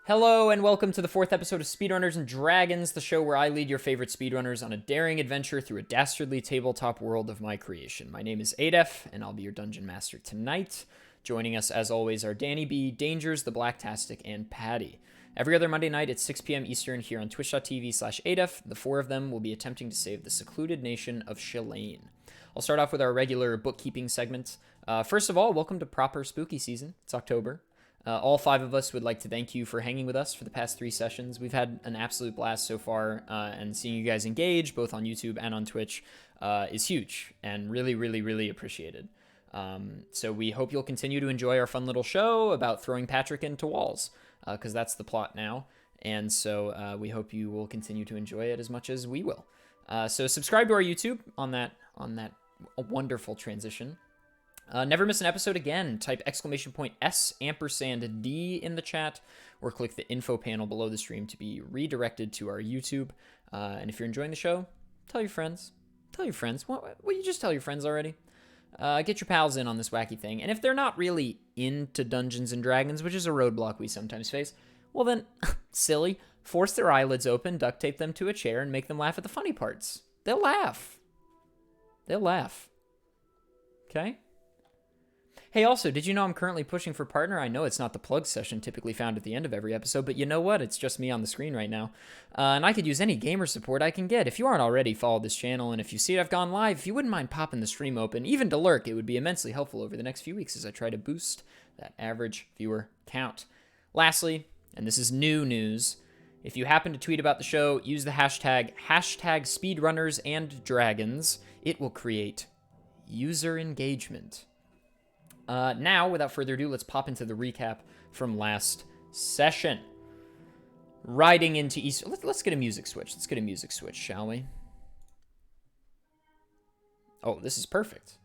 Hello and welcome to the fourth episode of Speedrunners Dragons, the show where I lead your favorite speedrunners on a daring adventure through a dastardly tabletop world of my creation. My name is adef, and I'll be your dungeon master tonight. Joining us, as always, are Dannyb, Dangers, TheBlackastic, and Patty. Every other Monday night at 6 p.m. Eastern here on twitch.tv/adef, the four of them will be attempting to save the secluded nation of Soule. I'll start off with our regular bookkeeping segment. First of all, welcome to proper spooky season. It's October. All five of us would like to thank you for hanging with us for the past 3 sessions. We've had an absolute blast so far, and seeing you guys engage, both on YouTube and on Twitch, is huge and really, really, really appreciated. So we hope you'll continue to enjoy our fun little show about throwing Patrick into walls, because that's the plot now. And so we hope you will continue to enjoy it as much as we will. So subscribe to our YouTube on that wonderful transition. Never miss an episode again. Type !S&D in the chat, or click the info panel below the stream to be redirected to our YouTube. And if you're enjoying the show, tell your friends. Tell your friends. What you just tell your friends already? Get your pals in on this wacky thing. And if they're not really into Dungeons and Dragons, which is a roadblock we sometimes face, well then, silly, force their eyelids open, duct tape them to a chair, and make them laugh at the funny parts. They'll laugh. They'll laugh. Okay? Hey, also, did you know I'm currently pushing for partner? I know it's not the plug session typically found at the end of every episode, but you know what? It's just me on the screen right now. And I could use any gamer support I can get. If you aren't already, follow this channel, and if you see it I've gone live, if you wouldn't mind popping the stream open, even to lurk, it would be immensely helpful over the next few weeks as I try to boost that average viewer count. Lastly, and this is new news, if you happen to tweet about the show, use the hashtag Speedrunners and Dragons. It will create user engagement. Now, without further ado, let's pop into the recap from last session. Riding into East... Let's get a music switch. Let's get a music switch, shall we? Oh, this is perfect.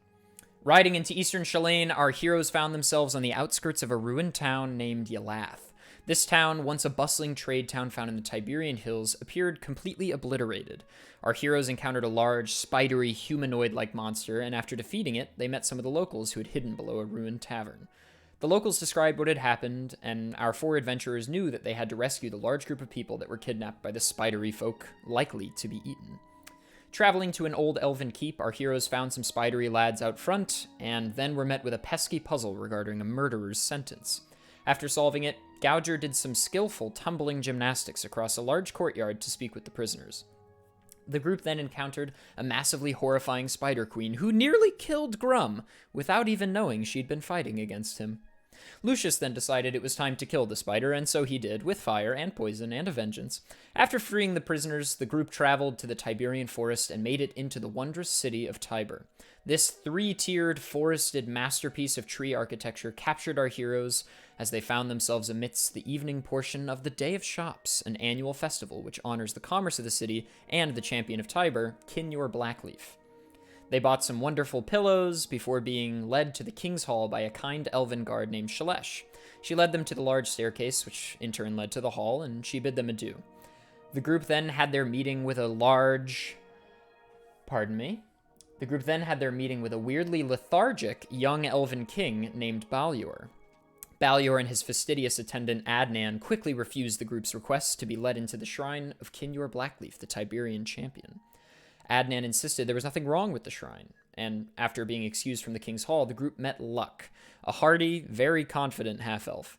Riding into Eastern Soule, our heroes found themselves on the outskirts of a ruined town named Yalath. This town, once a bustling trade town found in the Tiberian hills, appeared completely obliterated. Our heroes encountered a large, spidery, humanoid-like monster, and after defeating it, they met some of the locals who had hidden below a ruined tavern. The locals described what had happened, and our 4 adventurers knew that they had to rescue the large group of people that were kidnapped by the spidery folk, likely to be eaten. Traveling to an old elven keep, our heroes found some spidery lads out front, and then were met with a pesky puzzle regarding a murderer's sentence. After solving it, Gouger did some skillful tumbling gymnastics across a large courtyard to speak with the prisoners. The group then encountered a massively horrifying spider queen who nearly killed Grum without even knowing she'd been fighting against him. Lucius then decided it was time to kill the spider, and so he did, with fire and poison and a vengeance. After freeing the prisoners, the group traveled to the Tiberian forest and made it into the wondrous city of Tyber. This 3-tiered, forested masterpiece of tree architecture captured our heroes as they found themselves amidst the evening portion of the Day of Shops, an annual festival which honors the commerce of the city and the champion of Tyber, Khianna Byrne. They bought some wonderful pillows before being led to the King's Hall by a kind elven guard named Shalesh. She led them to the large staircase, which in turn led to the hall, and she bid them adieu. The group then had their meeting with a weirdly lethargic young elven king named Balyor. Balyor and his fastidious attendant Adnan quickly refused the group's request to be led into the shrine of Khianna Byrne, the Tiberian champion. Adnan insisted there was nothing wrong with the shrine, and after being excused from the King's Hall, the group met Luck, a hardy, very confident half-elf.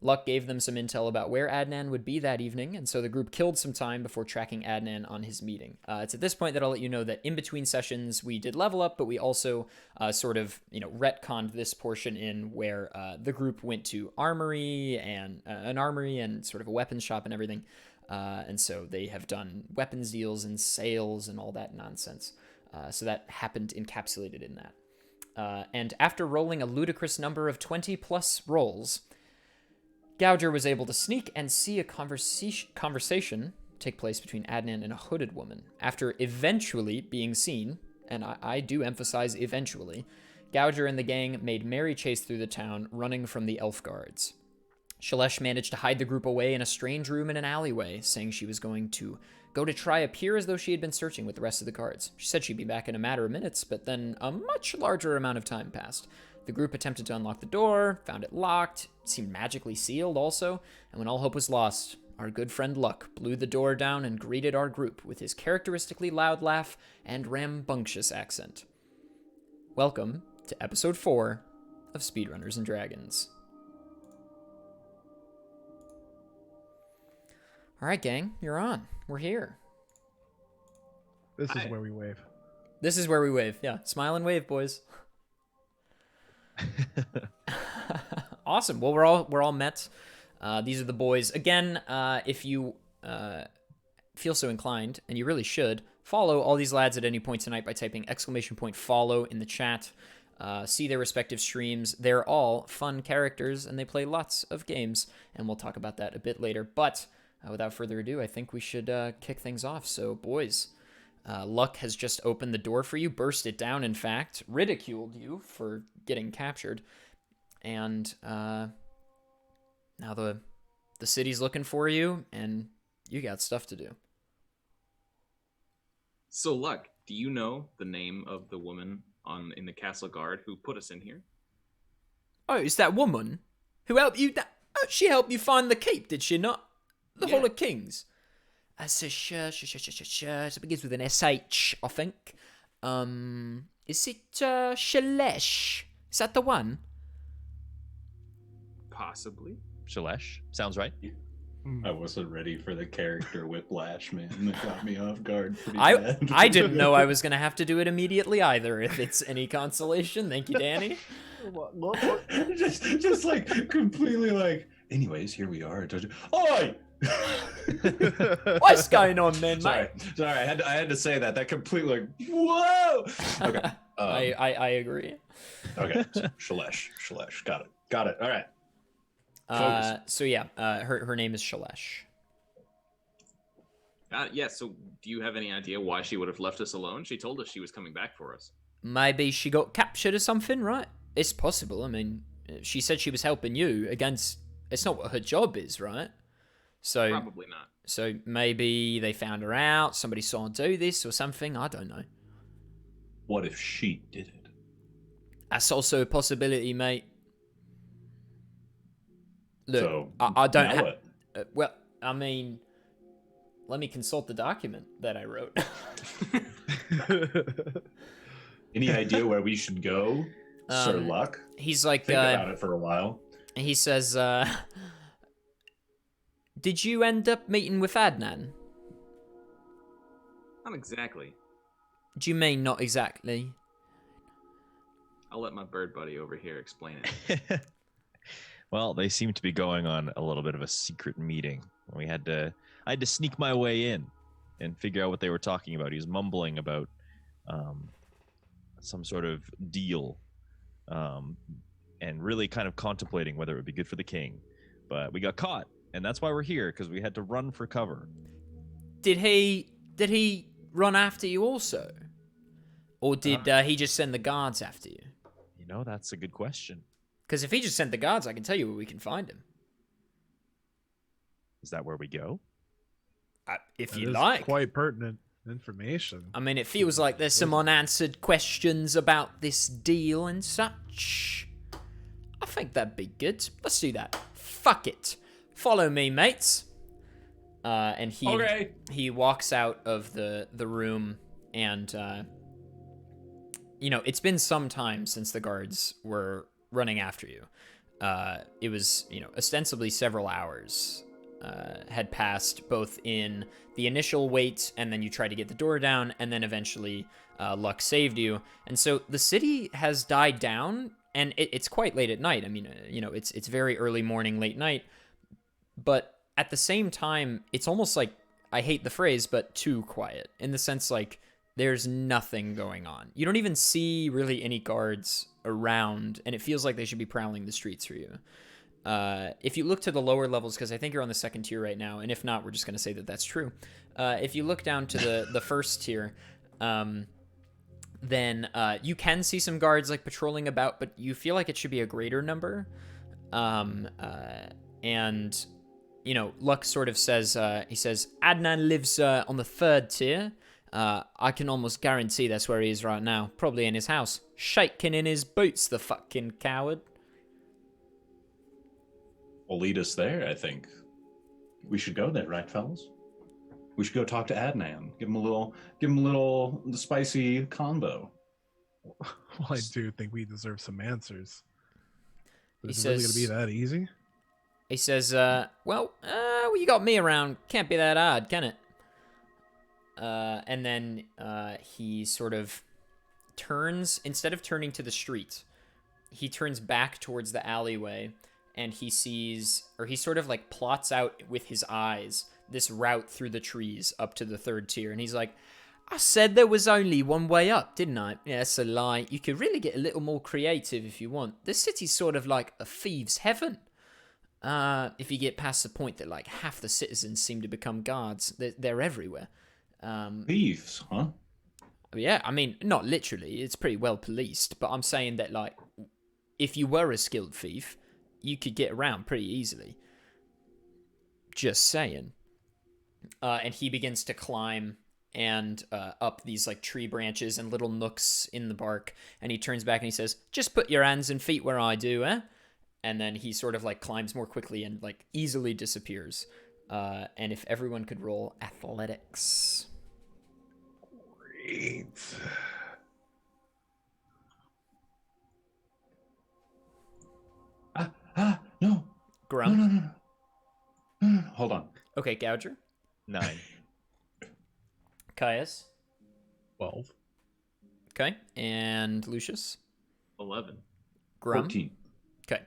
Luck gave them some intel about where Adnan would be that evening, and so the group killed some time before tracking Adnan on his meeting. It's at this point that I'll let you know that in between sessions we did level up, but we also retconned this portion in where the group went to an armory and sort of a weapons shop and everything. And so they have done weapons deals and sales and all that nonsense. So that happened encapsulated in that. And after rolling a ludicrous number of 20+ rolls, Gouger was able to sneak and see a conversation take place between Adnan and a hooded woman. After eventually being seen, and I do emphasize eventually, Gouger and the gang made merry chase through the town, running from the elf guards. Shalesh managed to hide the group away in a strange room in an alleyway, saying she was going to go to try appear as though she had been searching with the rest of the guards. She said she'd be back in a matter of minutes, but then a much larger amount of time passed. The group attempted to unlock the door, found it locked, it seemed magically sealed also, and when all hope was lost, our good friend Luck blew the door down and greeted our group with his characteristically loud laugh and rambunctious accent. Welcome to episode 4 of Speedrunners and Dragons. Alright, gang, you're on. We're here. This is where we wave. This is where we wave. Yeah, smile and wave, boys. Awesome. Well, we're all met. These are the boys. Again, if you feel so inclined, and you really should, follow all these lads at any point tonight by typing !follow in the chat. See their respective streams. They're all fun characters, and they play lots of games, and we'll talk about that a bit later. But without further ado, I think we should kick things off. So, boys, Luck has just opened the door for you, burst it down, in fact, ridiculed you for getting captured, and now the city's looking for you, and you got stuff to do. So, Luck, do you know the name of the woman in the castle guard who put us in here? Oh, it's that woman who helped you. She helped you find the keep, did she not? The Hall of Kings. It begins with an SH, I think. Is it Shalesh? Is that the one? Possibly. Shalesh? Sounds right. I wasn't ready for the character whiplash, man. That got me off guard pretty I bad. didn't know I was going to have to do it immediately either, if it's any consolation. Thank you, Danny. just like completely like, anyways, here we are. Oi! What's going on, man, mate? Sorry, I had to say that. That completely like, whoa! Okay. I agree. Okay, so Shalesh. Got it. All right. So yeah, her name is Shalesh. Yeah, so do you have any idea why she would have left us alone? She told us she was coming back for us. Maybe she got captured or something, right? It's possible. I mean, she said she was helping you against... It's not what her job is, right? So probably not. So maybe they found her out, somebody saw her do this or something, I don't know. What if she did it? That's also a possibility, mate. Look, So, I don't now have... what? Well, I mean, let me consult the document that I wrote. Any idea where we should go, Sir Luck? He's like... Think about it for a while. He says, did you end up meeting with Adnan? Not exactly. Do you mean not exactly? I'll let my bird buddy over here explain it. Well, they seem to be going on a little bit of a secret meeting. I had to sneak my way in and figure out what they were talking about. He was mumbling about some sort of deal, and really kind of contemplating whether it would be good for the king. But we got caught, and that's why we're here, because we had to run for cover. Did he run after you also? Or did he just send the guards after you? You know, that's a good question. Because if he just sent the guards, I can tell you where we can find him. Is that where we go? If That you is like. quite pertinent information. I mean, it feels like there's some unanswered questions about this deal and such. I think that'd be good. Let's do that. Fuck it. Follow me, mates. And he walks out of the room, and it's been some time since the guards were running after you. It was, ostensibly several hours had passed, both in the initial wait, and then you tried to get the door down, and then eventually Luck saved you. And so the city has died down, and it's quite late at night. I mean, it's very early morning, late night, but at the same time, it's almost like, I hate the phrase, but too quiet, in the sense like there's nothing going on. You don't even see really any guards around, and it feels like they should be prowling the streets for you. If you look to the lower levels, because I think you're on the second tier right now, and if not, we're just going to say that that's true. If you look down to the first tier, then you can see some guards like patrolling about, but you feel like it should be a greater number. And Luck sort of says, he says, Adnan lives on the third tier. I can almost guarantee that's where he is right now. Probably in his house. Shaking in his boots, the fucking coward. Will lead us there, I think. We should go there, right, fellas? We should go talk to Adnan. Give him a little spicy combo. Well, I do think we deserve some answers. But He is it really says- going to be that easy? He says, well, you got me around. Can't be that hard, can it? And then he sort of turns, instead of turning to the street, he turns back towards the alleyway, and he sees, or he sort of like plots out with his eyes this route through the trees up to the 3rd tier, and he's like, I said there was only one way up, didn't I? Yeah, that's a lie. You could really get a little more creative if you want. This city's sort of like a thieves' heaven. If you get past the point that like half the citizens seem to become guards, they're everywhere. Thieves, huh? Yeah, I mean, not literally. It's pretty well policed, but I'm saying that like, if you were a skilled thief, you could get around pretty easily. Just saying. And he begins to climb and up these like tree branches and little nooks in the bark, and he turns back and he says, just put your hands and feet where I do, eh? And then he sort of like climbs more quickly and like easily disappears. And if everyone could roll athletics. Great. No. Grum. No. Hold on. Okay, Gouger. 9. Caius. 12. Okay. And Lucius. 11. Grum. 14. Okay.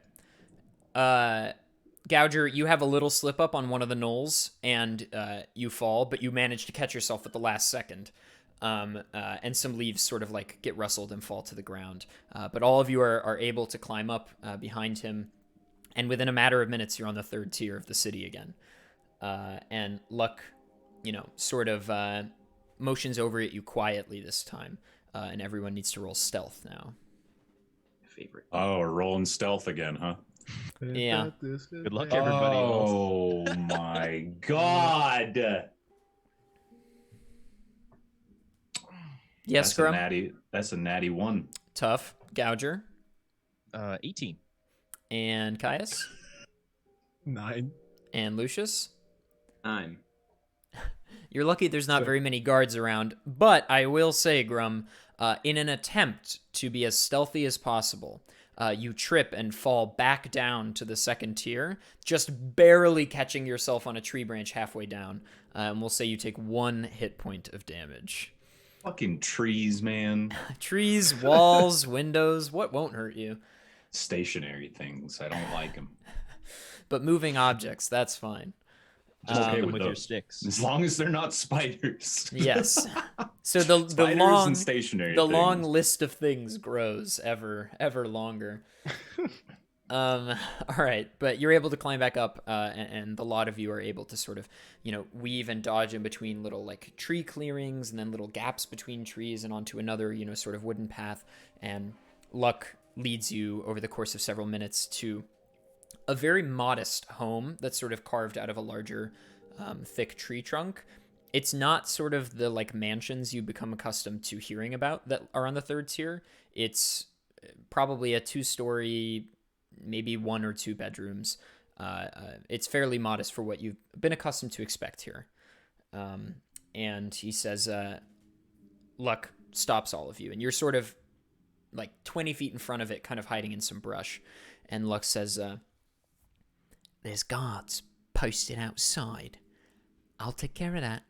Gouger, you have a little slip up on one of the knolls, and you fall, but you manage to catch yourself at the last second. And some leaves sort of like get rustled and fall to the ground. But all of you are able to climb up behind him, and within a matter of minutes, you're on the 3rd tier of the city again. And Luck, sort of motions over at you quietly this time, and everyone needs to roll stealth now. Favorite. Oh, we're rolling stealth again, huh? Yeah. Good luck, everybody else. Oh my god. Yes, That's Grum. That's a natty 1. Tough. Gouger. 18. And Caius. 9. And Lucius. 9. You're lucky there's not very many guards around, but I will say, Grum, in an attempt to be as stealthy as possible, you trip and fall back down to the 2nd tier, just barely catching yourself on a tree branch halfway down. And we'll say you take 1 hit point of damage. Fucking trees, man. Trees, walls, windows, what won't hurt you? Stationary things. I don't like them. But moving objects, that's fine. Just okay hit them with with your those. sticks. As long as they're not spiders. Yes. So the Spiders long and stationary the long things. list of things grows ever longer. All right, but you're able to climb back up, and the lot of you are able to sort of, weave and dodge in between little like tree clearings and then little gaps between trees and onto another, sort of wooden path. And Luck leads you over the course of several minutes to a very modest home that's sort of carved out of a larger, thick tree trunk. It's not sort of the like mansions you become accustomed to hearing about that are on the 3rd tier. It's probably a 2-story, maybe 1 or 2 bedrooms. It's fairly modest for what you've been accustomed to expect here. And he says, Luck stops all of you, and you're sort of like 20 feet in front of it, kind of hiding in some brush. And Luck says, there's guards posted outside. I'll take care of that.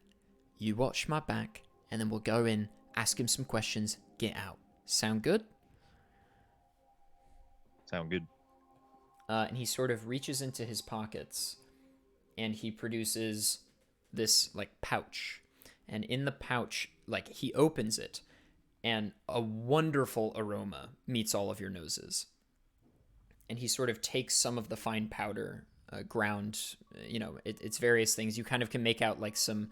You watch my back, and then we'll go in, ask him some questions, get out. Sound good? Sound good. And he sort of reaches into his pockets, and he produces this like pouch. And in the pouch, like he opens it, and a wonderful aroma meets all of your noses. And he sort of takes some of the fine powder, ground, it's various things. You kind of can make out like some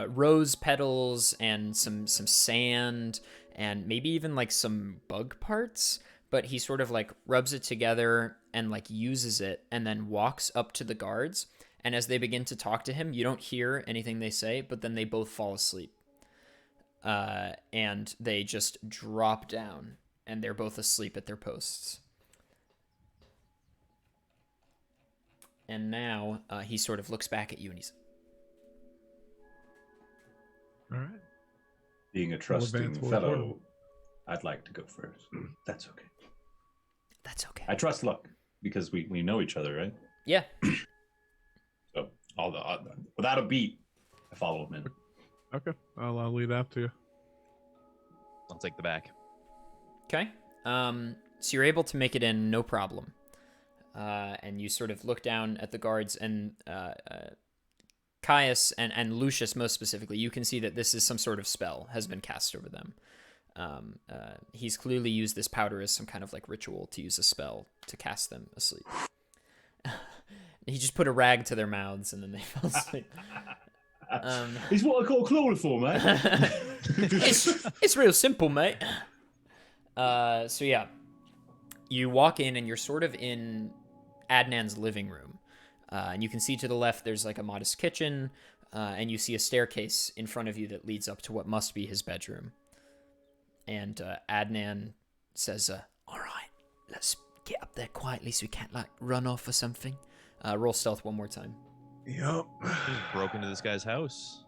rose petals and some sand and maybe even like some bug parts. But he sort of like rubs it together and like uses it and then walks up to the guards And as they begin to talk to him, you don't hear anything they say, but then they both fall asleep. And they just drop down, and they're both asleep at their posts. And now he sort of looks back at you, and he's... All right. Being a advance trusting forward. fellow, I'd like to go first. That's okay. That's okay. I trust Luck because we know each other, right? Yeah. So without a beat, I follow him in. Okay. I'll lead after you. I'll take the back. Okay. So you're able to make it in, no problem. And you sort of look down at the guards, and Caius and Lucius most specifically, you can see that this is some sort of spell has been cast over them. He's clearly used this powder as some kind of like ritual to use a spell to cast them asleep. He just put a rag to their mouths and then they fell asleep. It's what I call chloroform, mate. It's real simple, mate. So yeah, you walk in and you're sort of in Adnan's living room. And you can see to the left there's like a modest kitchen, and you see a staircase in front of you that leads up to what must be his bedroom. And Adnan says, all right, let's get up there quietly so we can't like run off or something. Roll stealth one more time. Yep. Broke into this guy's house.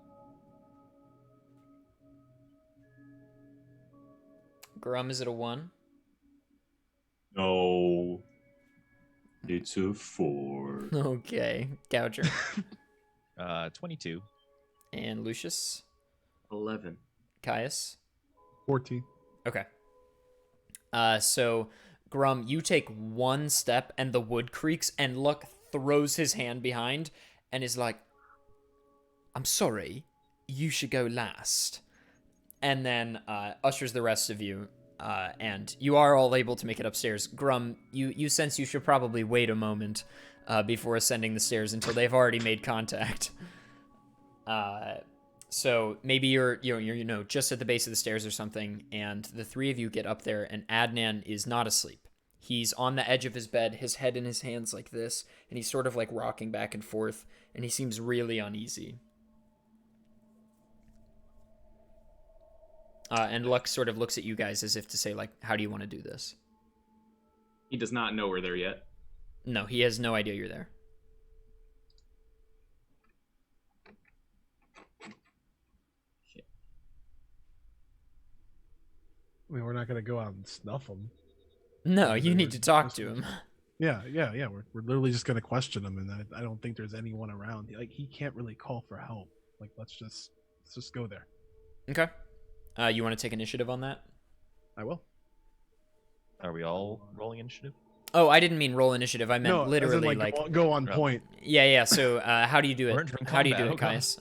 Grum, is it a 1? No. It's a 4. Okay. Gouger. 22. And Lucius. 11. Caius. 14. Okay. So, Grum, you take one step and the wood creaks, and Luck throws his hand behind and is like, I'm sorry, you should go last. And then ushers the rest of you, and you are all able to make it upstairs. Grum, you sense you should probably wait a moment before ascending the stairs until they've already made contact. So maybe you're just at the base of the stairs or something, and the three of you get up there, and Adnan is not asleep. He's on the edge of his bed, his head in his hands like this, and he's sort of like rocking back and forth, and he seems really uneasy. And Luck sort of looks at you guys as if to say, like, how do you want to do this? He does not know we're there yet. No, he has no idea you're there. I mean, we're not gonna go out and snuff him. No, you need to talk to him. Yeah. We're literally just gonna question him, and I don't think there's anyone around. Like, he can't really call for help. Like, let's just go there. Okay. You want to take initiative on that? I will. Are we all rolling initiative? Oh, I didn't mean roll initiative. I meant No, as in, literally like go on Oh. point. Yeah. So, how do you do We're it? entering How do you do it, combat, Caius?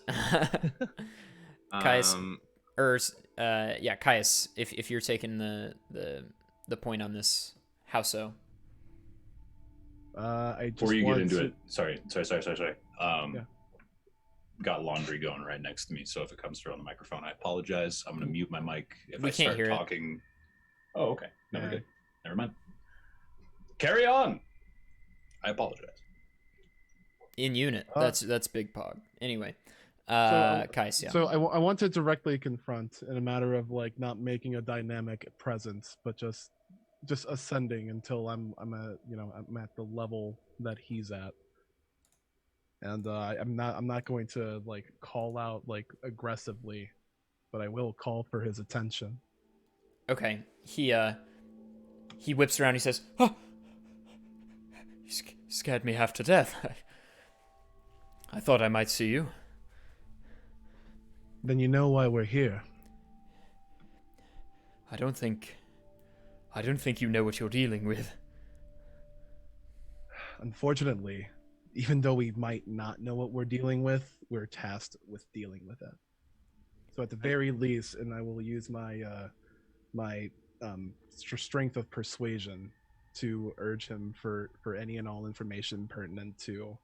Caius, Um, Caius, if you're taking the point on this, how so? I just Before you get want into to- it, sorry. Yeah. Got laundry going right next to me, so if it comes through on the microphone, I apologize. I'm gonna mute my mic if We I can't start hear it. talking. Oh, okay. No, we're Yeah. good. Never mind. Carry on. I apologize. In unit. That's big pog. Anyway, So, Caius, yeah. So I want to directly confront in a matter of like not making a dynamic presence, but just ascending until I'm at the level that he's at. And I'm not going to like call out like aggressively, but I will call for his attention. Okay. He whips around. He says, "Oh, you scared me half to death. I thought I might see you." Then you know why we're here. I don't think you know what you're dealing with. Unfortunately, even though we might not know what we're dealing with, we're tasked with dealing with it. So at the very least, and I will use my strength of persuasion to urge him for any and all information pertinent to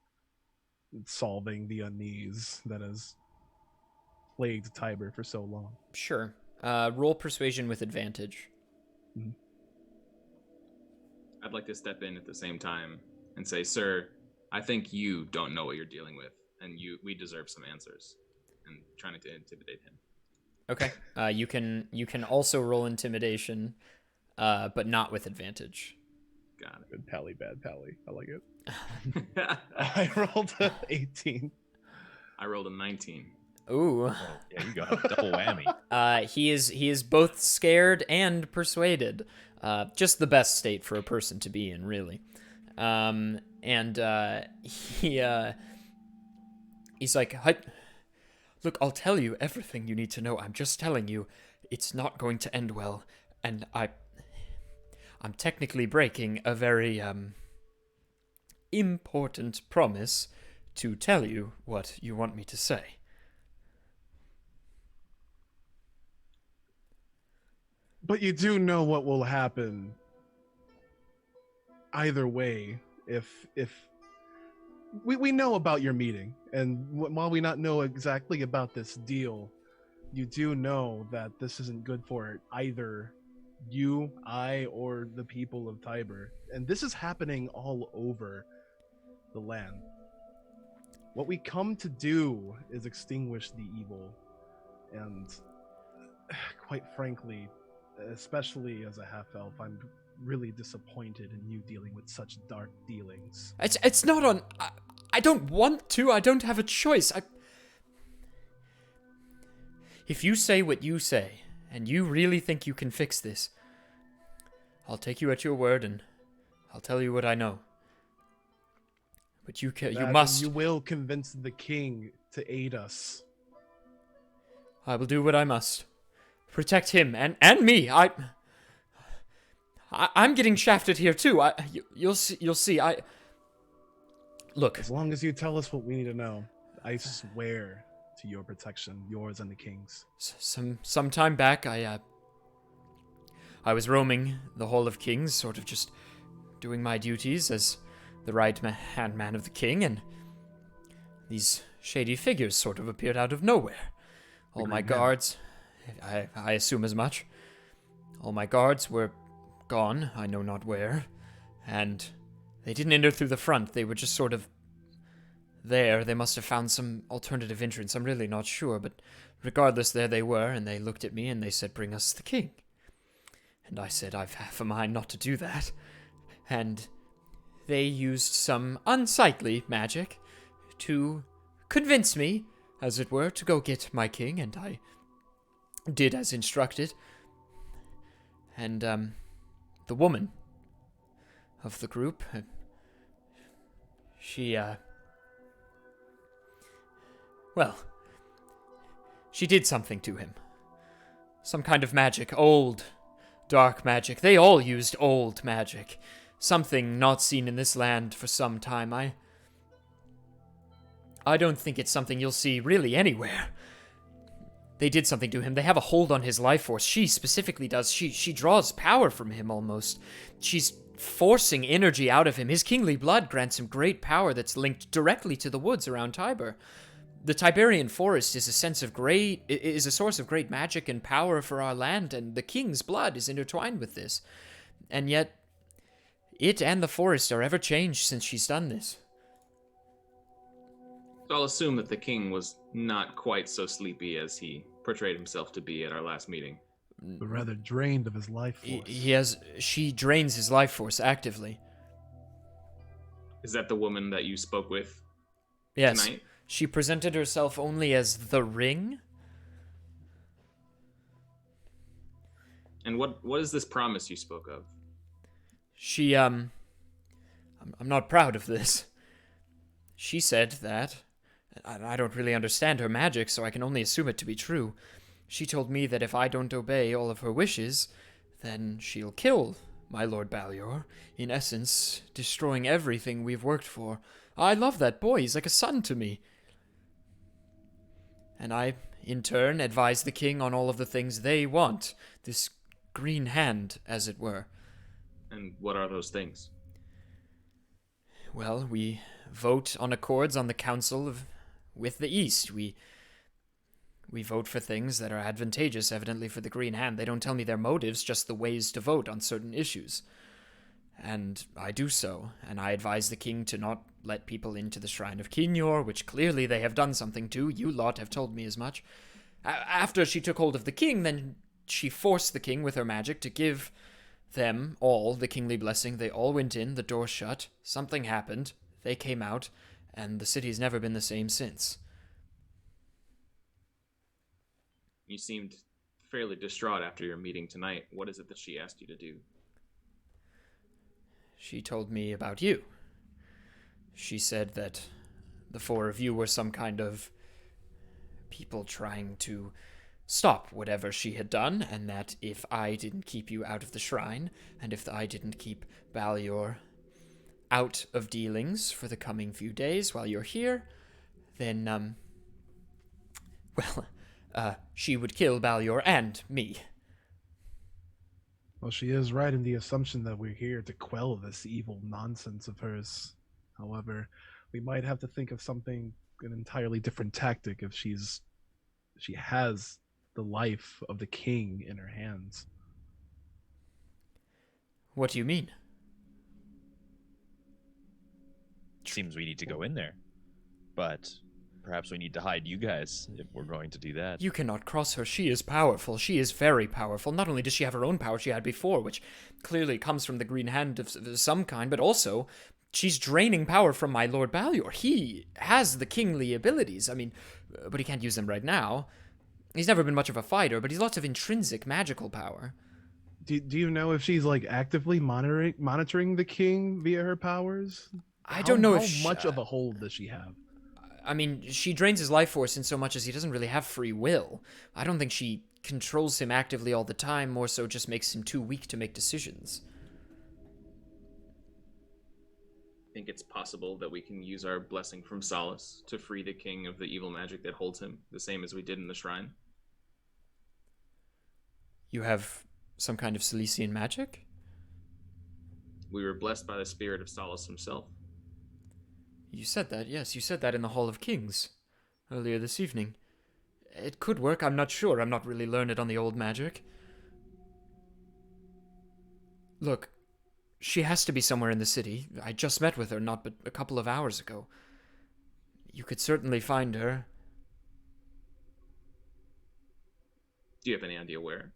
solving the unease that has plagued Tyber for so long. Sure. Roll persuasion with advantage. I'd like to step in at the same time and say, sir, I think you don't know what you're dealing with, and we deserve some answers. And trying to intimidate him. Okay. You can also roll intimidation, but not with advantage. Got Good tally, bad tally. I like it. it. I rolled a 18. I rolled a 19. Ooh. Oh, yeah, you got a double whammy. He is both scared and persuaded. Just the best state for a person to be in, really. He's like, look, I'll tell you everything you need to know. I'm just telling you, it's not going to end well, and I'm technically breaking a very important promise to tell you what you want me to say. But you do know what will happen either way. If we know about your meeting, and while we not know exactly about this deal, you do know that this isn't good for either you, I, or the people of Tyber. And this is happening all over the land. What we come to do is extinguish the evil. And quite frankly, especially as a half-elf, I'm really disappointed in you dealing with such dark dealings. It's not on... I don't want to. I don't have a choice. If you say what you say, and you really think you can fix this, I'll take you at your word, and I'll tell you what I know. But you must... You will convince the king to aid us. I will do what I must. Protect him, and me. I'm getting shafted here, too. You'll see. Look. As long as you tell us what we need to know, I swear to your protection, yours and the king's. Some time back, I was roaming the Hall of Kings, sort of just doing my duties as the right-hand man of the king, and these shady figures sort of appeared out of nowhere. All my guards, I assume as much. All my guards were gone, I know not where, and they didn't enter through the front. They were just sort of there. They must have found some alternative entrance. I'm really not sure, but regardless, there they were, and they looked at me and they said, "Bring us the king." And I said, "I've half a mind not to do that." And they used some unsightly magic to convince me, as it were, to go get my king, and I did as instructed. And, the woman of the group, she did something to him. Some kind of magic, old, dark magic. They all used old magic. Something not seen in this land for some time. I don't think it's something you'll see really anywhere. They did something to him. They have a hold on his life force. She specifically does. She draws power from him almost. She's forcing energy out of him. His kingly blood grants him great power that's linked directly to the woods around Tyber. The Tiberian forest is a source of great magic and power for our land, and the king's blood is intertwined with this. And yet, it and the forest are ever changed since she's done this. I'll assume that the king was not quite so sleepy as he portrayed himself to be at our last meeting. But rather drained of his life force. She drains his life force actively. Is that the woman that you spoke with Yes. tonight? She presented herself only as the ring. And what is this promise you spoke of? She, I'm not proud of this. She said that, I don't really understand her magic, so I can only assume it to be true. She told me that if I don't obey all of her wishes, then she'll kill my Lord Balior, in essence, destroying everything we've worked for. I love that boy, he's like a son to me. And I, in turn, advise the king on all of the things they want, this green hand, as it were. And what are those things? Well, we vote on accords on the council with the East. We vote for things that are advantageous, evidently, for the Green Hand. They don't tell me their motives, just the ways to vote on certain issues. And I do so, and I advise the king to not let people into the Shrine of Kinyor, which clearly they have done something to. You lot have told me as much. After she took hold of the king, then she forced the king with her magic to give them all the kingly blessing. They all went in, the door shut, something happened, they came out, and the city's never been the same since. You seemed fairly distraught after your meeting tonight. What is it that she asked you to do? She told me about you. She said that the four of you were some kind of people trying to stop whatever she had done, and that if I didn't keep you out of the shrine, and if I didn't keep Balyor out of dealings for the coming few days while you're here, then, she would kill Balyor and me. Well, she is right in the assumption that we're here to quell this evil nonsense of hers. However, we might have to think of an entirely different tactic if she has the life of the king in her hands. What do you mean? Seems we need to go in there. But perhaps we need to hide you guys if we're going to do that. You cannot cross her. She is powerful. She is very powerful. Not only does she have her own power she had before, which clearly comes from the green hand of some kind, but also she's draining power from my Lord Balyor. He has the kingly abilities. I mean, but he can't use them right now. He's never been much of a fighter, but he's lots of intrinsic magical power. Do you know if she's like actively monitoring the king via her powers? I don't know how much of a hold does she have? I mean, she drains his life force in so much as he doesn't really have free will. I don't think she controls him actively all the time, more so just makes him too weak to make decisions. I think it's possible that we can use our blessing from Solace to free the king of the evil magic that holds him, the same as we did in the shrine. You have some kind of Silesian magic? We were blessed by the spirit of Solace himself. You said that, yes. You said that in the Hall of Kings earlier this evening. It could work, I'm not sure. I'm not really learned on the old magic. Look, she has to be somewhere in the city. I just met with her not but a couple of hours ago. You could certainly find her. Do you have any idea where?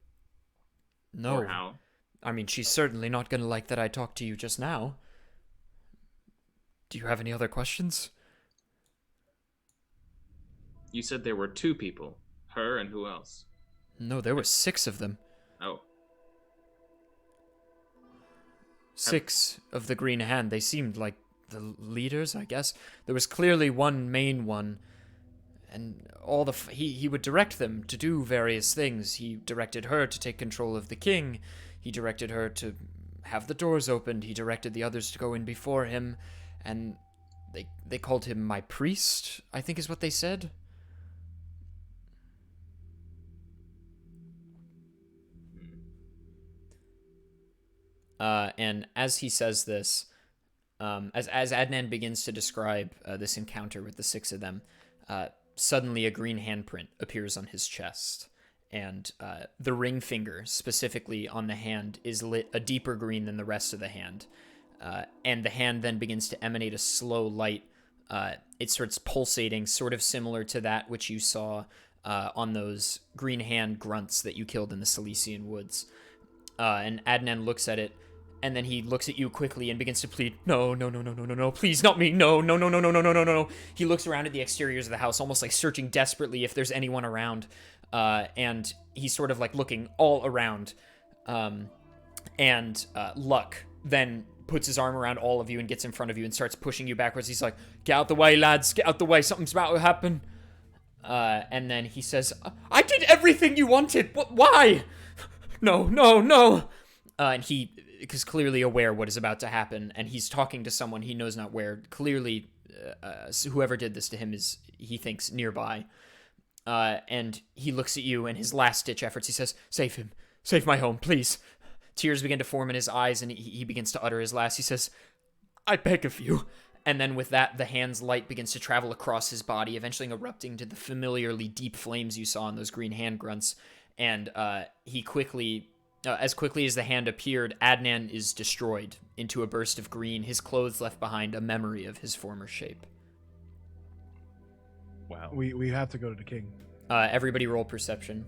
No. Or how? I mean, she's certainly not going to like that I talked to you just now. Do you have any other questions? You said there were two people. Her and who else? No, there were 6 of them. Oh. 6 of the Green Hand. They seemed like the leaders, I guess. There was clearly one main one, and he would direct them to do various things. He directed her to take control of the king. He directed her to have the doors opened. He directed the others to go in before him, and they called him my priest, I think is what they said. And as he says this, as Adnan begins to describe this encounter with the 6 of them, suddenly a green handprint appears on his chest, and the ring finger, specifically on the hand, is lit a deeper green than the rest of the hand. And the hand then begins to emanate a slow light. It starts pulsating, sort of similar to that which you saw on those green hand grunts that you killed in the Silesian woods. And Adnan looks at it, and then he looks at you quickly and begins to plead, no, please, not me, no. He looks around at the exteriors of the house, almost like searching desperately if there's anyone around, and he's sort of like looking all around, and Luck then puts his arm around all of you and gets in front of you and starts pushing you backwards. He's like, get out the way, lads, get out the way, something's about to happen. And then he says, I did everything you wanted, why? No. And he is clearly aware what is about to happen, and he's talking to someone he knows not where. Clearly, whoever did this to him is, he thinks, nearby. And he looks at you, and his last-ditch efforts, he says, save him. Save my home, please. Tears begin to form in his eyes, and he begins to utter his last. He says, I beg of you. And then with that, the hand's light begins to travel across his body, eventually erupting to the familiarly deep flames you saw in those green hand grunts. And he quickly As quickly as the hand appeared, Adnan is destroyed into a burst of green, his clothes left behind a memory of his former shape. Wow. We have to go to the king. Everybody roll perception.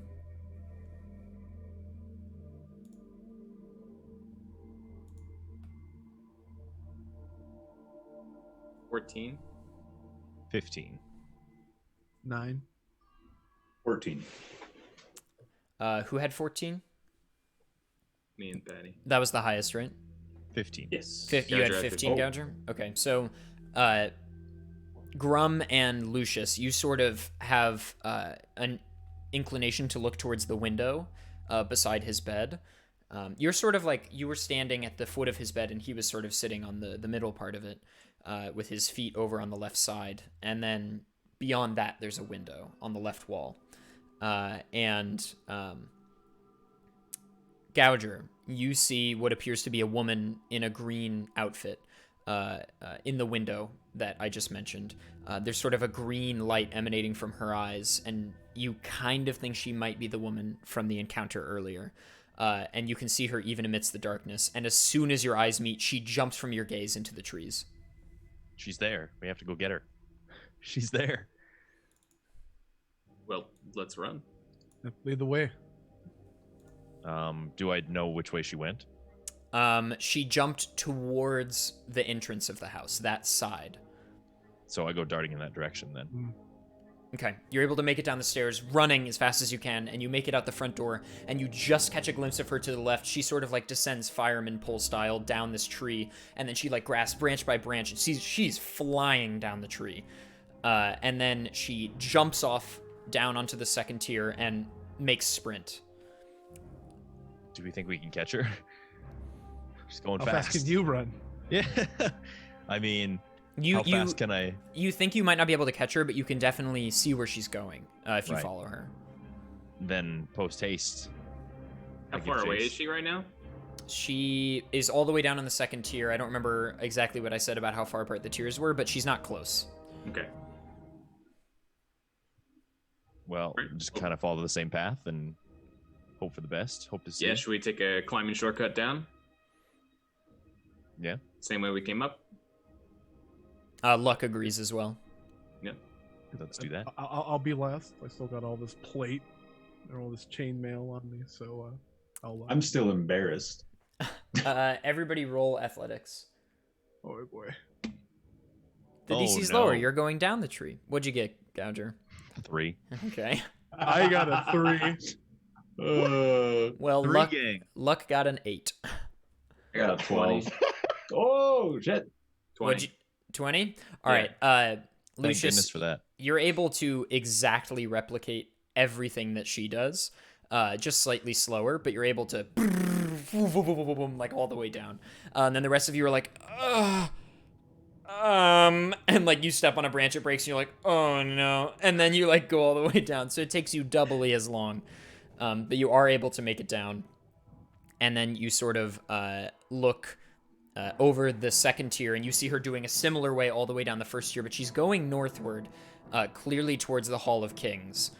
14. 15. 9. 14. Who had 14? Me and Patty. That was the highest, right? 15. Yes. You had Gouger 15, Gouger? Okay, so Grum and Lucius, you sort of have an inclination to look towards the window beside his bed. You're sort of like, you were standing at the foot of his bed and he was sort of sitting on the middle part of it with his feet over on the left side. And then beyond that, there's a window on the left wall. Gouger, you see what appears to be a woman in a green outfit in the window that I just mentioned. There's sort of a green light emanating from her eyes, and you kind of think she might be the woman from the encounter earlier. And you can see her even amidst the darkness. And as soon as your eyes meet, she jumps from your gaze into the trees. She's there. We have to go get her. She's there. Well, let's run. Lead the way. Do I know which way she went? She jumped towards the entrance of the house, that side. So I go darting in that direction then. Okay, you're able to make it down the stairs, running as fast as you can, and you make it out the front door, and you just catch a glimpse of her to the left. She sort of like descends fireman pole style down this tree, and then she like grasps branch by branch, and she's flying down the tree. And then she jumps off down onto the second tier and makes sprint. Do we think we can catch her? She's going How fast. fast can you run? Yeah. I mean, You how fast can I? You think you might not be able to catch her, but you can definitely see where she's going if you Right. follow her. Then post haste. How I give far away chase. is she right now? She is all the way down on the second tier. I don't remember exactly what I said about how far apart the tiers were, but she's not close. Okay. Well, Right. just kind of follow the same path and hope for the best. Hope to see. Yeah, should we take a climbing shortcut down? Yeah. Same way we came up? Luck agrees as well. Let's do that. I'll be last. I still got all this plate and all this chainmail on me, so I'll. I'm still embarrassed. Everybody roll athletics. Oh boy. The Oh, DC's no. lower. You're going down the tree. What'd you get, Gouger? 3. Okay. I got a 3. Well, 3 gang. Luck got an 8. I got a 12. Oh, shit. 20. 20? All Yeah. right. Thank goodness Lucius, for that. you're able to exactly replicate everything that she does, just slightly slower, but you're able to like all the way down. And then the rest of you are like, and like you step on a branch, it breaks, and you're like, oh no, and then you like go all the way down. So it takes you doubly as long, but you are able to make it down. And then you sort of look over the second tier, and you see her doing a similar way all the way down the first tier, but she's going northward, clearly towards the Hall of Kings,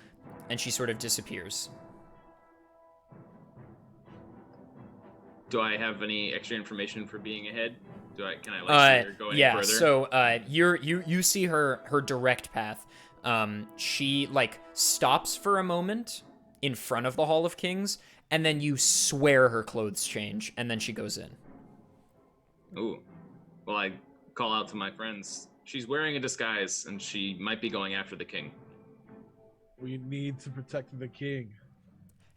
and she sort of disappears. Do I have any extra information for being ahead? Can I like see her going yeah, further? so you see her direct path. She like stops for a moment in front of the Hall of Kings, and then you swear her clothes change, and then she goes in. Ooh. Well, I call out to my friends. She's wearing a disguise, and she might be going after the king. We need to protect the king.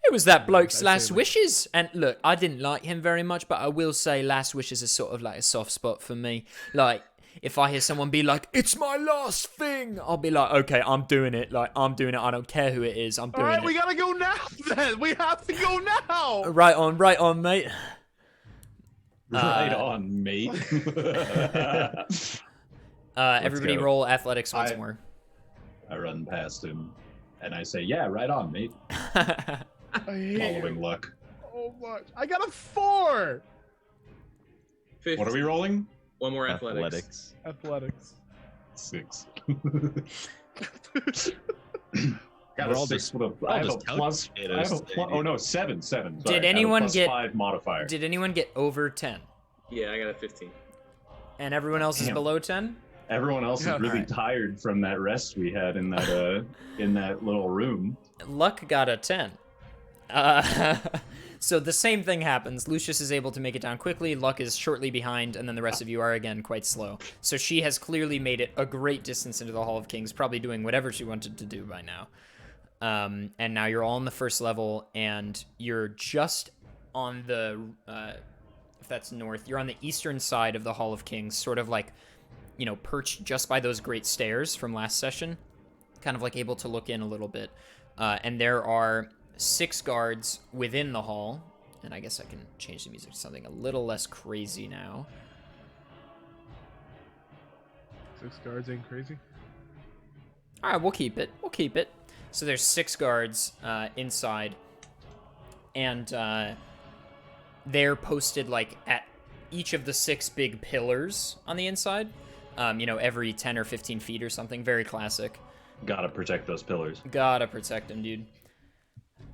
It was that bloke's I'd say last that. wishes, and look, I didn't like him very much, but I will say last wishes is sort of like a soft spot for me. Like, if I hear someone be like, "It's my last thing," I'll be like, "Okay, I'm doing it. Like, I'm doing it. I don't care who it is. I'm All doing right, it." we gotta go now. Then we have to go now. Right on, mate. Right on, mate. Everybody go. roll athletics once I- more. I run past him, and I say, yeah, right on, mate. I hate Following you luck. so much. I got a 4. 50. What are we rolling? One more athletics. Athletics. 6. Got We're a all 6 just- with a. we're all I have a just plus. couch I have a potatoes plus. today, Oh no, 7. Sorry, I have a anyone plus get- 5 modifier? Did anyone get over 10? Yeah, I got a 15. And everyone else is Damn. below 10? Everyone else Yeah. is really Alright. tired from that rest we had in that little room. Luck got a 10. So the same thing happens. Lucius is able to make it down quickly. Luck is shortly behind, and then the rest of you are again quite slow. So she has clearly made it a great distance into the Hall of Kings, probably doing whatever she wanted to do by now. And now you're all on the first level, and you're just on the, if that's north, you're on the eastern side of the Hall of Kings, sort of like, you know, perched just by those great stairs from last session, kind of like able to look in a little bit. And there are 6 guards within the hall, and I guess I can change the music to something a little less crazy now. 6 guards ain't crazy. All right, we'll keep it. We'll keep it. So there's 6 guards inside, and they're posted like at each of the 6 big pillars on the inside. You know, every 10 or 15 feet or something. Very classic. Gotta protect those pillars. Gotta protect them, dude.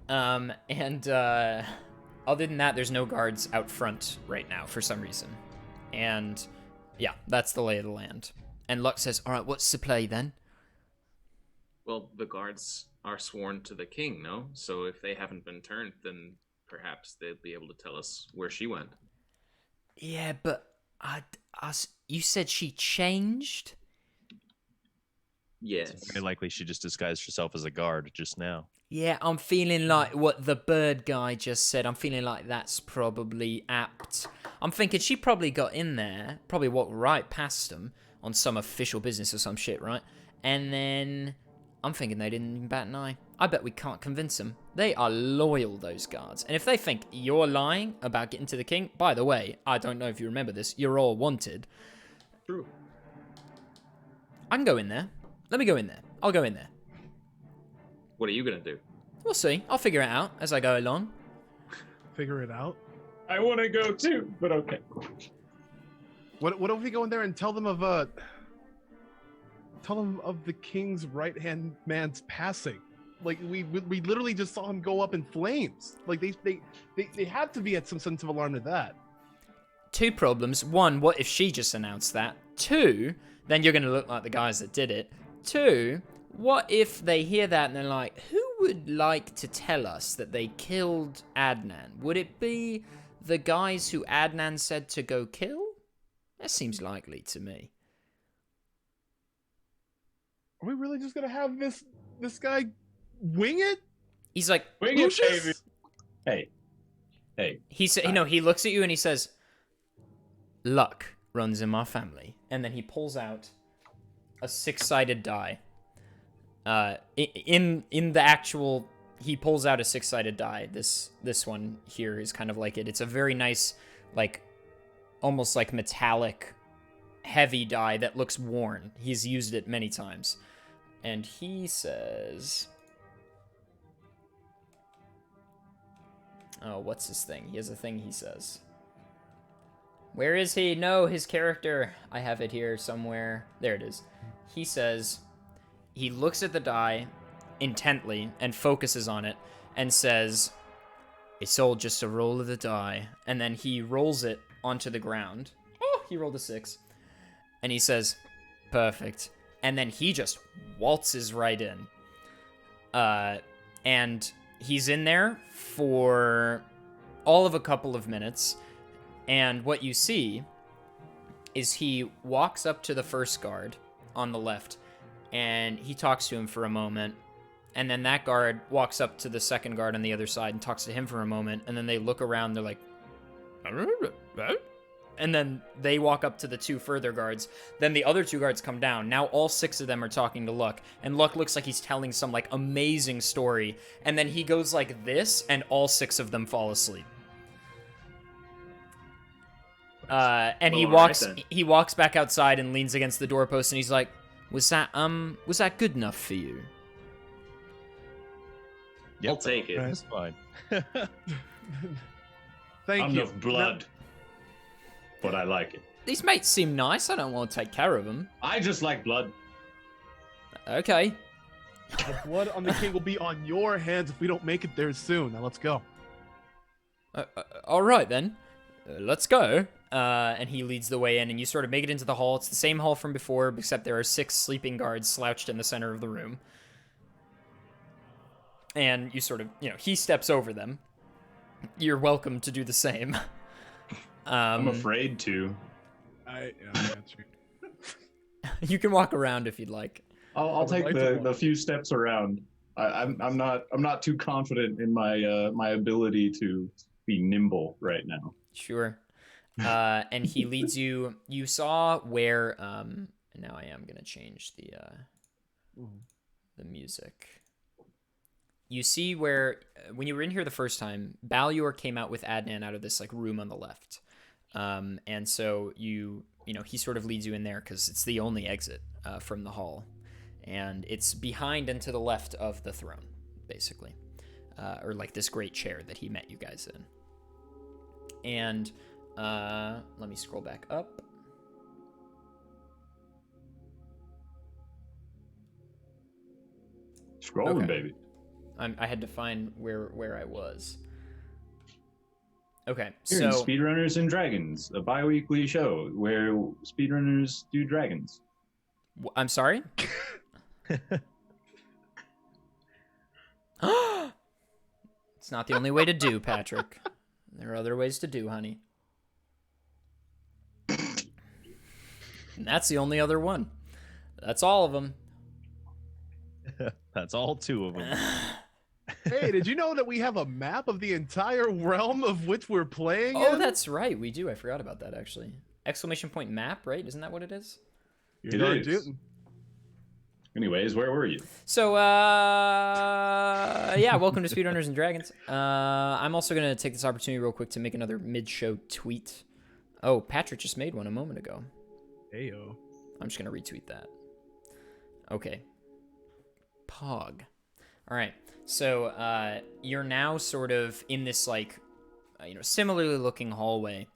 Other than that, there's no guards out front right now for some reason. And yeah, that's the lay of the land. And Luck says, all right, what's the play then? Well, the guards are sworn to the king, no? So if they haven't been turned, then perhaps they'll be able to tell us where she went. Yeah, but you said she changed? Yes. It's very likely she just disguised herself as a guard just now. Yeah, I'm feeling like what the bird guy just said. I'm feeling like that's probably apt. I'm thinking she probably got in there, probably walked right past them on some official business or some shit, right? And then I'm thinking they didn't even bat an eye. I bet we can't convince them. They are loyal, those guards. And if they think you're lying about getting to the king, by the way, I don't know if you remember this, you're all wanted. True. I can go in there. Let me go in there. I'll go in there. What are you gonna do? We'll see. I'll figure it out as I go along. Figure it out. I want to go too, but okay. What if we go in there and tell them of the king's right hand man's passing? Like we literally just saw him go up in flames. Like they had to be at some sense of alarm to that. 2 problems. 1, what if she just announced that? 2, then you're going to look like the guys that did it. 2, what if they hear that and they're like, who would like to tell us that they killed Adnan? Would it be the guys who Adnan said to go kill? That seems likely to me. Are we really just gonna have this guy wing it? He's like, Wing it, Lucius? baby. Hey. he looks at you and he says, luck runs in my family. And then he pulls out a 6-sided die. In the actual, he pulls out a 6-sided die. This one here is kind of like it. It's a very nice, like, almost like metallic, heavy die that looks worn. He's used it many times. And he says, oh, what's his thing? He has a thing he says. Where is he? No, his character. I have it here somewhere. There it is. He says, he looks at the die intently and focuses on it and says, it's all just a roll of the die. And then he rolls it onto the ground. Oh, he rolled a 6. And he says, perfect. And then he just waltzes right in. And he's in there for all of a couple of minutes. And what you see is he walks up to the first guard on the left, and he talks to him for a moment. And then that guard walks up to the second guard on the other side and talks to him for a moment. And then they look around, they're like, and then they walk up to the 2 further guards. Then the other 2 guards come down. Now all 6 of them are talking to Luck. And Luck looks like he's telling some, like, amazing story. And then he goes like this, and all 6 of them fall asleep. And Well, all right then. he walks back outside and leans against the doorpost, and he's like, was that good enough for you? I'll take it. That's fine. Thank you. Enough blood. But I like it. These mates seem nice. I don't want to take care of them. I just like blood. Okay. The blood on the king will be on your hands if we don't make it there soon. Now let's go. All right then, let's go. And he leads the way in, and you sort of make it into the hall. It's the same hall from before, except there are 6 sleeping guards slouched in the center of the room. And you sort of, he steps over them. You're welcome to do the same. I'm afraid to. I got you. You can walk around if you'd like. I'll take the few steps around. I'm not too confident in my ability to be nimble right now. Sure. And he leads you. You saw where. Now I am gonna change the music. You see where when you were in here the first time, Balyor came out with Adnan out of this like room on the left, and so he sort of leads you in there because it's the only exit from the hall, and it's behind and to the left of the throne, basically, or like this great chair that he met you guys in. And let me scroll back up. Scrolling, Okay. baby. I had to find where I was. Okay, Here in so Speedrunners and Dragons, a bi-weekly show where speedrunners do dragons. I'm sorry. It's not the only way to do, Patrick. There are other ways to do, honey. And that's the only other one. That's all of them. That's all 2 of them. Hey, did you know that we have a map of the entire realm of which we're playing Oh, in? that's right. We do. I forgot about that, actually. Exclamation point map, right? Isn't that what it is? You're It darn is. tootin'. Anyways, where were you? So, yeah, welcome to Speedrunners and Dragons. I'm also going to take this opportunity real quick to make another mid-show tweet. Oh, Patrick just made one a moment ago. Heyo. I'm just going to retweet that. Okay. Pog. All right. So, you're now sort of in this, like, similarly looking hallway.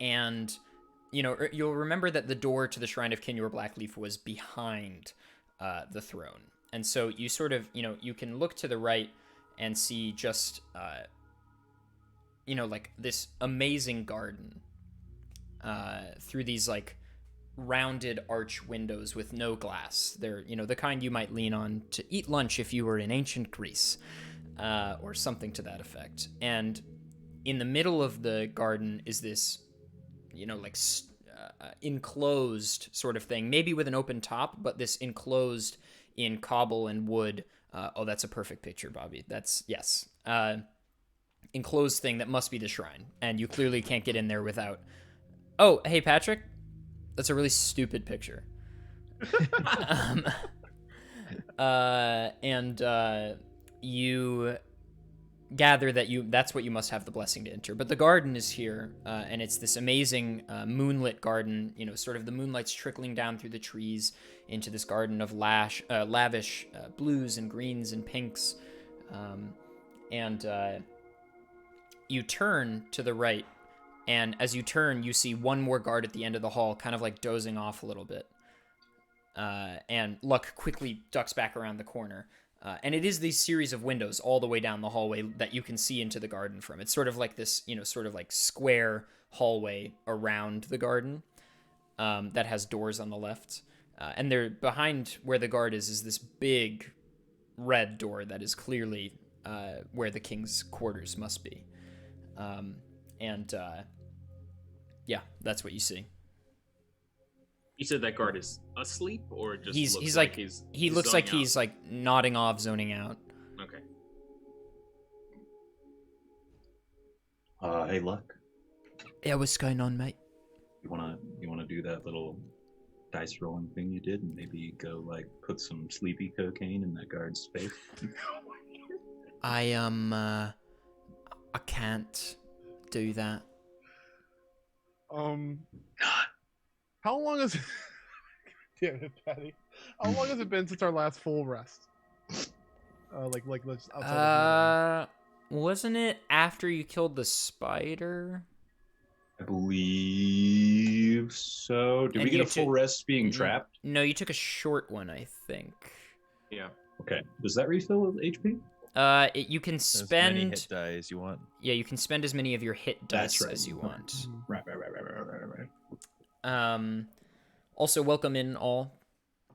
And, you'll remember that the door to the Shrine of Kinyor Blackleaf was behind the throne. And so you sort of, you can look to the right and see just, like this amazing garden through these, like, rounded arch windows with no glass. They're, the kind you might lean on to eat lunch if you were in ancient Greece, or something to that effect. And in the middle of the garden is this, like enclosed sort of thing, maybe with an open top, but this enclosed in cobble and wood. Oh, that's a perfect picture, Bobby. That's, yes. Enclosed thing that must be the shrine. And you clearly can't get in there without... Oh, hey, Patrick. That's a really stupid picture. You gather that that's what you must have the blessing to enter. But the garden is here, and it's this amazing moonlit garden. Sort of the moonlight's trickling down through the trees into this garden of lavish blues and greens and pinks. You turn to the right, and as you turn, you see one more guard at the end of the hall, kind of like dozing off a little bit. And Luck quickly ducks back around the corner. And it is these series of windows all the way down the hallway that you can see into the garden from. It's sort of like this, sort of like square hallway around the garden that has doors on the left. And there, behind where the guard is this big red door that is clearly where the king's quarters must be. Yeah, that's what you see. You said that guard is asleep, or just He looks looks like zoning he's like nodding off, zoning out. out? Okay. Hey, Luck. Yeah, what's going on, mate? You wanna do that little dice rolling thing you did, and maybe go like put some sleepy cocaine in that guard's face? I can't do that. How long has damn it, Patty? How long has it been since our last full rest? Let's outside of Wasn't it after you killed the spider? I believe so. Did And we get you a full took- rest being trapped? No, you took a short one, I think. Yeah. Okay. Does that refill with HP? You can As many spend. hit die as you want. Yeah, you can spend as many of your hit That's dice right. as you want. Right. Also, welcome in all.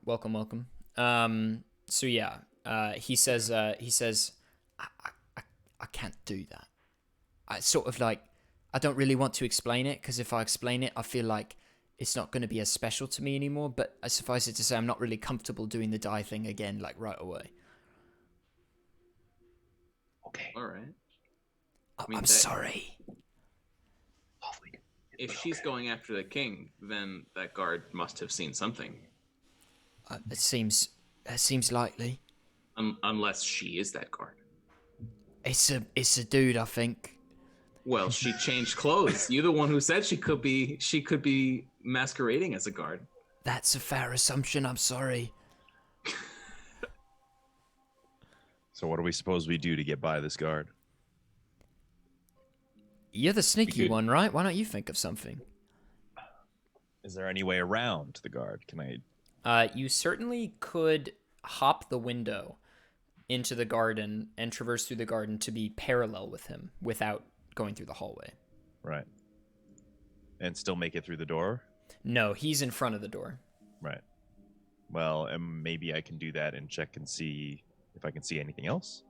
Welcome. So yeah, he says, I can't do that. I sort of like, I don't really want to explain it, because if I explain it, I feel like it's not going to be as special to me anymore, but I suffice it to say I'm not really comfortable doing the die thing again, like, right away. Okay. All right. I'm sorry. If she's going after the king, then that guard must have seen something. It seems likely. Unless she is that guard. It's a dude, I think. Well, she changed clothes. You're the one who said she could be masquerading as a guard. That's a fair assumption, I'm sorry. So what do we suppose we do to get by this guard? You're the sneaky could- one, right? Why don't you think of something? Is there any way around the guard? Can I? You certainly could hop the window into the garden and traverse through the garden to be parallel with him without going through the hallway. Right. And still make it through the door? No, he's in front of the door. Right. Well, and maybe I can do that and check and see if I can see anything else.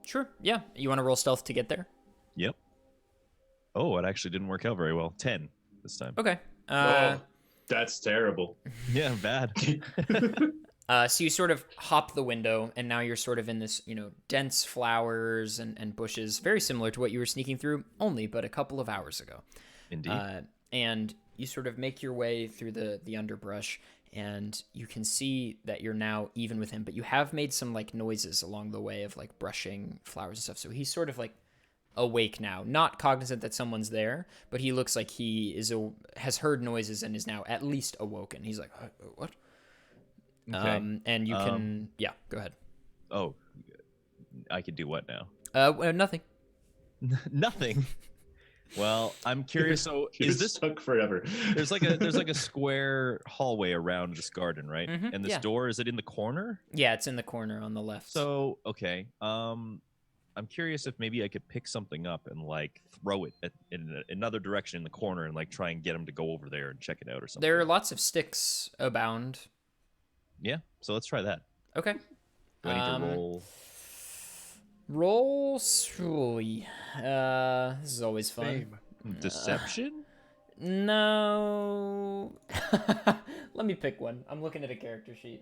Sure, yeah. You want to roll stealth to get there? Yep. Oh, it actually didn't work out very well. 10 this time. Okay. Oh, that's terrible. Yeah, bad. So you sort of hop the window, and now you're sort of in this, dense flowers and bushes, very similar to what you were sneaking through, only but a couple of hours ago. Indeed. And you sort of make your way through the underbrush, and you can see that you're now even with him, but you have made some, like, noises along the way of, like, brushing flowers and stuff. So he's sort of, like, awake now, not cognizant that someone's there, but he looks like he has heard noises and is now at least awoken. He's like, what? Okay. And you can, yeah, go ahead. Oh, I can do what now? Nothing. Nothing. Well, I'm curious. So, You're is this? stuck forever? There's like a square hallway around this garden, right? Mhm, And this yeah. door, is it in the corner? Yeah, it's in the corner on the left. So, okay. I'm curious if maybe I could pick something up and like throw it in another direction in the corner and like try and get him to go over there and check it out or something. There are lots of sticks abound. Yeah. So let's try that. Okay. Do I need to roll? Roll Soule. This is always fun. Fame. Deception? No. Let me pick one. I'm looking at a character sheet.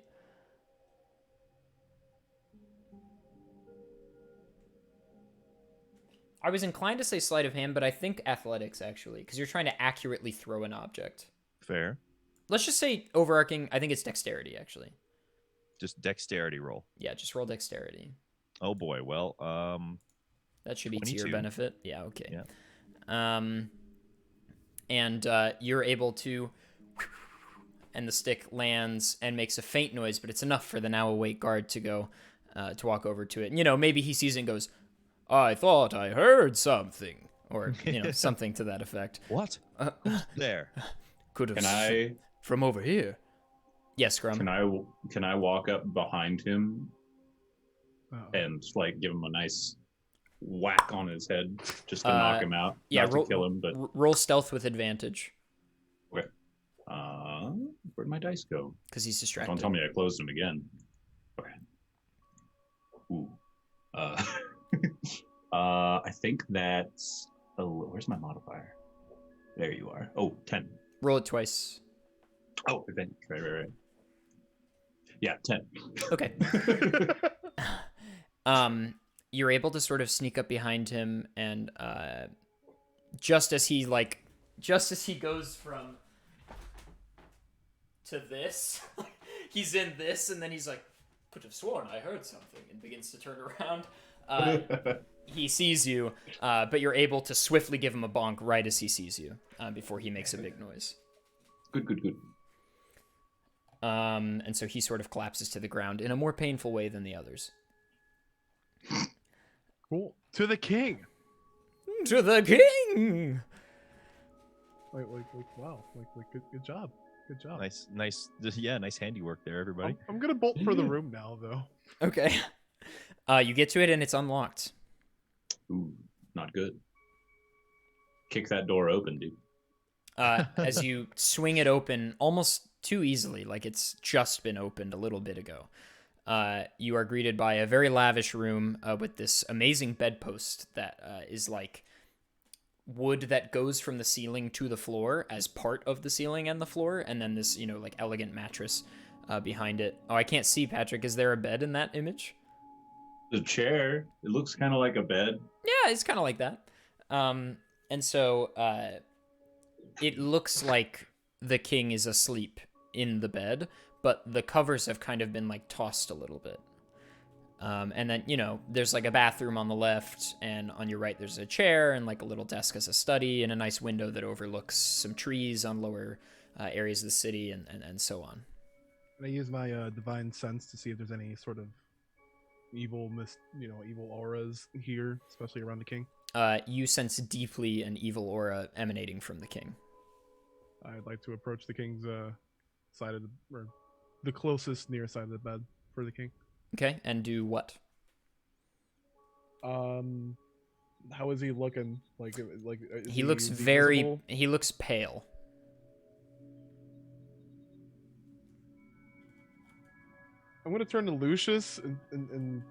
I was inclined to say sleight of hand, but I think athletics, actually, because you're trying to accurately throw an object. Fair. Let's just say overarching, I think it's dexterity, actually. Just dexterity roll. Yeah, just roll dexterity. Oh boy. Well, That should be to your 22. benefit. Yeah, okay. Yeah. And you're able to, and the stick lands and makes a faint noise, but it's enough for the now awake guard to go, to walk over to it. And, maybe he sees it and goes, I thought I heard something, or, something to that effect. what? There. Could have Can I from over here. Yes, Scrum. can I walk up behind him Uh-oh. and like give him a nice whack on his head just to knock him out? Yeah, Not to kill him, but roll stealth with advantage, okay. Where'd my dice go? because he's distracted. Don't tell me I closed him again. Okay. Ooh. I think that's. Oh, where's my modifier? There you are. Oh, 10. Roll it twice. Oh, advantage. Right. Yeah, 10. Okay. You're able to sort of sneak up behind him, and just as he goes from to this, he's in this, and then he's like, could have sworn I heard something, and begins to turn around. He sees you, but you're able to swiftly give him a bonk right as he sees you, before he makes a big noise. Good. And so he sort of collapses to the ground in a more painful way than the others. Cool. To the king. To the king! Like, wow. Like, good job. Good job. Nice. Yeah, nice handiwork there, everybody. I'm gonna bolt for the Yeah. room now, though. Okay. You get to it and it's unlocked. Ooh, not good. Kick that door open, dude. As you swing it open almost too easily, like it's just been opened a little bit ago. You are greeted by a very lavish room with this amazing bedpost that is like wood that goes from the ceiling to the floor as part of the ceiling and the floor, and then this, like elegant mattress behind it. Oh, I can't see, Patrick. Is there a bed in that image? The chair, it looks kind of like a bed. Yeah, it's kind of like that. And so it looks like the king is asleep in the bed, but the covers have kind of been like tossed a little bit. And then, there's like a bathroom on the left, and on your right there's a chair and like a little desk as a study and a nice window that overlooks some trees on lower areas of the city and so on. Can I use my divine sense to see if there's any sort of evil evil auras here, especially around the king? You sense deeply an evil aura emanating from the king. I'd like to approach the king's side of or the closest near side of the bed for the king. Okay, and do what? How is he looking? He looks is he very. visible? He looks pale. I'm gonna turn to Lucius and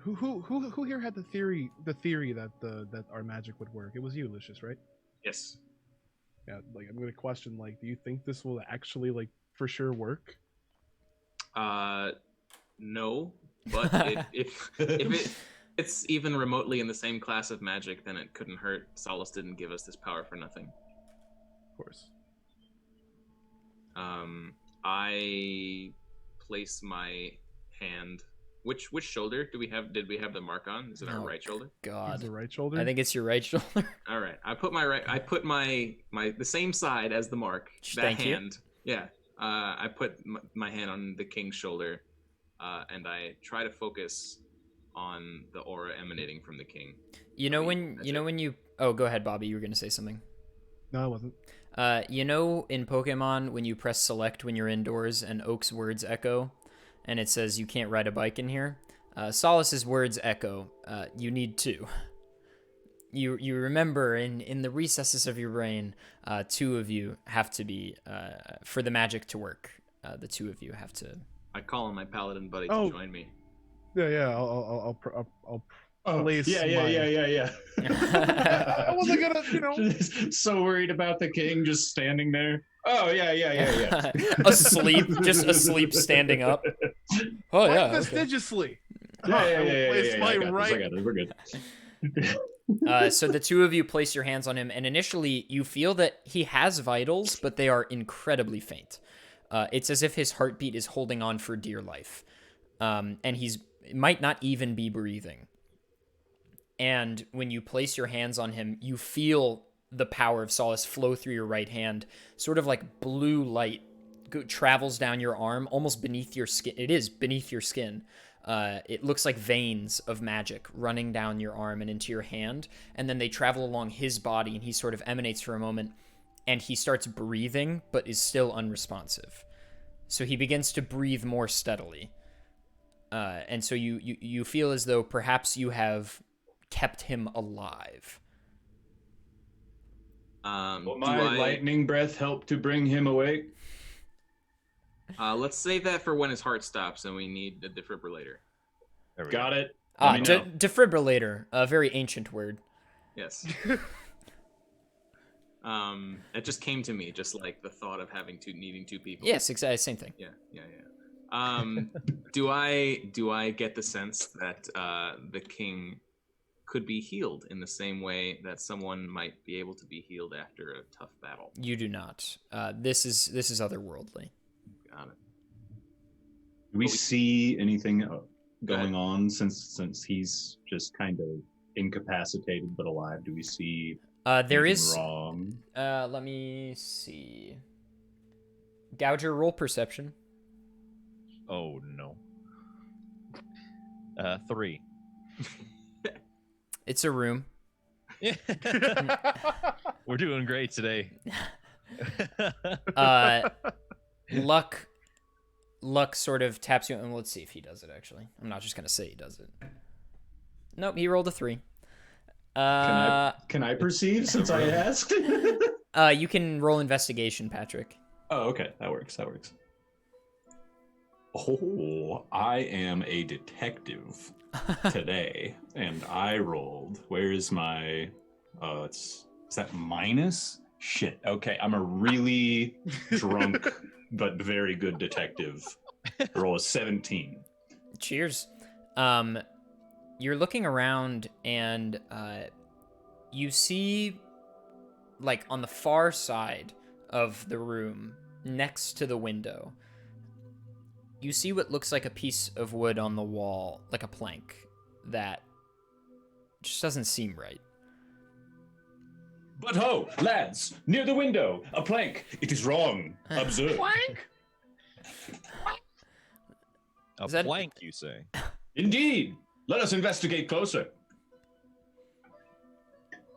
who here had the theory that that our magic would work? It was you, Lucius, right? Yes. Yeah, I'm gonna question, do you think this will actually for sure work? No, but if it's even remotely in the same class of magic, then it couldn't hurt. Solace didn't give us this power for nothing. Of course. I place my hand. Which shoulder did we have the mark on? Is it our right shoulder? God, The right shoulder. I think it's your right shoulder. All right. I put my the same side as the mark. That Thank you. hand. Yeah. I put my hand on the king's shoulder, and I try to focus on the aura emanating from the king. When you. Oh, go ahead, Bobby. You were gonna say something. No, I wasn't. In Pokemon, when you press select when you're indoors and Oak's words echo, and it says you can't ride a bike in here, Solace's words echo. You need two. You remember in the recesses of your brain, two of you have to be for the magic to work. The two of you have to. I call on my paladin buddy Oh. to join me. Yeah. I'll place. yeah. I wasn't gonna, So worried about the king just standing there. Oh yeah. asleep, standing up. Oh yeah. Okay. Prestigiously. Yeah. I will place I my got right. this. We're good. So the two of you place your hands on him, and initially you feel that he has vitals, but they are incredibly faint. It's as if his heartbeat is holding on for dear life, and might not even be breathing. And when you place your hands on him, you feel the power of Solace flow through your right hand, sort of like blue light travels down your arm, almost beneath your skin. It is beneath your skin. It looks like veins of magic running down your arm and into your hand, and then they travel along his body, and he sort of emanates for a moment, and he starts breathing, but is still unresponsive. So he begins to breathe more steadily. And so you feel as though perhaps you have kept him alive. Will my lightning breath help to bring him awake? Let's save that for when his heart stops and we need a defibrillator. There we Got go. it. Let me know. Defibrillator, a very ancient word. Yes. It just came to me, just like the thought of needing two people. Yes, exactly, same thing. Yeah. Do I get the sense that the king could be healed in the same way that someone might be able to be healed after a tough battle? You do not. This is otherworldly. Got it. Do we see anything ahead. going on since he's just kind of incapacitated but alive? Do we see There anything is. wrong? Let me see. Gouger, roll perception. Oh no. 3. It's a room. We're doing great today. Luck sort of taps you, and let's see if he does it, actually. I'm not just going to say he does it. Nope, he rolled a 3. Can I perceive since I asked? You can roll investigation, Patrick. Oh, okay. That works. Oh, I am a detective today, and I rolled. Where is my... is that minus? Shit. Okay, I'm a really drunk but very good detective. Roll a 17. Cheers. You're looking around, and you see, like, on the far side of the room, next to the window, you see what looks like a piece of wood on the wall, like a plank, that just doesn't seem right. But ho, lads, near the window, a plank. It is wrong. Observe. Plank? A Is that- plank, you say? Indeed. Let us investigate closer.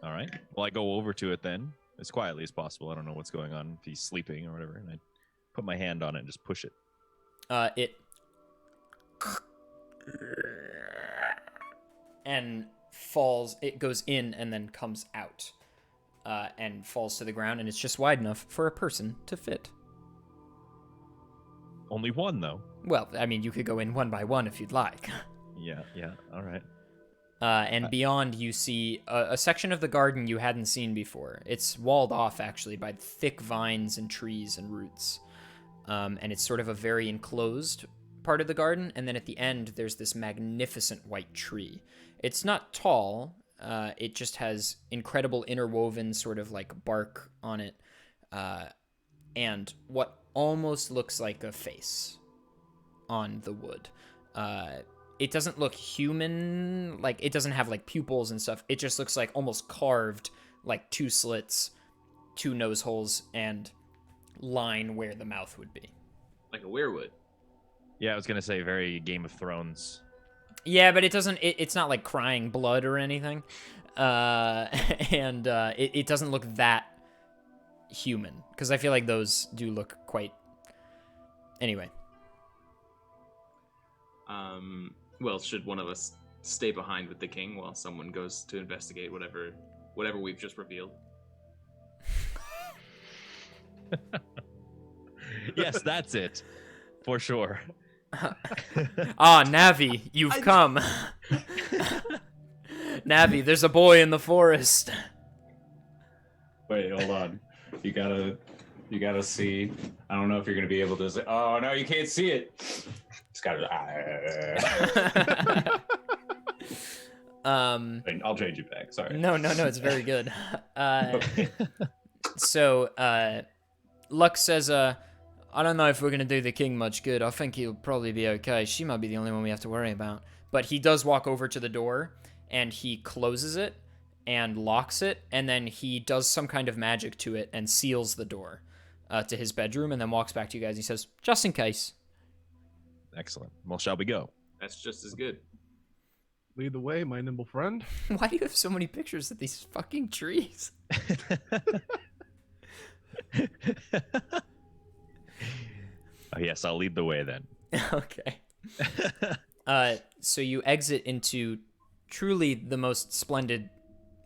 All right. Well, I go over to it then, as quietly as possible. I don't know what's going on, if he's sleeping or whatever, and I put my hand on it and just push it. It and falls. It goes in and then comes out, and falls to the ground, and it's just wide enough for a person to fit. Only one, though. Well, I mean, you could go in one by one if you'd like. Yeah, all right. And beyond, you see a section of the garden you hadn't seen before. It's walled off, actually, by thick vines and trees and roots. And it's sort of a very enclosed part of the garden. And then at the end, there's this magnificent white tree. It's not tall. It just has incredible interwoven sort of like bark on it. And what almost looks like a face on the wood. It doesn't look human, like it doesn't have like pupils and stuff. It just looks like almost carved, like 2 slits, 2 nose holes, and line where the mouth would be. Like a weirwood. Yeah, I was gonna say very Game of Thrones. Yeah, but it doesn't. It's not like crying blood or anything, and it doesn't look that human, because I feel like those do look quite. Anyway. Well, should one of us stay behind with the king while someone goes to investigate whatever we've just revealed? Yes, that's it. For sure. Navi, you've come. Navi, there's a boy in the forest. Wait, hold on. You gotta see. I don't know if you're gonna be able to say. Oh no, you can't see it. It's gotta. I'll change it back. Sorry. No, it's very good. Okay. So, Luck says, I don't know if we're going to do the king much good. I think he'll probably be okay. She might be the only one we have to worry about. But he does walk over to the door, and he closes it and locks it, and then he does some kind of magic to it and seals the door to his bedroom, and then walks back to you guys. He says, just in case. Excellent. Well, shall we go? That's just as good. Lead the way, my nimble friend. Why do you have so many pictures of these fucking trees? Oh, yes, I'll lead the way then. Okay. So you exit into truly the most splendid,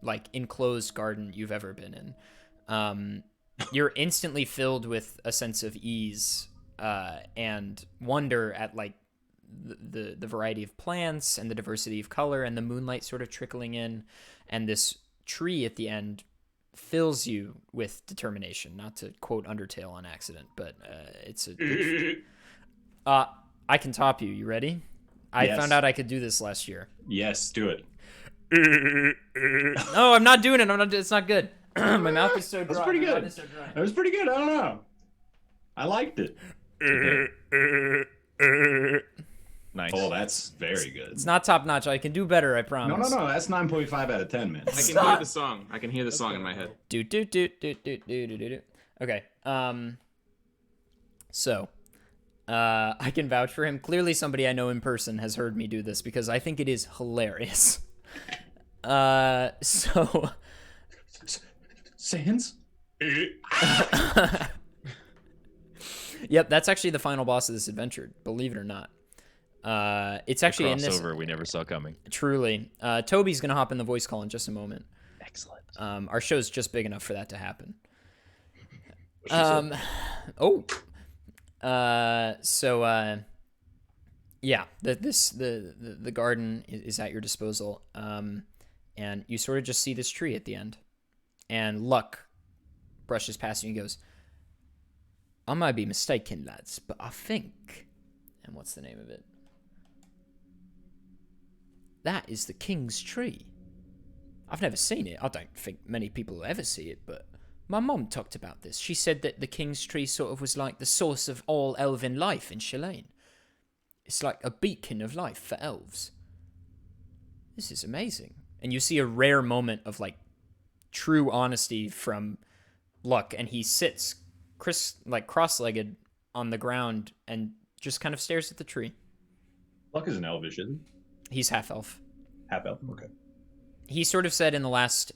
like, enclosed garden you've ever been in. You're instantly filled with a sense of ease and wonder at, like, the variety of plants and the diversity of color and the moonlight sort of trickling in. And this tree at the end fills you with determination, not to quote Undertale on accident, but I can top you. You ready? I Yes. found out I could do this last year. Yes, do it. No, I'm not doing it. It's not good. My mouth is so dry. That's pretty My mouth good. is so dry. That was pretty good. I don't know. I liked it. Nice. Oh, that's very good. It's not top notch. I can do better. I No, promise. no, no. That's 9.5 out of 10, man. I can hear the song. I can hear the song in my head. Do do do do do do do do. Okay. So, I can vouch for him. Clearly, somebody I know in person has heard me do this because I think it is hilarious. So. Yep, that's actually the final boss of this adventure, believe it or not. It's actually in this crossover we never saw coming. Truly. Toby's gonna hop in the voice call in just a moment. Excellent. Our show's just big enough for that to happen. She said. Yeah, the garden is at your disposal, and you sort of just see this tree at the end, and Luck brushes past you and goes, "I might be mistaken, lads, but I think," and what's the name of it? That is the king's tree. I've never seen it. I don't think many people will ever see it, but my mom talked about this. She said that the king's tree sort of was like the source of all elven life in Shalane. It's like a beacon of life for elves. This is amazing. And you see a rare moment of like true honesty from Luck, and he sits cross-legged on the ground and just kind of stares at the tree. Luck is an elvish, isn't he? He's half elf. Half elf. Okay. He sort of said in the last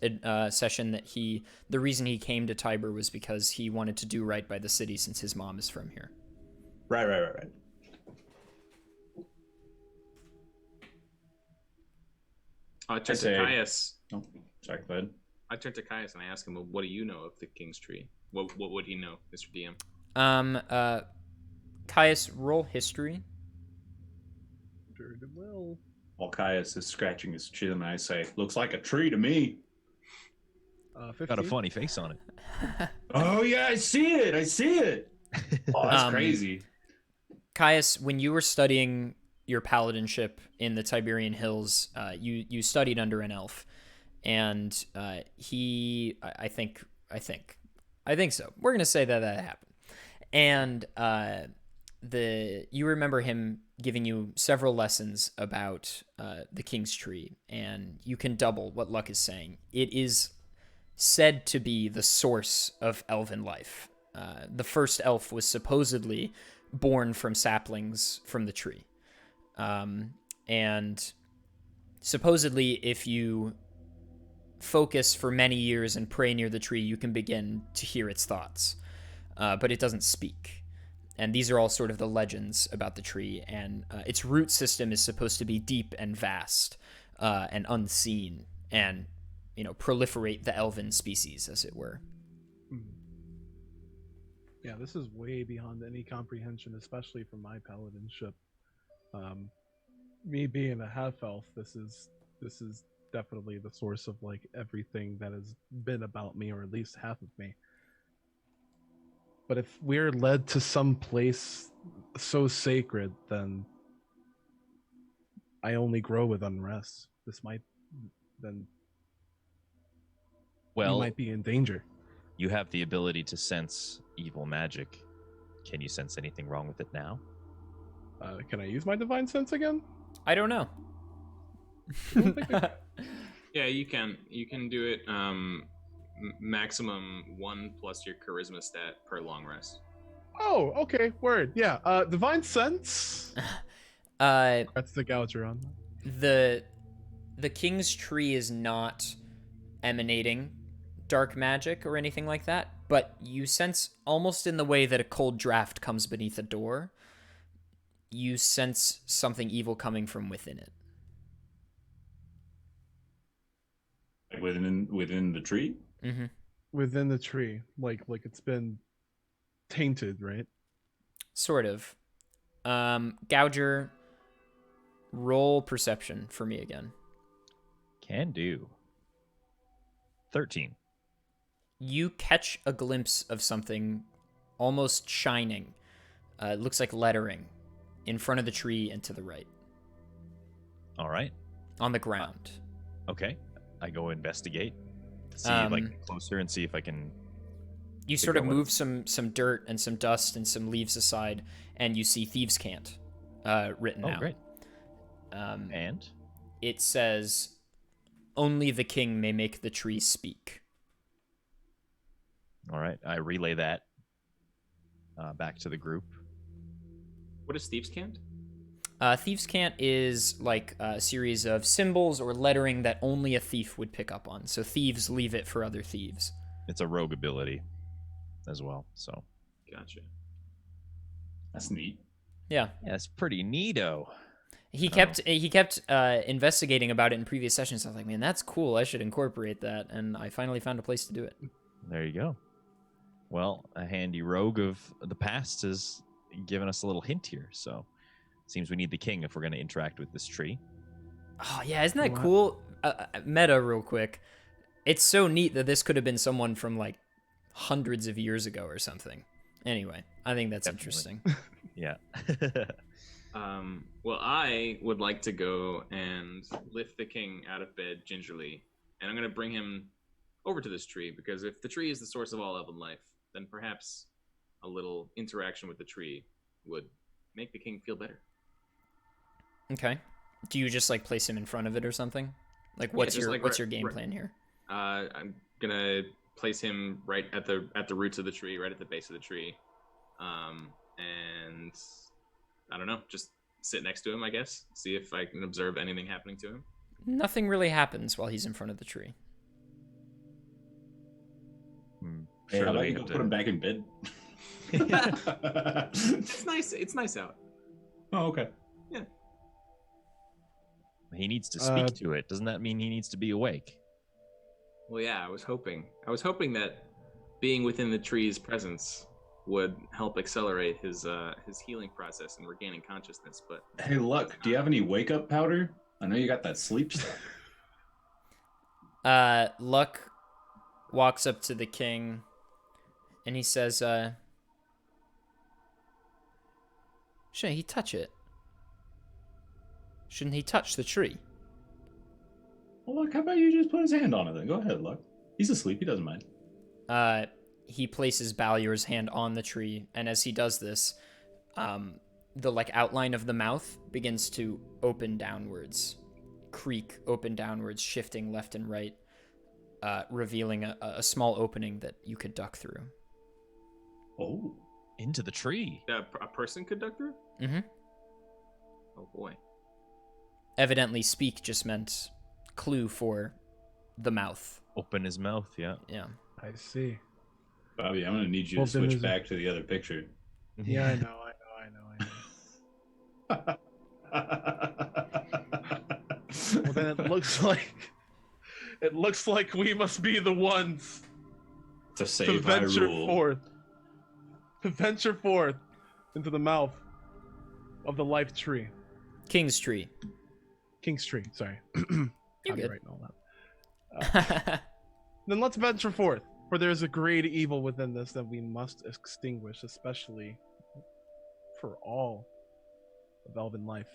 session that the reason he came to Tyber was because he wanted to do right by the city since his mom is from here. Right. I turn to Caius. Oh, sorry, go ahead. I turn to Caius and I ask him, well, what do you know of the King's Tree? What would he know, Mr. DM? Caius, roll history. Very good will. While Caius is scratching his chin, I say, looks like a tree to me. 15. Got a funny face on it. Oh, yeah, I see it. Oh, that's crazy. Caius, when you were studying your paladinship in the Tiberian Hills, you studied under an elf, and I think so. We're gonna say that happened, and you remember him giving you several lessons about the King's Tree, and you can double what Luck is saying. It is said to be the source of elven life. The first elf was supposedly born from saplings from the tree. And supposedly if you focus for many years and pray near the tree, you can begin to hear its thoughts. But it doesn't speak. And these are all sort of the legends about the tree, and its root system is supposed to be deep and vast, and unseen, and, proliferate the elven species, as it were. Yeah, this is way beyond any comprehension, especially for my paladinship. Me being a half elf, this is definitely the source of like everything that has been about me, or at least half of me. But if we're led to some place so sacred, then I only grow with unrest. Well, you might be in danger. You have the ability to sense evil magic. Can you sense anything wrong with it now? Can I use my divine sense again? I don't know. Yeah, you can. You can do it maximum 1 plus your charisma stat per long rest. Oh, okay. Word. Yeah. Divine sense. That's the gouger on. The King's Tree is not emanating dark magic or anything like that, but you sense, almost in the way that a cold draft comes beneath a door, you sense something evil coming from within it. Within the tree? Mm-hmm. Within the tree, like it's been tainted, right? Sort of. Gouger, roll perception for me again. Can do. 13. You catch a glimpse of something almost shining. It looks like lettering in front of the tree and to the right. All right. On the ground. Okay. I go investigate. See closer and see if I can. You sort of move some dirt and some dust and some leaves aside, and you see Thieves' Cant written out. Oh, great. And it says, "Only the king may make the tree speak." All right. I relay that back to the group. What is Thieves' Cant? Thieves' Cant is like a series of symbols or lettering that only a thief would pick up on. So thieves leave it for other thieves. It's a rogue ability as well. So. Gotcha. That's neat. Yeah. Yeah, it's pretty neato. He kept investigating about it in previous sessions. I was like, man, that's cool. I should incorporate that. And I finally found a place to do it. There you go. Well, a handy rogue of the past has given us a little hint here. So, seems we need the king if we're going to interact with this tree. Oh, yeah. Isn't that cool? Meta, real quick. It's so neat that this could have been someone from, like, hundreds of years ago or something. Anyway, I think that's interesting. Yeah. Well, I would like to go and lift the king out of bed gingerly, and I'm going to bring him over to this tree, because if the tree is the source of all elven life, then perhaps a little interaction with the tree would make the king feel better. Okay. Do you just, like, place him in front of it or something? Like, what's your game plan here? I'm going to place him right at the roots of the tree, right at the base of the tree. And I don't know, just sit next to him, I guess. See if I can observe anything happening to him. Nothing really happens while he's in front of the tree. Hey, how about you go put him back in bed? It's nice. It's nice out. Oh, okay. Yeah. He needs to speak to it. Doesn't that mean he needs to be awake? Well, yeah, I was hoping that being within the tree's presence would help accelerate his healing process and regaining consciousness. But hey, Luck, do you have any wake up powder? I know you got that sleep stuff. Luck walks up to the king and he says, shouldn't he touch it? Shouldn't he touch the tree? Well, Luck, how about you just put his hand on it then? Go ahead, Luck. He's asleep. He doesn't mind. He places Balyur's hand on the tree, and as he does this, the like outline of the mouth begins to open downwards, creak open downwards, shifting left and right, revealing a small opening that you could duck through. Oh, into the tree. A person could duck through? Mm-hmm. Oh boy. Evidently, speak just meant clue for the mouth. Open his mouth, yeah. Yeah. I see. Bobby, I'm gonna need you to switch back to the other picture. Yeah, I know. Well, then it looks like we must be the ones to venture forth into the mouth of the life tree. King's tree. Sorry. You're good. Right and all that. Then let's venture forth, for there is a great evil within this that we must extinguish, especially for all of elven life.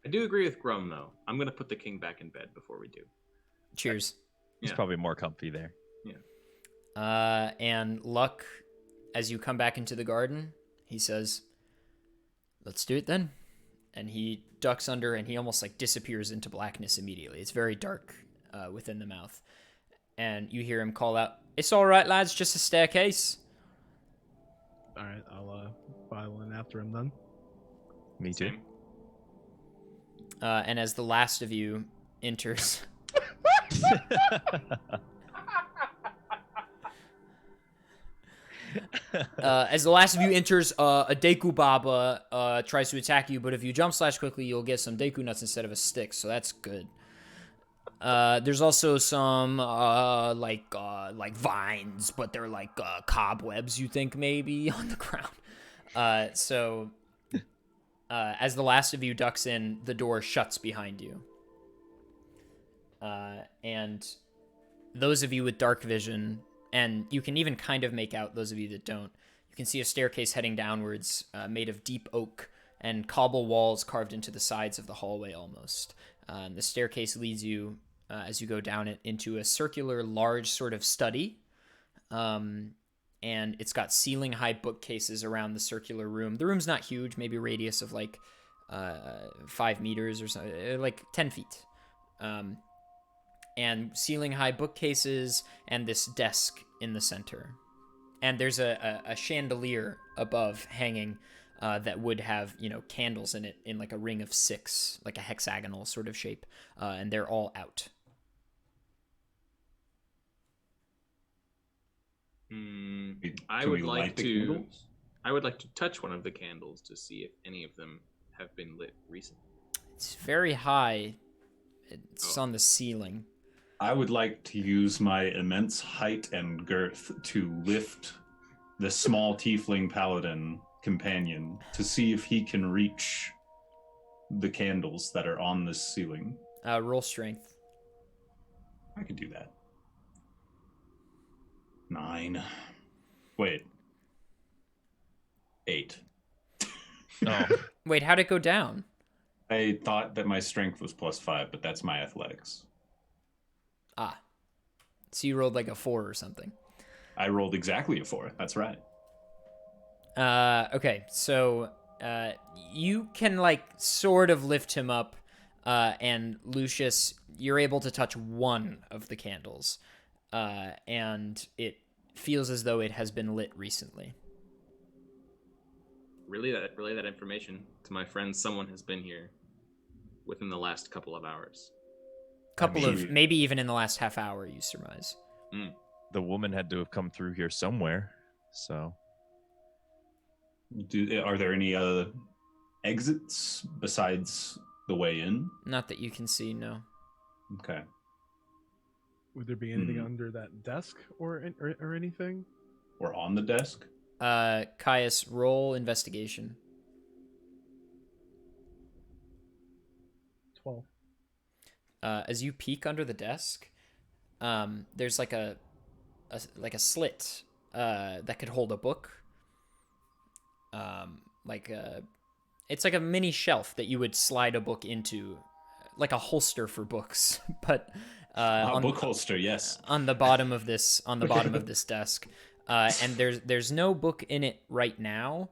I do agree with Grum, though. I'm going to put the king back in bed before we do. Cheers. He's probably more comfy there. Yeah. And Luck, as you come back into the garden, he says, let's do it then. And he ducks under and he almost like disappears into blackness immediately. It's very dark within the mouth. And you hear him call out, "It's all right, lads, just a staircase." All right, I'll file in after him then. Me too. And as the last of you enters... as the last of you enters, a Deku Baba tries to attack you, but if you jump slash quickly, you'll get some Deku nuts instead of a stick, so that's good. There's also some like vines, but they're like cobwebs, you think, maybe, on the ground. So as the last of you ducks in, the door shuts behind you. And those of you with dark vision, and you can even kind of make out those of you that don't, you can see a staircase heading downwards, made of deep oak and cobble walls carved into the sides of the hallway almost. The staircase leads you, as you go down it, into a circular, large sort of study. And it's got ceiling-high bookcases around the circular room. The room's not huge, maybe a radius of like 5 meters or something, like 10 feet. And ceiling-high bookcases and this desk in the center. And there's a chandelier above hanging that would have, candles in it in like a ring of 6, like a hexagonal sort of shape. And they're all out. I would like to. I would like to touch one of the candles to see if any of them have been lit recently. It's very high. It's Oh. on the ceiling. I would like to use my immense height and girth to lift the small tiefling paladin companion to see if he can reach the candles that are on this ceiling. Roll strength. I could do that. 9. Wait. 8. Oh, Wait, how'd it go down? I thought that my strength was +5, but that's my athletics. Ah. So you rolled like a 4 or something. I rolled exactly a 4. That's right. Okay, so you can like sort of lift him up, and Lucius, you're able to touch one of the candles, and it feels as though it has been lit recently. Relay that information to my friends. Someone has been here within the last couple of hours. Maybe even in the last half hour, you surmise. the woman had to have come through here somewhere. So Are there any exits besides the way in? Not that you can see, no. Okay. Would there be anything under that desk or anything? Or on the desk? Caius, roll investigation. 12. As you peek under the desk, there's like a slit that could hold a book. It's like a mini shelf that you would slide a book into, like a holster for books, but A book holster, yes. on the bottom of this desk. And there's no book in it right now,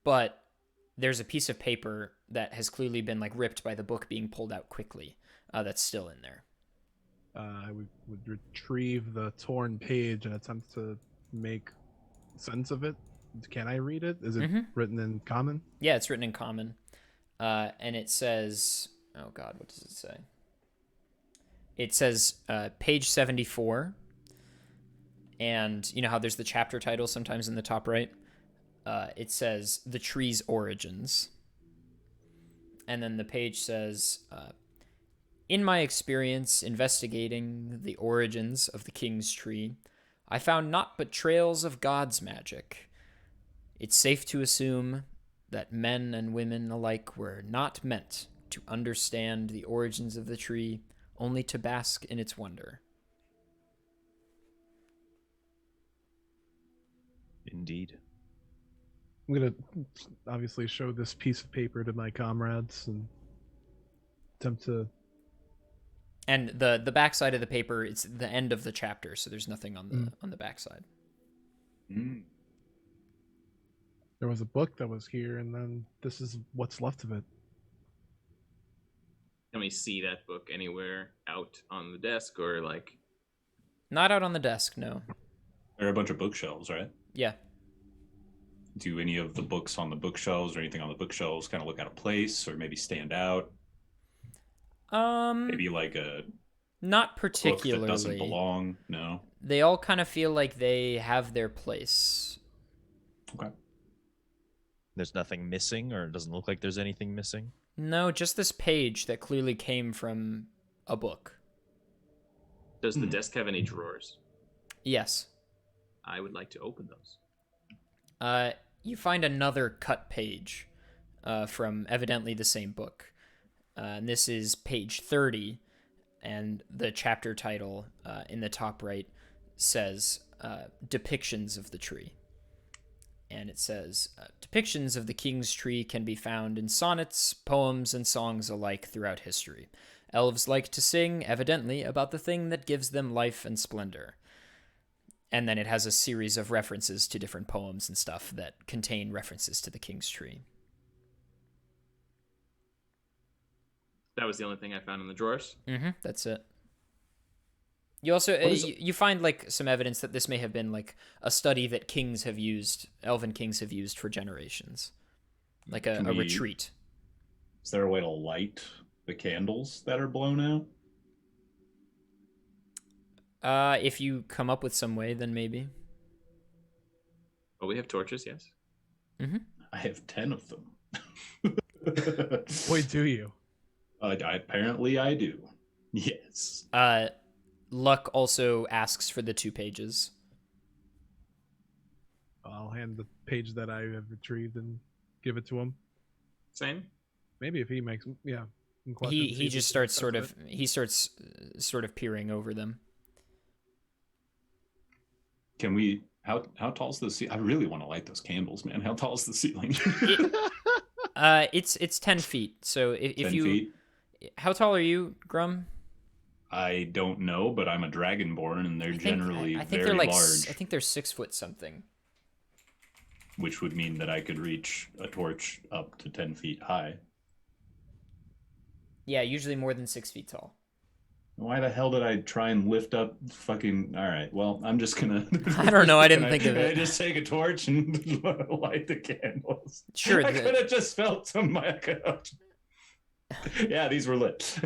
but there's a piece of paper that has clearly been like ripped by the book being pulled out quickly. That's still in there. I would retrieve the torn page and attempt to make sense of it. Can I read it? Is it written in common? Yeah, it's written in common. And it says, oh God, what does it say? It says page 74. And you know how there's the chapter title sometimes in the top right? It says The Tree's Origins. And then the page says, in my experience investigating the origins of the King's Tree, I found naught but trails of God's magic. It's safe to assume that men and women alike were not meant to understand the origins of the tree, only to bask in its wonder. indeed. I'm going to obviously show this piece of paper to my comrades and attempt to... And the backside of the paper, it's the end of the chapter, so there's nothing on the backside. There was a book that was here, and then this is what's left of it. Can we see that book anywhere out on the desk or like? Not out on the desk, no. There are a bunch of bookshelves, right? Yeah. Do any of the books on the bookshelves or anything on the bookshelves kind of look out of place or maybe stand out? Maybe like a not book particularly. that doesn't belong? No? They all kind of feel like they have their place. Okay. There's nothing missing, or it doesn't look like there's anything missing. No, just this page that clearly came from a book. Does the desk have any drawers? Yes. I would like to open those. You find another cut page from evidently the same book. And this is page 30, and the chapter title in the top right says Depictions of the Tree. And it says, depictions of the King's Tree can be found in sonnets, poems, and songs alike throughout history. Elves like to sing, evidently, about the thing that gives them life and splendor. And then it has a series of references to different poems and stuff that contain references to the King's Tree. That was the only thing I found in the drawers. That's it. You also you find like some evidence that this may have been like a study that elven kings have used for generations, like a retreat. Is there a way to light the candles that are blown out? If you come up with some way, then maybe. Oh, we have torches, yes. I have 10 of them. Boy, do you. Apparently I do. Yes. Luck also asks for the 2 pages. I'll hand the page that I have retrieved and give it to him. Same. Maybe if he makes, yeah. He just starts sort of peering over them. Can we? How tall's the ceiling? I really want to light those candles, man. How tall's the ceiling? It's 10 feet. So if 10 you, feet? how tall are you, Grum? I don't know, but I'm a dragonborn, and they're generally I think very they're like large. I think they're 6 foot something. Which would mean that I could reach a torch up to 10 feet high. Yeah, usually more than 6 feet tall. Why the hell did I try and lift up fucking... All right, well, I'm just gonna... I don't know, I didn't think of it. I just take a torch and light the candles. Sure. I could have just felt some... Yeah, these were lit.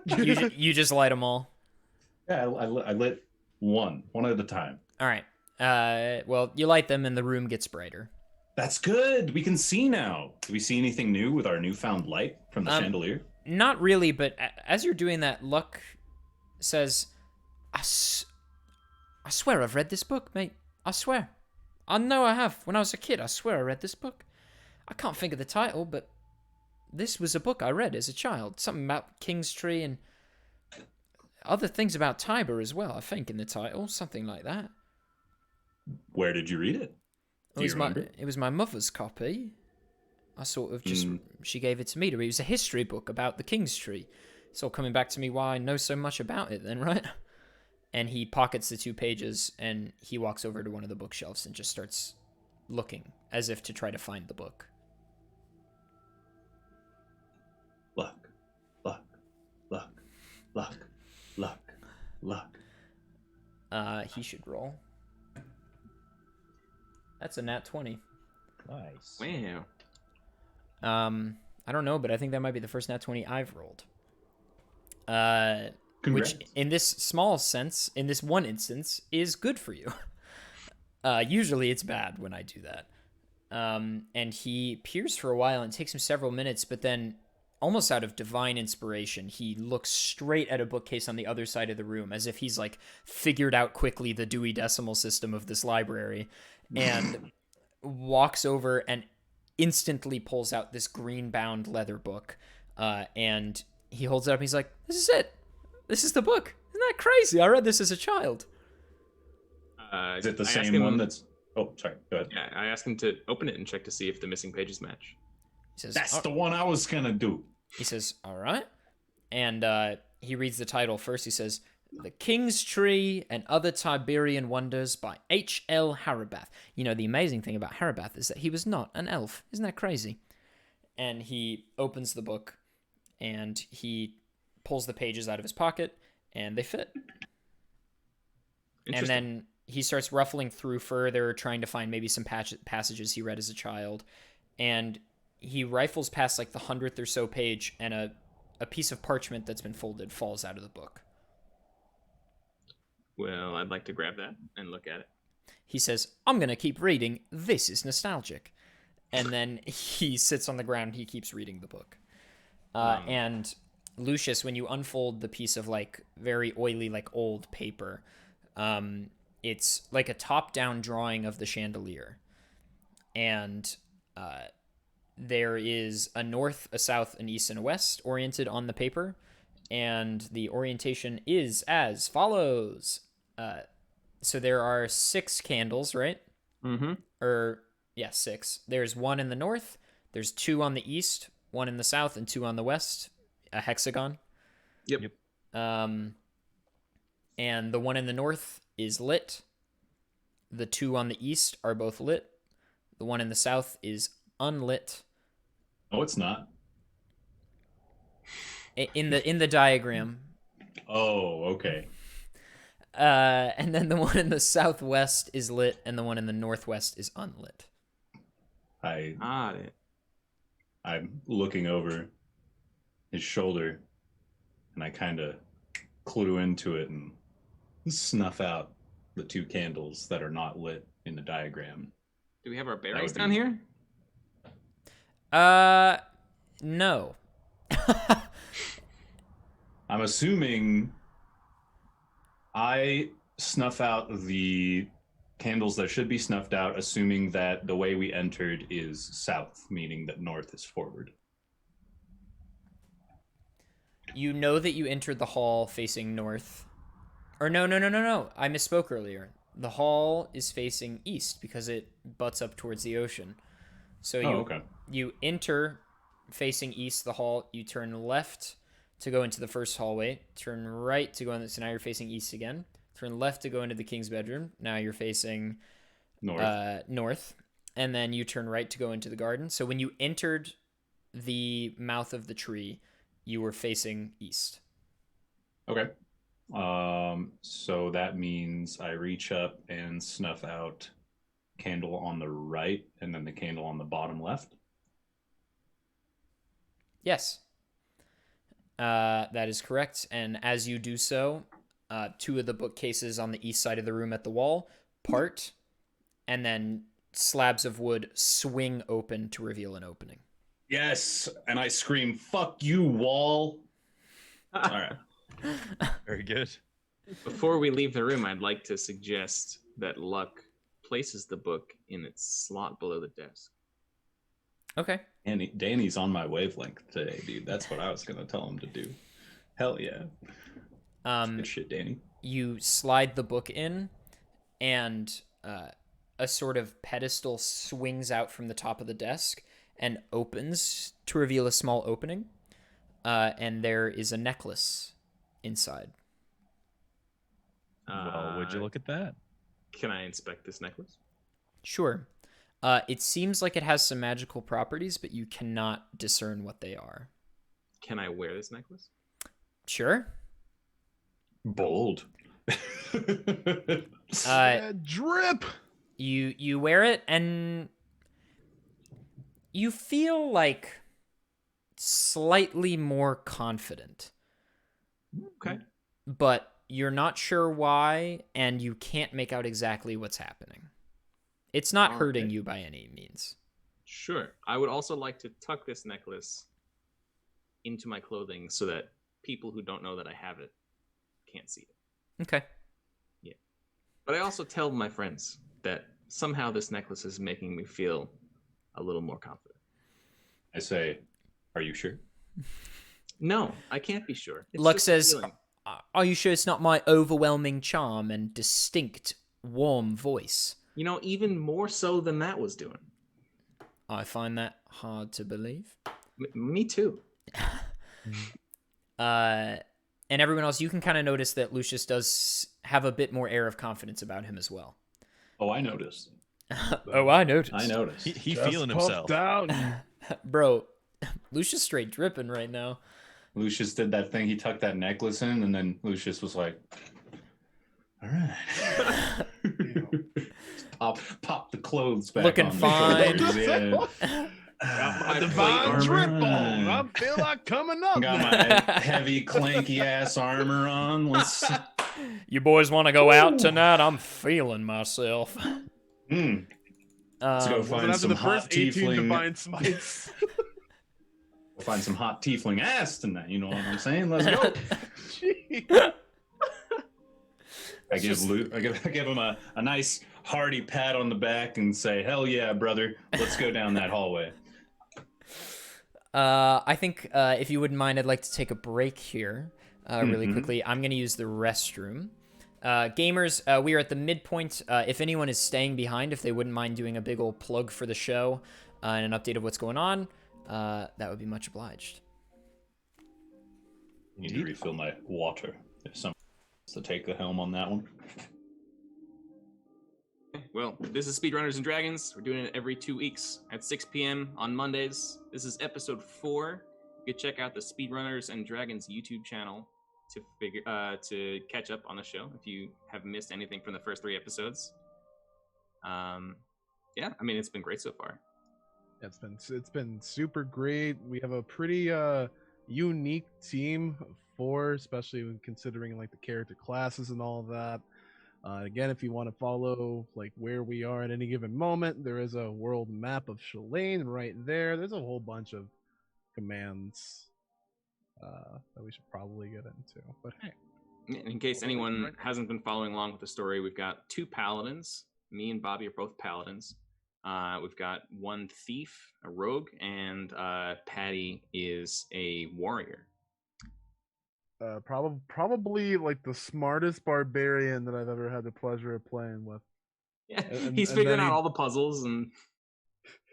You just light them all. Yeah, I lit one at a time. All right. Well, you light them and the room gets brighter. That's good. We can see now. Do we see anything new with our newfound light from the chandelier? Not really, but as you're doing that, Luck says, I swear I've read this book, mate. I swear. I know I have. When I was a kid, I swear I read this book. I can't think of the title, but this was a book I read as a child. Something about King's Tree and other things about Tyber as well, I think, in the title. Something like that. Where did you read it? It was my mother's copy. I sort of just... She gave it to me to read. It was a history book about the King's Tree. It's all coming back to me why I know so much about it then, right? And he pockets the 2 pages, and he walks over to one of the bookshelves and just starts looking, as if to try to find the book. Luck, luck, luck, luck, luck, luck. He should roll. That's a nat 20. Nice. Wow. I don't know, but I think that might be the first nat 20 I've rolled. Congrats. Which, in this small sense, in this one instance, is good for you. Usually it's bad when I do that. And he peers for a while, and it takes him several minutes, but then, almost out of divine inspiration, he looks straight at a bookcase on the other side of the room, as if he's, like, figured out quickly the Dewey Decimal System of this library, and walks over and instantly pulls out this green-bound leather book, and he holds it up, and he's like, this is it! This is the book! Isn't that crazy? I read this as a child. Is it the same one that's... Oh, sorry, go ahead. Yeah, I asked him to open it and check to see if the missing pages match. He says, That's the one I was gonna do. He says, all right. And he reads the title first. He says, The King's Tree and Other Tiberian Wonders by H.L. Harabath. You know, the amazing thing about Harabath is that he was not an elf. Isn't that crazy? And he opens the book, and he pulls the pages out of his pocket, and they fit. And then he starts ruffling through further, trying to find maybe some passages he read as a child. And he rifles past like the 100th or so page, and a piece of parchment that's been folded falls out of the book. Well, I'd like to grab that and look at it. He says, I'm going to keep reading. This is nostalgic. And then he sits on the ground. He keeps reading the book. And Lucius, when you unfold the piece of like very oily, like old paper, it's like a top-down drawing of the chandelier. And there is a north, a south, an east, and a west oriented on the paper. And the orientation is as follows. So there are 6 candles, right? Mm-hmm. Yeah, 6. There's 1 in the north, there's 2 on the east, 1 in the south, and 2 on the west. A hexagon. Yep. And the 1 in the north is lit. The 2 on the east are both lit. The 1 in the south is unlit. Oh, it's not. In the diagram. Oh, okay. And then the 1 in the southwest is lit, and the 1 in the northwest is unlit. I'm looking over his shoulder, and I kind of clue into it and snuff out the 2 candles that are not lit in the diagram. Do we have our berries would down be- here? No. I'm assuming I snuff out the candles that should be snuffed out, assuming that the way we entered is south, meaning that north is forward. You know that you entered the hall facing north. Or no. I misspoke earlier. The hall is facing east because it butts up towards the ocean. So okay. you enter facing east the hall, you turn left to go into the first hallway, turn right to go in, so now you're facing east again. Turn left to go into the king's bedroom. Now you're facing north. And then you turn right to go into the garden. So when you entered the mouth of the tree, you were facing east. Okay. So that means I reach up and snuff out candle on the right and then the candle on the bottom left. Yes. That is correct. And as you do so, two of the bookcases on the east side of the room at the wall part, and then slabs of wood swing open to reveal an opening. Yes, and I scream, "Fuck you, wall!" All right. Very good. Before we leave the room, I'd like to suggest that Luck places the book in its slot below the desk. Okay. And Danny's on my wavelength today, dude. That's what I was gonna tell him to do. Hell yeah. Good shit, Danny. You slide the book in, and a sort of pedestal swings out from the top of the desk and opens to reveal a small opening. And there is a necklace inside. Well, would you look at that? Can I inspect this necklace? Sure. It seems like it has some magical properties, but you cannot discern what they are. Can I wear this necklace? Sure. Bold. Drip. You wear it, and you feel like slightly more confident. Okay. But you're not sure why, and you can't make out exactly what's happening. It's not hurting Okay. you by any means. Sure. I would also like to tuck this necklace into my clothing so that people who don't know that I have it can't see it. Okay. But I also tell my friends that somehow this necklace is making me feel a little more confident. I say, "Are you sure?" No, I can't be sure. It's Luck just a says, feeling. are you sure it's not my overwhelming charm and distinct, warm voice? You know, even more so than that was doing. I find that hard to believe. Me too. And everyone else, you can kind of notice that Lucius does have a bit more air of confidence about him as well. Oh, I noticed. Oh, I noticed. I noticed. He Just feeling puff himself. down. Bro, Lucius straight dripping right now. Lucius did that thing. He tucked that necklace in, and then Lucius was like, "All right." pop the clothes back. Looking on the fine. shoulders, yeah. Got my I divine plate drip armor. on. I feel like coming up. Got my heavy, clanky ass armor on. Let's. You boys want to go out tonight? I'm feeling myself. Let's go Wasn't find after some the hot first 18 tiefling. divine smites. Find some hot tiefling ass tonight. You know what I'm saying? Let's go. Jeez. I give him a nice hearty pat on the back and say, "Hell yeah, brother! Let's go down that hallway." I think if you wouldn't mind, I'd like to take a break here really Mhm. quickly. I'm going to use the restroom. Gamers, we are at the midpoint. If anyone is staying behind, if they wouldn't mind doing a big old plug for the show and an update of what's going on, that would be much obliged. Need to refill my water. If someone wants to take the helm on that one. Well, this is Speedrunners and Dragons. We're doing it every 2 weeks at 6 p.m. on Mondays. This is episode 4. You can check out the Speedrunners and Dragons YouTube channel to catch up on the show if you have missed anything from the first 3 episodes. Yeah, I mean, it's been great so far. It's been super great. We have a pretty unique team of 4, especially when considering like the character classes and all of that. Again, if you want to follow like where we are at any given moment, there is a world map of Shalane right there. There's a whole bunch of commands that we should probably get into. But hey, In case anyone hasn't been following along with the story, we've got 2 paladins. Me and Bobby are both paladins. We've got 1 thief, a rogue, and Patty is a warrior. probably like the smartest barbarian that I've ever had the pleasure of playing with. Yeah, And- he's and figuring then out he- all the puzzles, and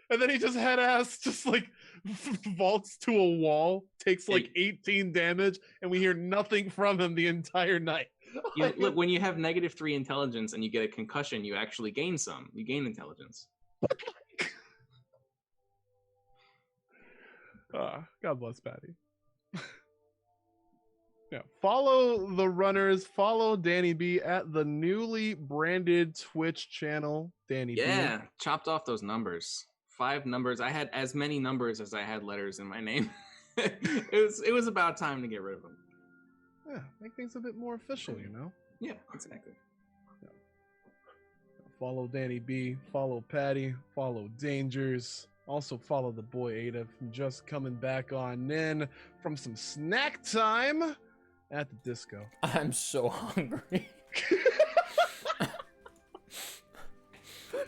And then he just head ass just like vaults to a wall, takes like 18 damage, and we hear nothing from him the entire night. look, when you have -3 intelligence and you get a concussion, you actually gain some. You gain intelligence. God bless Patty. Yeah, follow the runners. Follow Dannyb at the newly branded Twitch channel, Dannyb. Yeah, chopped off those numbers. 5 numbers. I had as many numbers as I had letters in my name. it was about time to get rid of them. Yeah, make things a bit more official, you know. Yeah, exactly. Follow Dannyb. Follow Patty. Follow Dangers. Also follow the boy Adef, just coming back on in from some snack time at the disco. I'm so hungry.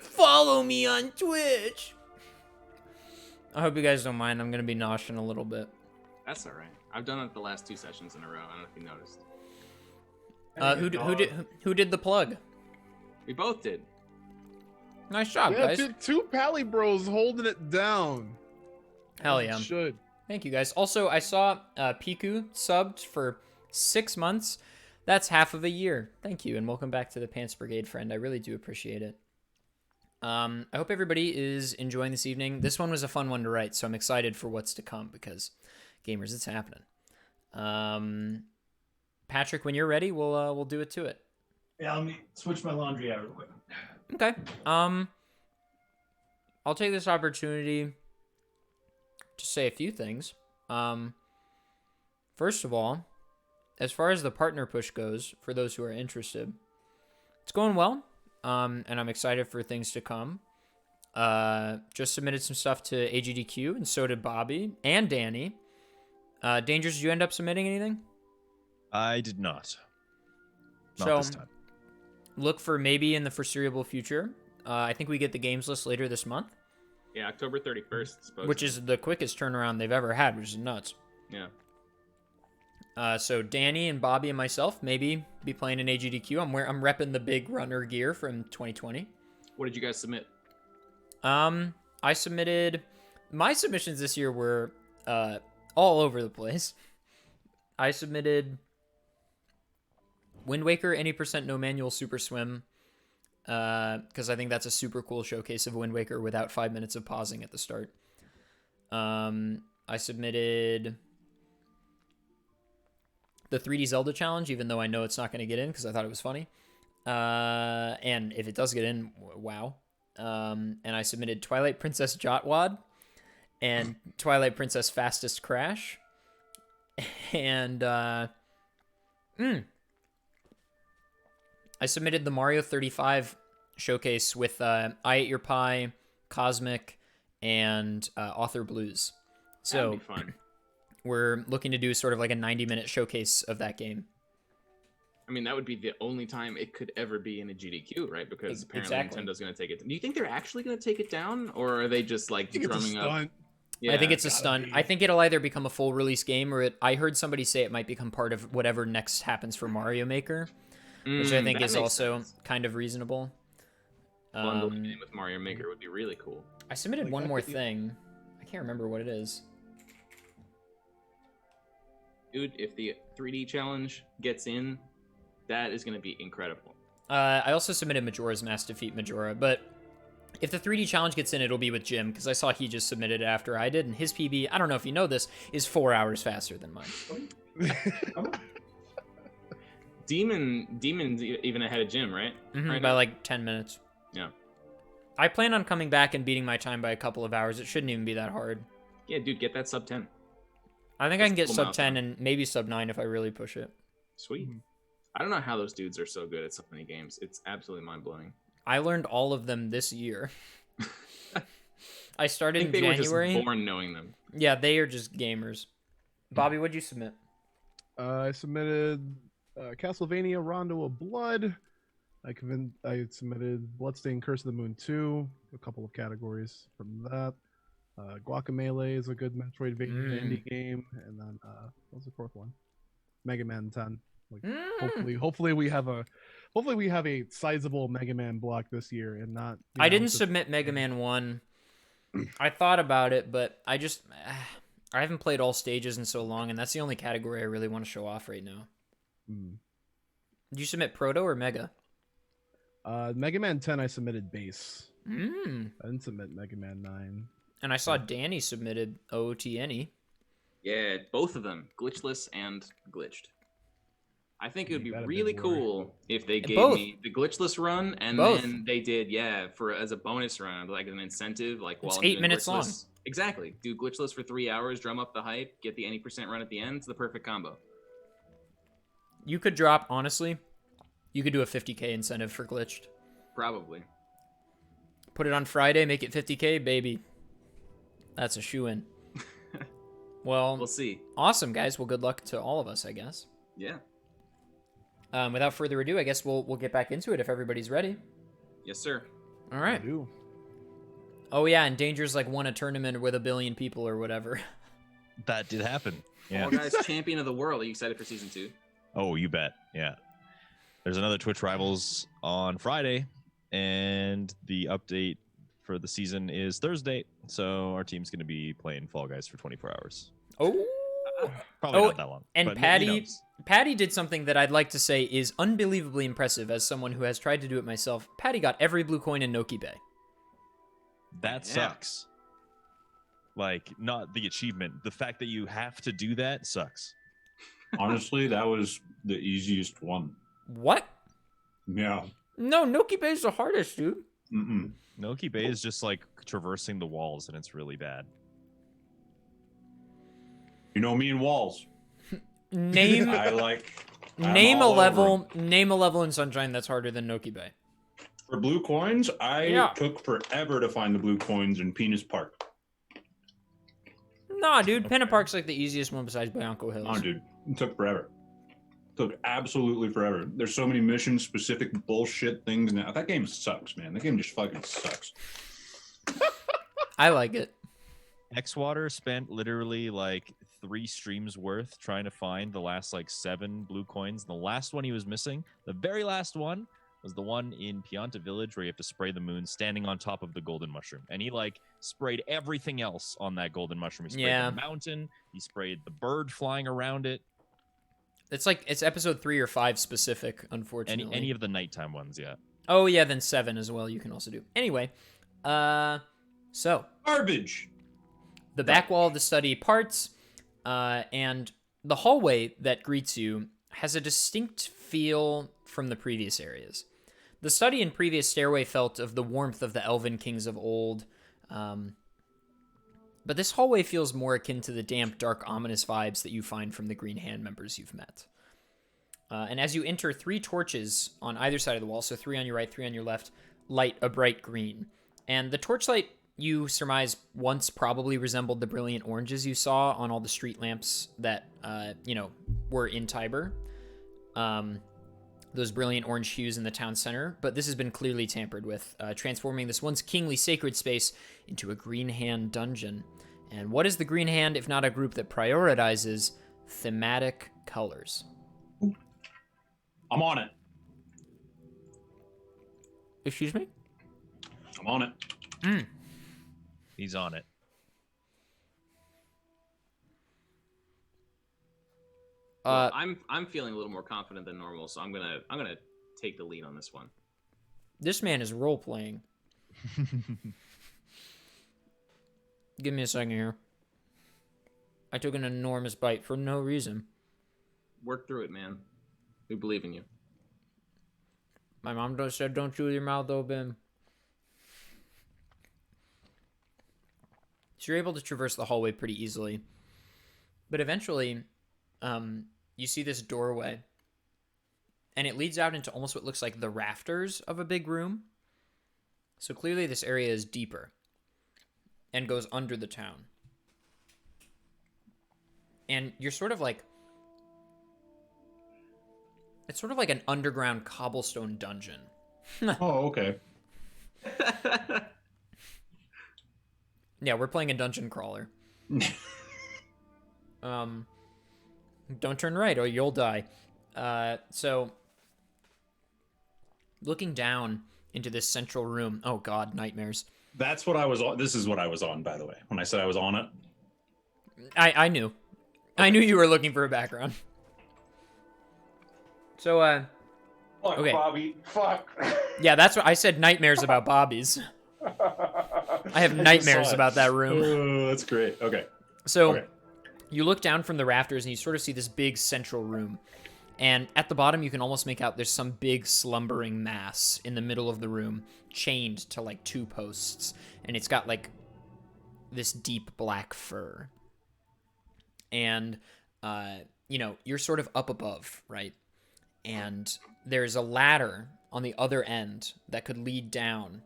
Follow me on Twitch. I hope you guys don't mind. I'm gonna be noshing a little bit. That's all right. I've done it the last 2 sessions in a row. I don't know if you noticed. Who did the plug? We both did. Nice job, Yeah, guys. two Pally Bros holding it down. Hell As it yeah. should. Thank you, guys. Also, I saw Piku subbed for 6 months. That's half of a year. Thank you, and welcome back to the Pants Brigade, friend. I really do appreciate it. I hope everybody is enjoying this evening. This one was a fun one to write, so I'm excited for what's to come because, gamers, it's happening. Patrick, when you're ready, we'll do it to it. Yeah, let me switch my laundry out real quick. Okay. I'll take this opportunity to say a few things. First of all, as far as the partner push goes, for those who are interested, it's going well. And I'm excited for things to come. Just submitted some stuff to AGDQ, and so did Bobby and Danny. Dangers, did you end up submitting anything? I did not. Not So, this time. look for maybe in the foreseeable future. I think we get the games list later this month, Yeah, October 31st. Supposed which is the quickest turnaround they've ever had, which is nuts. Yeah. So Danny and Bobby and myself maybe be playing in AGDQ. I'm repping the big runner gear from 2020. What did you guys submit? I submitted my submissions this year were all over the place. I submitted Wind Waker, any % no manual super swim, because I think that's a super cool showcase of Wind Waker without 5 minutes of pausing at the start. I submitted the 3D Zelda challenge, even though I know it's not going to get in because I thought it was funny. And if it does get in, wow. And I submitted Twilight Princess Jotwad and Twilight Princess Fastest Crash. And I submitted the Mario 35 showcase with I Ate Your Pie, Cosmic, and Author Blues. So That'd be fun. we're looking to do sort of like a 90-minute showcase of that game. I mean, that would be the only time it could ever be in a GDQ, right? Because apparently Exactly. Nintendo's going to take it. Do you think they're actually going to take it down, or are they just like I think it's a drumming up? stunt. Yeah, I think it's a gotta stunt. be. I think it'll either become a full release game or I heard somebody say it might become part of whatever next happens for Mario Maker, which I think that is makes also sense. kind of reasonable. Bundling it in with Mario Maker would be really cool. I submitted Like, one that more could be- thing. I can't remember what it is. Dude, if the 3D challenge gets in, that is going to be incredible. I also submitted Majora's Mask Defeat Majora, but if the 3D challenge gets in, it'll be with Jim, because I saw he just submitted it after I did, and his PB, I don't know if you know this, is 4 hours faster than mine. Demon's even ahead of Jim, right? Right By now? like 10 minutes. Yeah. I plan on coming back and beating my time by a couple of hours. It shouldn't even be that hard. Yeah, dude, get that sub 10. I think I That's can a get cool sub milestone. 10 and maybe sub 9 if I really push it. Sweet. I don't know how those dudes are so good at so many games. It's absolutely mind-blowing. I learned all of them this year. I started I think in they January. were just born knowing them. Yeah, they are just gamers. Bobby, what'd you submit? I submitted Castlevania Rondo of Blood. I submitted Bloodstained Curse of the Moon 2, a couple of categories from that. Guacamelee is a good Metroidvania indie game, and then what was the fourth one? Mega Man 10. Like, hopefully we have a sizable Mega Man block this year, and not. I didn't submit Mega Man 1. I thought about it, but I haven't played all stages in so long, and that's the only category I really want to show off right now. Did you submit Proto or Mega? Mega Man 10 I submitted base. I didn't submit Mega Man 9. And I saw Danny submitted OOTNE. Yeah, both of them, glitchless and glitched. I think it would be That'd really be more. cool if they gave Both. me the glitchless run, and Both. then they did, as a bonus round, like an incentive, like while It's I'm 8 doing minutes long. glitchless. Exactly. Do glitchless for 3 hours, drum up the hype, get the any percent run at the end. It's the perfect combo. You could drop, honestly, you could do a 50K incentive for glitched. Probably. Put it on Friday, make it 50K, baby. That's a shoe-in. Well, We'll see. awesome, guys. Well, good luck to all of us, I guess. Yeah. Without further ado, I guess we'll get back into it if everybody's ready. Yes, sir. All right. I do. Oh, yeah, and Danger's, like, won a tournament with 1 billion people or whatever. That did happen. Yeah. Fall Guys champion of the world. Are you excited for season 2? Oh, you bet. Yeah. There's another Twitch Rivals on Friday, and the update for the season is Thursday. So our team's going to be playing Fall Guys for 24 hours. Oh. Probably Oh, not that long. And but he Patty knows. Patty did something that I'd like to say is unbelievably impressive as someone who has tried to do it myself. Patty got every blue coin in Noki Bay. That Yeah. sucks. Like, not the achievement. The fact that you have to do that sucks. Honestly, that was the easiest one. What? Yeah. No, Noki Bay is the hardest, dude. Mm-mm. Noki Bay is just like traversing the walls, and it's really bad. You know me and walls. Name I like. I'm name a all over 'em. level. Name a level in Sunshine that's harder than Noki Bay. For blue coins, I Yeah. took forever to find the blue coins in Penis Park. Nah, dude, Penna Park's like the easiest one besides Bianco Hills. Oh, dude, it took forever. Took absolutely forever. There's so many mission-specific bullshit things now. That game sucks, man. That game just fucking sucks. I like it. Xwater spent literally like 3 streams worth trying to find the last like 7 blue coins. The last one he was missing, the very last one, was the one in Pianta Village where you have to spray the moon standing on top of the golden mushroom. And he like sprayed everything else on that golden mushroom. He sprayed Yeah. the mountain, he sprayed the bird flying around it. It's like it's episode 3 or 5 specific, unfortunately. Any of the nighttime ones, yeah. Oh yeah, then 7 as well. You can also do. Anyway, so Garbage. the back wall of the study parts, and the hallway that greets you has a distinct feel from the previous areas. The study and previous stairway felt of the warmth of the elven kings of old, but this hallway feels more akin to the damp, dark, ominous vibes that you find from the Green Hand members you've met. And as you enter, 3 torches on either side of the wall, so 3 on your right, 3 on your left, light a bright green. And the torchlight, you surmise, once probably resembled the brilliant oranges you saw on all the street lamps that, were in Tyber. Those brilliant orange hues in the town center. But this has been clearly tampered with, transforming this once kingly sacred space into a Green Hand dungeon. And what is the Green Hand if not a group that prioritizes thematic colors? I'm on it. Excuse me? I'm on it. He's on it. Well, I'm feeling a little more confident than normal, so I'm gonna take the lead on this one. This man is role playing. Give me a second here. I took an enormous bite for no reason. Work through it, man. We believe in you. My mom just said, "Don't chew with your mouth open." So you're able to traverse the hallway pretty easily, but eventually, you see this doorway, and it leads out into almost what looks like the rafters of a big room. So clearly this area is deeper and goes under the town. And you're sort of like... It's sort of like an underground cobblestone dungeon. Oh, okay. Yeah, we're playing a dungeon crawler. Don't turn right or you'll die. So, looking down into this central room. Oh god, nightmares. That's what I was on. This is what I was on, by the way. When I said I was on it. I knew. I knew you were looking for a background. So, Fuck, okay. Bobby. Fuck. Yeah, that's what I said, nightmares about Bobby's. I have nightmares about that room. Oh, that's great. Okay. So, Okay. you look down from the rafters and you sort of see this big central room. And at the bottom, you can almost make out there's some big slumbering mass in the middle of the room, chained to like 2 posts. And it's got like this deep black fur. And, you're sort of up above, right? And there's a ladder on the other end that could lead down.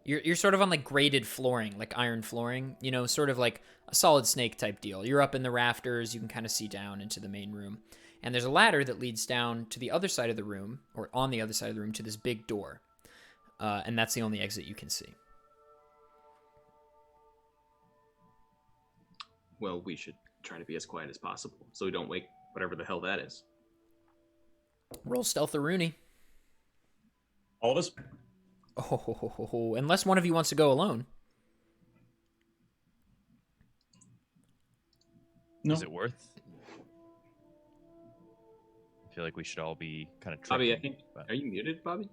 You're sort of on like graded flooring, like iron flooring, sort of like a Solid Snake type deal. You're up in the rafters, you can kind of see down into the main room. And there's a ladder that leads down to the other side of the room, or on the other side of the room, to this big door. And that's the only exit you can see. Well, we should try to be as quiet as possible so we don't wake whatever the hell that is. Roll stealth or Rooney. All of us? Oh, unless one of you wants to go alone. No. Is it worth? I feel like we should all be kind of Bobby, I think. Are you muted, Bobby?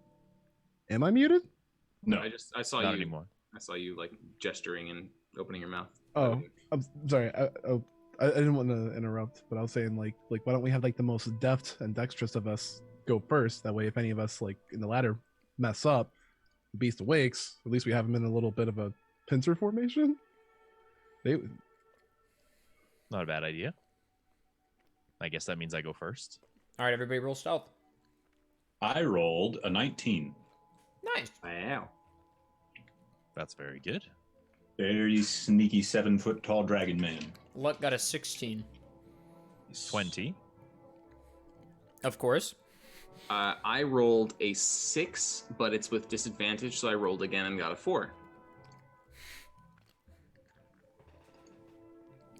Am I muted? No. I saw not you. anymore. I saw you like gesturing and opening your mouth. Oh, I'm sorry. I didn't want to interrupt, but I was saying like why don't we have like the most deft and dexterous of us go first? That way, if any of us like in the ladder mess up, the beast awakes. At least we have him in a little bit of a pincer formation. Not a bad idea. I guess that means I go first. All right, everybody roll stealth. I rolled a 19. Nice. Wow. That's very good. Very sneaky 7-foot tall dragon man. Luck got a 16. 20. Of course. I rolled a 6, but it's with disadvantage, so I rolled again and got a 4.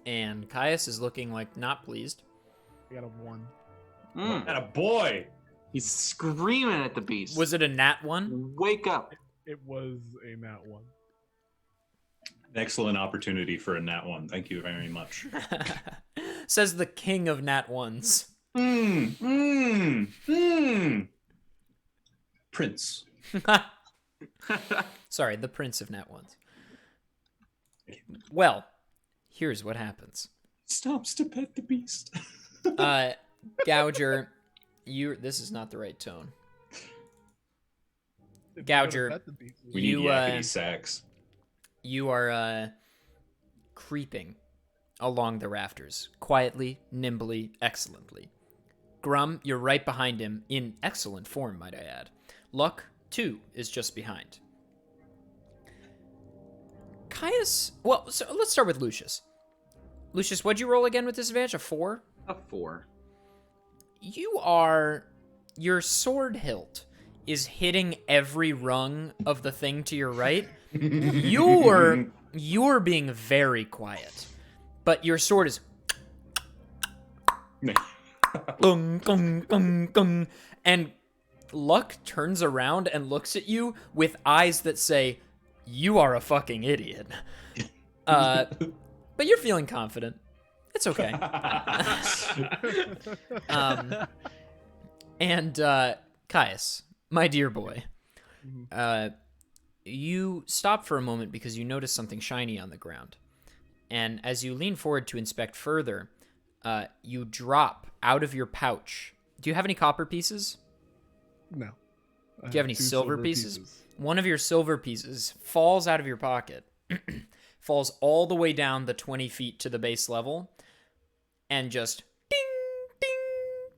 And Caius is looking like not pleased. I got a 1. And a boy. He's screaming at the beast. Was it a nat 1? Wake up. It was a nat 1. An excellent opportunity for a nat 1. Thank you very much. Says the king of nat 1s. Prince. Sorry, the prince of nat 1s. Well, here's what happens. Stops to pet the beast. Gouger, this is not the right tone. Gouger, We need you yakety sax. you are creeping along the rafters, quietly, nimbly, excellently. Grum, you're right behind him, in excellent form, might I add. Luck, too, is just behind. Caius, well, so let's start with Lucius. Lucius, what'd you roll again with disadvantage? A 4? A 4. Your sword hilt is hitting every rung of the thing to your right. You're being very quiet, but your sword is gung, gung, gung, gung, and Luck turns around and looks at you with eyes that say, "You are a fucking idiot." But you're feeling confident. It's okay. And Caius, my dear boy, you stop for a moment because you notice something shiny on the ground. And as you lean forward to inspect further, you drop out of your pouch. Do you have any copper pieces? No. Do you have any silver pieces? One of your silver pieces falls out of your pocket, falls all the way down the 20 feet to the base level, and just ding, ding,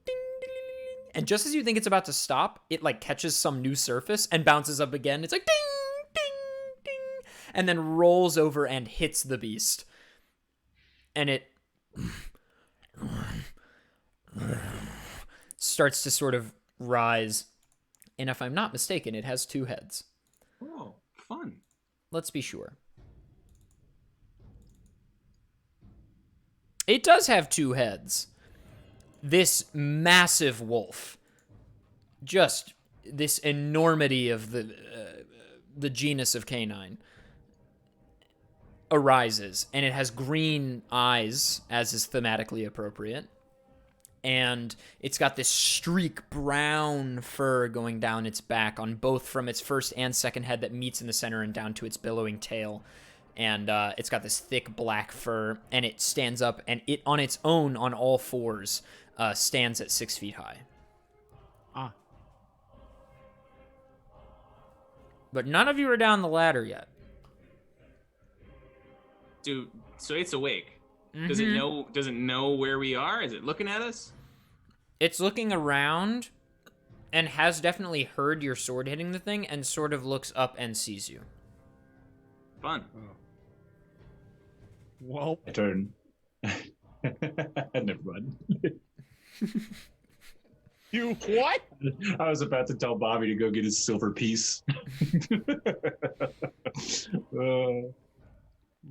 ding, ding, And just as you think it's about to stop, it like catches some new surface and bounces up again. It's like ding, ding, ding, and then rolls over and hits the beast. And it starts to sort of rise. And if I'm not mistaken, it has 2 heads. Oh, fun. Let's be sure. It does have 2 heads. This massive wolf, just this enormity of the genus of canine, arises, and it has green eyes, as is thematically appropriate, and it's got this streak brown fur going down its back on both from its first and second head that meets in the center and down to its billowing tail. And it's got this thick black fur, and it stands up, and it on its own, on all fours, stands at 6 feet high. Ah. But none of you are down the ladder yet. Dude, so it's awake. Does it know? Does it know where we are? Is it looking at us? It's looking around and has definitely heard your sword hitting the thing and sort of looks up and sees you. Fun. Well, I turn. Never mind. you what? I was about to tell Bobby to go get his silver piece.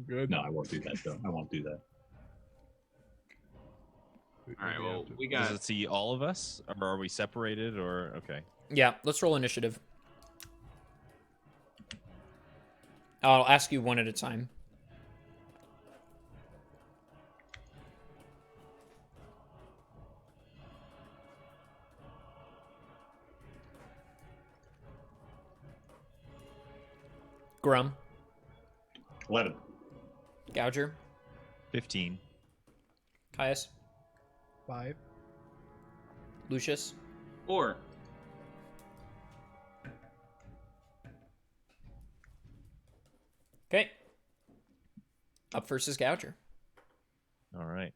Good. No, I won't do that, though. I won't do that. All right, well, we Does got... it see all of us, or are we separated, or okay? Yeah, let's roll initiative. I'll ask you one at a time. Grum, 11. Gouger, 15. Caius, 5. Lucius, 4. Okay. Up first is Gouger. All right.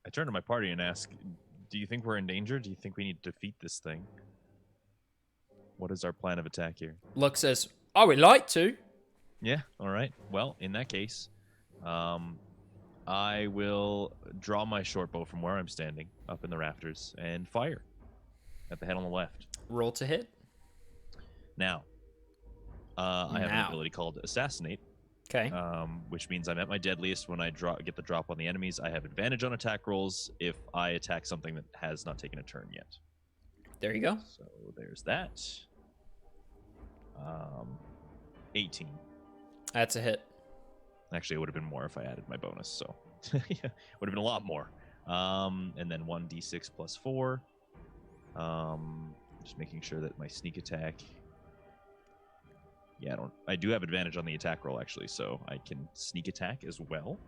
I turn to my party and ask, do you think we're in danger? Do you think we need to defeat this thing? What is our plan of attack here? Luck says, I would like to. Yeah, all right. Well, in that case, I will draw my short bow from where I'm standing, up in the rafters, and fire at the head on the left. Roll to hit. Now, I have an ability called Assassinate, Okay. which means I'm at my deadliest when I get the drop on the enemies. I have advantage on attack rolls if I attack something that has not taken a turn yet. There you go. So there's that. 18. That's a hit. Actually, it would have been more if I added my bonus, so yeah, would have been a lot more. And then 1d6 plus 4. Just making sure that my sneak attack. Yeah, I do have advantage on the attack roll actually, so I can sneak attack as well,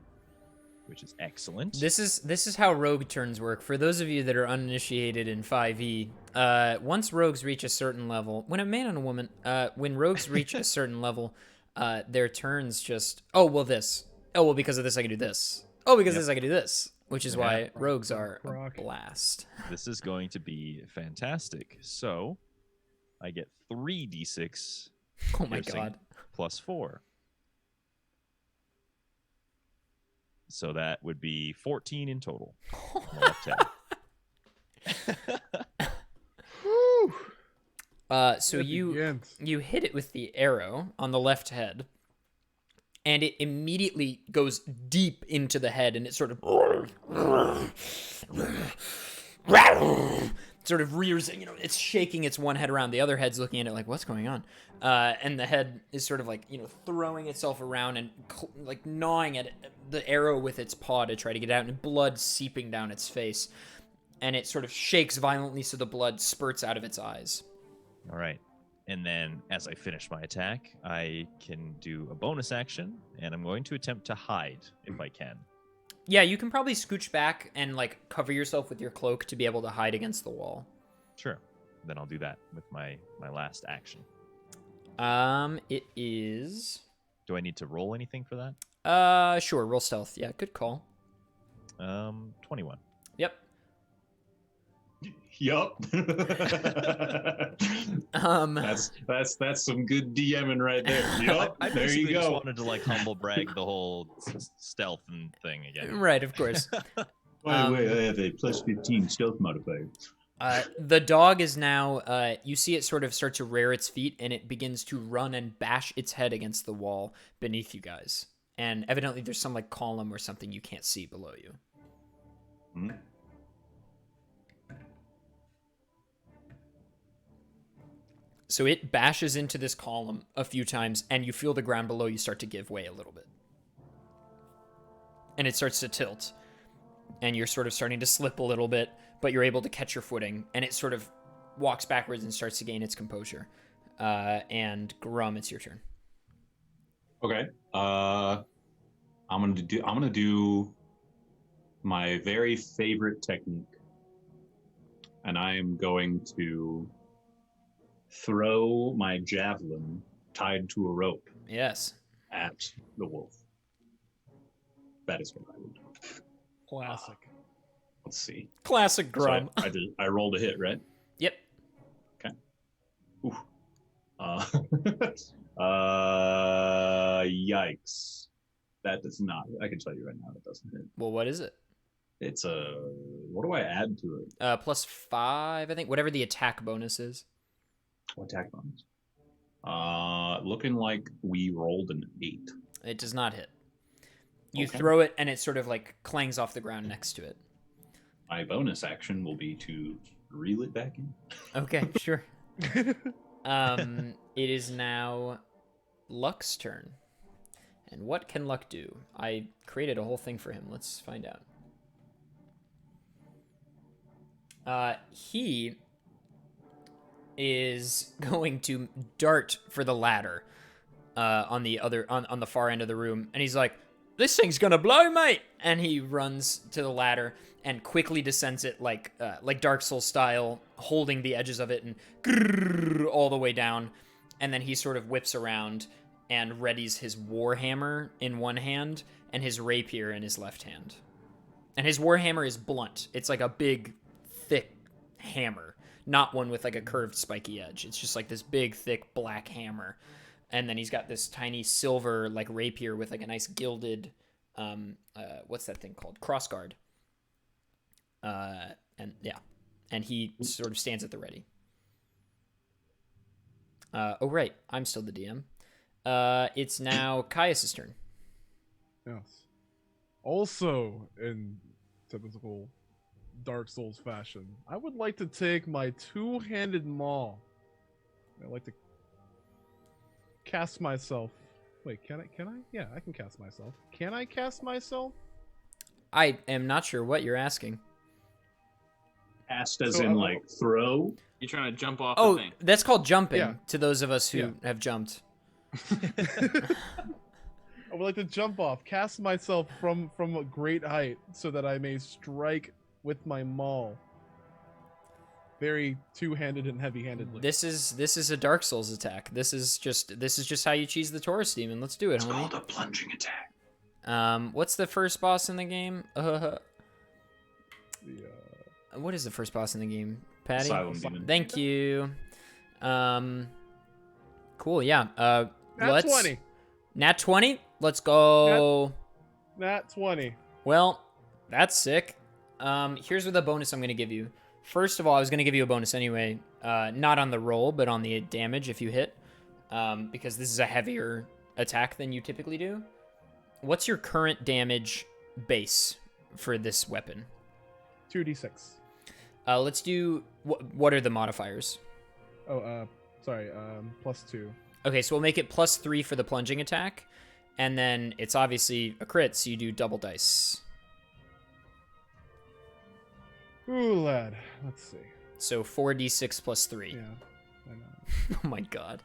which is excellent. This is how rogue turns work. For those of you that are uninitiated in 5e, once rogues reach a certain level, when a man and a woman, when rogues reach a certain level, their turns just, because of this I can do this. Oh, because of this I can do this. Which is why rogues are a blast. This is going to be fantastic. So, I get 3d6. Oh my god. Plus 4. So that would be 14 in total. On the left head. So you hit it with the arrow on the left head, and it immediately goes deep into the head, and it sort of rears, it's shaking its one head around. The other head's looking at it like, what's going on? And the head is sort of like, throwing itself around and like gnawing at the arrow with its paw to try to get out, and blood seeping down its face. And it sort of shakes violently so the blood spurts out of its eyes. All right. And then as I finish my attack, I can do a bonus action, and I'm going to attempt to hide if I can. Yeah, you can probably scooch back and like cover yourself with your cloak to be able to hide against the wall. Sure. Then I'll do that with my last action. It is... Do I need to roll anything for that? Sure, roll stealth. Yeah, good call. 21. Yep. Yup. That's some good DMing right there. Yup. I There you basically just go. wanted to like humble brag the whole stealth and thing again. Right, of course. By the way, I have a plus 15 stealth modifier. The dog is now, you see it sort of start to rear its feet, and it begins to run and bash its head against the wall beneath you guys. And evidently there's some like column or something you can't see below you. Hmm. So it bashes into this column a few times, and you feel the ground below you start to give way a little bit. And it starts to tilt. And you're sort of starting to slip a little bit, but you're able to catch your footing, and it sort of walks backwards and starts to gain its composure. And Grum, it's your turn. Okay. I'm gonna do my very favorite technique, and I am going to throw my javelin tied to a rope Yes. at the wolf. That is what I would do. Classic. Let's see. Classic Grum. So I rolled a hit, right? Yep. Okay. Ooh. Yikes. That does not. I can tell you right now, it doesn't hit. Well, what is it? It's a. What do I add to it? +5, I think. Whatever the attack bonus is. Attack bonus. Looking like we rolled an 8. It does not hit. You Okay. throw it, and it sort of like clangs off the ground next to it. My bonus action will be to reel it back in. Okay, sure. It is now Luck's turn. And what can Luck do? I created a whole thing for him. Let's find out. He is going to dart for the ladder on the far end of the room, and he's like, "This thing's gonna blow, mate!" And he runs to the ladder and quickly descends it like Dark Souls style, holding the edges of it and grrr, all the way down. And then he sort of whips around and readies his warhammer in one hand and his rapier in his left hand. And his warhammer is blunt. It's like a big, thick hammer, not one with like a curved, spiky edge. It's just like this big, thick black hammer. And then he's got this tiny silver like rapier with like a nice gilded, what's that thing called? Crossguard. And he sort of stands at the ready. Oh right, I'm still the DM. It's now Caius's turn. Yes. Also, in typical Dark Souls fashion, I would like to take my two-handed maul. I'd like to cast myself. Wait, can I? Yeah, I can cast myself. Can I cast myself? I am not sure what you're asking. Cast as So, in like throw. You're trying to jump off Oh, the thing. that's called jumping Yeah. to those of us who Yeah. have jumped. I would like to jump off, cast myself from a great height, so that I may strike with my maul. Very two-handed and heavy-handedly. This is a Dark Souls attack. This is just how you cheese the Taurus demon. Let's do it, It's homie. called a plunging attack. What's the first boss in the game? The, What is the first boss in the game? Patty? Asylum demon. Thank you. Cool, yeah. Nat 20. Nat 20? Let's go. Nat 20. Well, that's sick. Here's what the bonus I'm going to give you. First of all, I was going to give you a bonus anyway. Not on the roll, but on the damage if you hit. Because this is a heavier attack than you typically do. What's your current damage base for this weapon? 2d6. Let's do... What are the modifiers? Oh, sorry. +2. Okay, so we'll make it +3 for the plunging attack. And then it's obviously a crit, so you do double dice. Ooh, lad. Let's see. So 4d6 plus 3. Yeah, I know. Oh my god.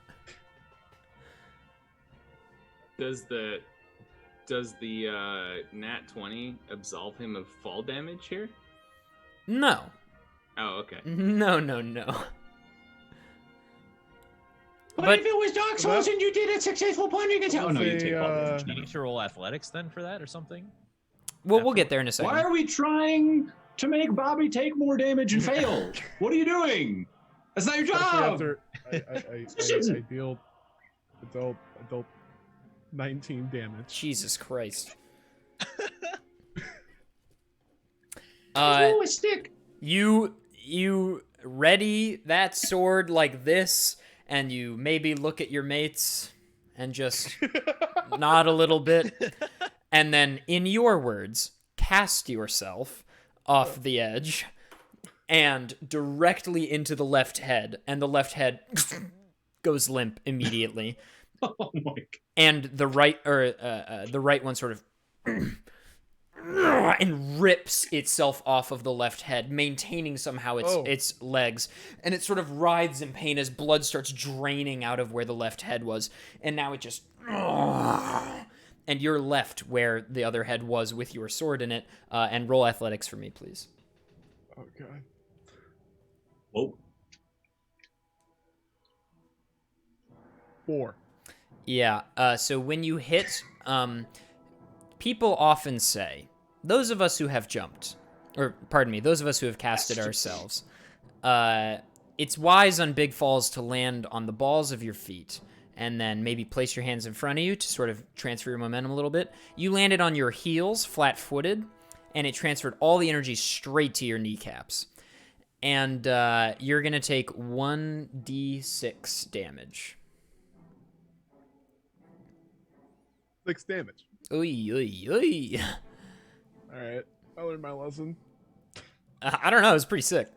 Does the nat 20 absolve him of fall damage here? No. Oh, okay. No. But if it was Dark Souls and you did a successful plunging attack? Oh no, you Say, take all damage. You need to roll athletics then for that or something? we'll get there in a second. Why are we trying to make Bobby take more damage and fail. What are you doing? That's not your job. I dealt 19 damage. Jesus Christ. Roll a stick. You ready that sword like this, and you maybe look at your mates and just nod a little bit, and then, in your words, cast yourself off the edge and directly into the left head, and the left head goes limp immediately. Oh my God. And the right one sort of and rips itself off of the left head, maintaining somehow its legs, and it sort of writhes in pain as blood starts draining out of where the left head was, and now it just and you're left where the other head was with your sword in it. And roll athletics for me, please. Oh God. Whoa. 4. Yeah. So when you hit, people often say, those of us who have jumped, or pardon me, those of us who have casted ourselves, it's wise on big falls to land on the balls of your feet and then maybe place your hands in front of you to sort of transfer your momentum a little bit. You landed on your heels, flat-footed, and it transferred all the energy straight to your kneecaps. And you're going to take 1d6 damage. 6 damage. Oy, oy, oy. Alright. I learned my lesson. I don't know, it was pretty sick.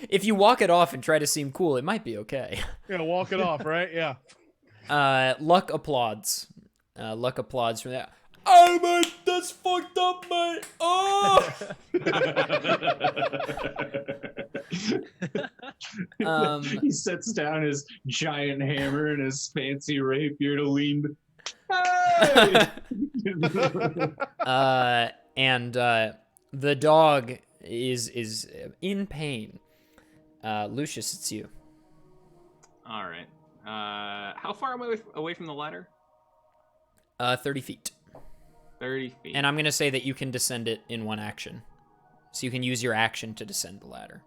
If you walk it off and try to seem cool, it might be okay. Yeah, walk it off, right? Yeah. Luck applauds. Luck applauds from that. Oh, mate, that's fucked up, mate. Oh! He sets down his giant hammer and his fancy rapier to lean. Hey! And the dog is in pain. Lucius, it's you. All right. How far am I away from the ladder? 30 feet. 30 feet. And I'm going to say that you can descend it in one action. So you can use your action to descend the ladder.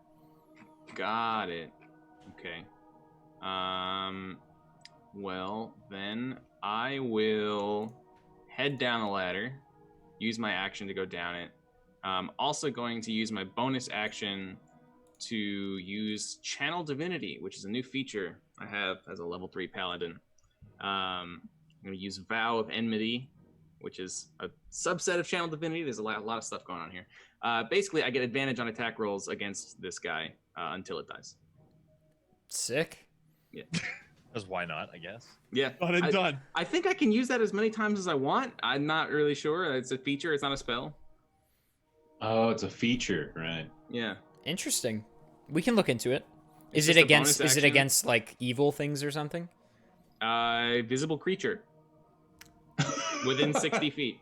Got it. Okay. Well, then I will head down the ladder, use my action to go down it. Also going to use my bonus action to use Channel Divinity, which is a new feature I have as a level 3 paladin. I'm going to use Vow of Enmity, which is a subset of Channel Divinity. There's a lot of stuff going on here. Basically, I get advantage on attack rolls against this guy until it dies. Sick. Yeah. Because why not, I guess. Yeah. Done and done. I think I can use that as many times as I want. I'm not really sure. It's a feature. It's not a spell. Oh, it's a feature, right? Yeah. Interesting. We can look into it. It's Is it just a against? bonus Is it action. against like evil things or something? Visible creature. Within 60 feet.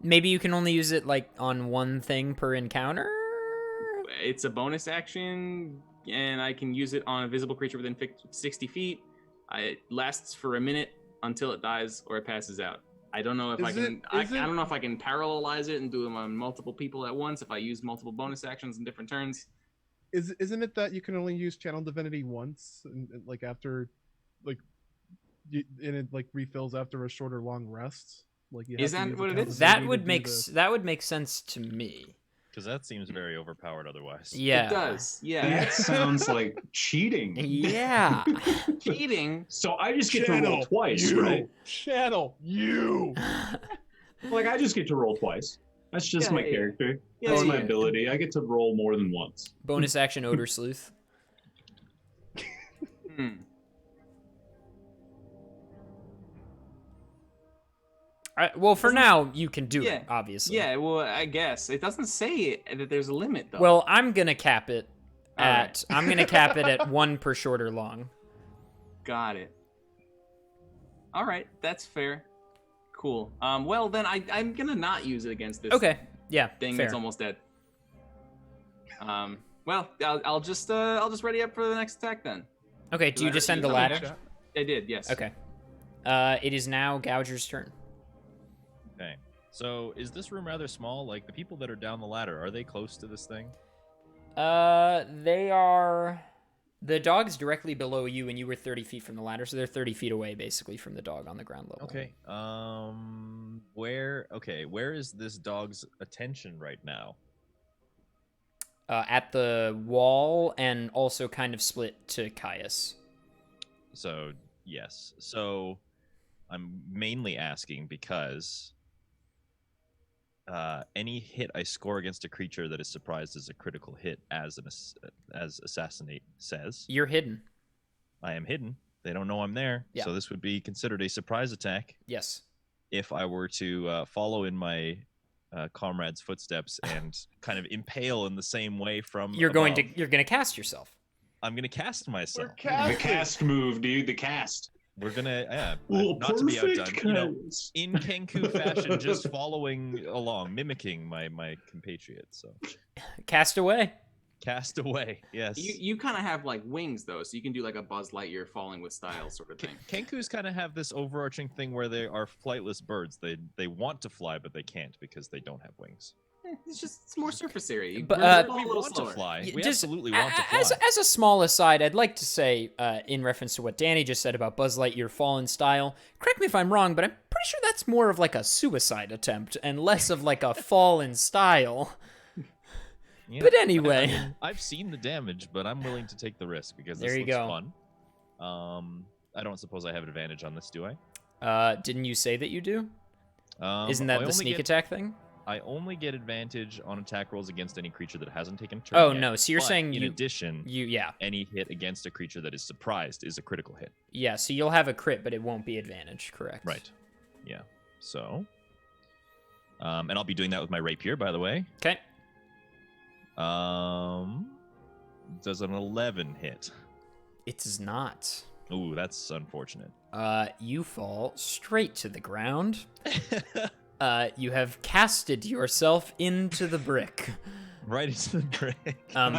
Maybe you can only use it like on one thing per encounter. It's a bonus action, and I can use it on a visible creature within 60 feet. It lasts for a minute until it dies or it passes out. I don't know if I don't know if I can parallelize it and do them on multiple people at once. If I use multiple bonus actions in different turns. Isn't it that you can only use Channel Divinity once, and like after, like, and it like refills after a short or long rest? Like, you have Is to that use what it Channel is? That Divinity would to do make the- that would make sense to me. Because that seems very overpowered otherwise. Yeah. It does. Yeah. That sounds like cheating. Yeah. Cheating. So I just get to roll twice, you, right? Channel, you. Like, I just get to roll twice. That's just Yeah, my yeah. character. Yeah, That's my yeah. ability. I get to roll more than once. Bonus action odor sleuth. Hmm. Well, for now you can do Yeah. it, obviously. Yeah, well, I guess. It doesn't say that there's a limit, though. Well, I'm gonna cap it All right. I'm gonna cap it at 1 per short or long. Got it. All right, that's fair. Cool. Well, then I'm gonna not use it against this Okay. Yeah. thing fair. that's almost dead. Well, I'll just ready up for the next attack then. Okay. Do you Ladder- descend the okay. ladder? I did, yes. Okay. It is now Gouger's turn. Okay. So is this room rather small? Like the people that are down the ladder, are they close to this thing? They are. The dog's directly below you, and you were 30 feet from the ladder, so they're 30 feet away, basically, from the dog on the ground level. Okay. Where is this dog's attention right now? At the wall, and also kind of split to Caius. So, yes. So, I'm mainly asking because any hit I score against a creature that is surprised is a critical hit, as Assassinate says. You're hidden. I am hidden. They don't know I'm there. Yeah. So this would be considered a surprise attack. Yes. If I were to follow in my comrade's footsteps and kind of impale in the same way from You're above. going to cast yourself. I'm gonna cast myself. The cast move, dude. The cast. We're gonna Oh, not to be outdone. perfect You know, cast. in Kenku fashion, just following along, mimicking my compatriot. So Cast away. cast away. Yes. You kind of have like wings though, so you can do like a Buzz Lightyear falling with style sort of thing. Kenkus kind of have this overarching thing where they are flightless birds. They want to fly, but they can't because they don't have wings. It's more surface area. But, Fall a We little want slower. to fly. Y- We just absolutely want to fly. As a small aside, I'd like to say, in reference to what Danny just said about Buzz Lightyear fallen style, correct me if I'm wrong, but I'm pretty sure that's more of like a suicide attempt and less of like a fall in style. Yeah. But anyway. I mean, I've seen the damage, but I'm willing to take the risk because this There you looks go. fun. I don't suppose I have an advantage on this, do I? Didn't you say that you do? Isn't I that the only sneak get- attack thing? I only get advantage on attack rolls against any creature that hasn't taken a turn. Oh, yet. no, so you're But saying in you- addition, Yeah. any hit against a creature that is surprised is a critical hit. Yeah, so you'll have a crit, but it won't be advantage, correct? Right. Yeah. So, and I'll be doing that with my rapier, by the way. Okay. Does an 11 hit? It does not. Ooh, that's unfortunate. You fall straight to the ground. You have casted yourself into the brick. Right into the brick.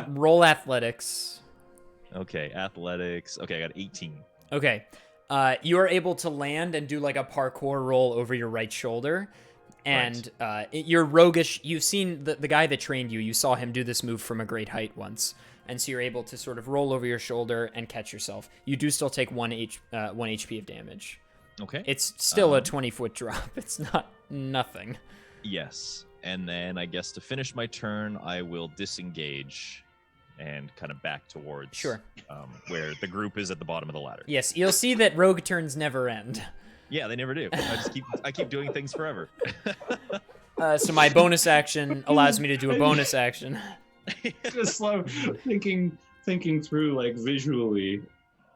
Roll athletics. Okay, athletics. Okay, I got 18. Okay. You are able to land and do like a parkour roll over your right shoulder. And you're roguish. You've seen the guy that trained you. You saw him do this move from a great height once. And so you're able to sort of roll over your shoulder and catch yourself. You do still take 1 HP of damage. Okay. It's still a 20-foot drop. It's not nothing. Yes. And then I guess to finish my turn, I will disengage and kind of back towards where the group is at the bottom of the ladder. Yes, you'll see that rogue turns never end. Yeah, they never do. I keep doing things forever. So my bonus action allows me to do a bonus action. Just like thinking through like visually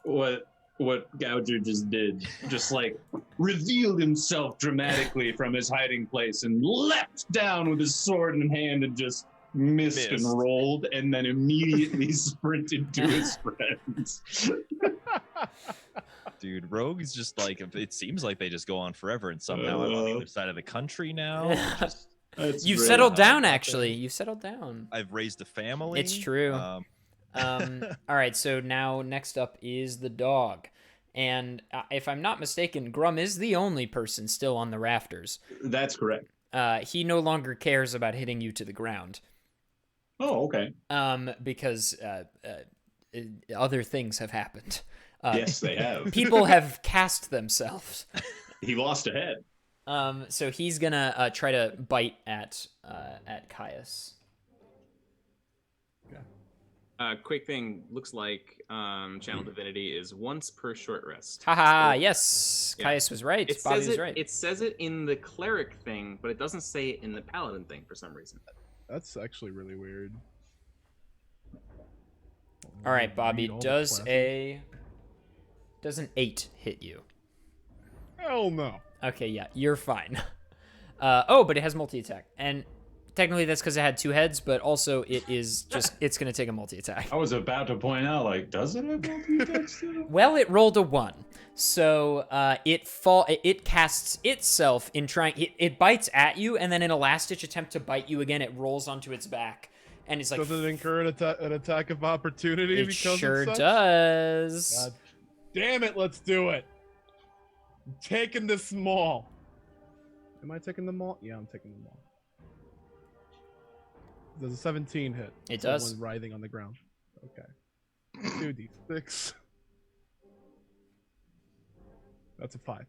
what Gouger just did. Just like revealed himself dramatically from his hiding place and leapt down with his sword in hand and just missed and rolled and then immediately sprinted to his friends. Dude, Rogue is just like, it seems like they just go on forever, and somehow I'm on the other side of the country now. You've settled down, actually. You've settled down. I've raised a family. It's true. All right, so now next up is the dog. And if I'm not mistaken, Grum is the only person still on the rafters. That's correct. He no longer cares about hitting you to the ground. Oh, okay. Because other things have happened. Yes, they have. People have cast themselves. He lost a head. So he's gonna try to bite at Caius. Quick thing, looks like Channel Divinity is once per short rest. Haha, yes. Yeah. Caius was right. It Bobby says was it. right. It says it in the cleric thing, but it doesn't say it in the paladin thing for some reason. That's actually really weird. All right, Bobby, Read all the does classes. an 8 hit you? Hell no. Okay, yeah, you're fine. But it has multi-attack. And technically that's because it had 2 heads, but also it is just, it's going to take a multi-attack. I was about to point out, like, does it have multi-attack still? Well, it rolled a 1. So it casts itself in trying, it bites at you, and then in a last-ditch attempt to bite you again, it rolls onto its back. And it's like, Does it incur an attack of opportunity it because sure it's such? does. God damn it, let's do it. I'm taking this small. Am I taking them all? Yeah, I'm taking them all. Does a 17 hit? It does. Someone writhing on the ground. Okay. 2d6. That's a 5.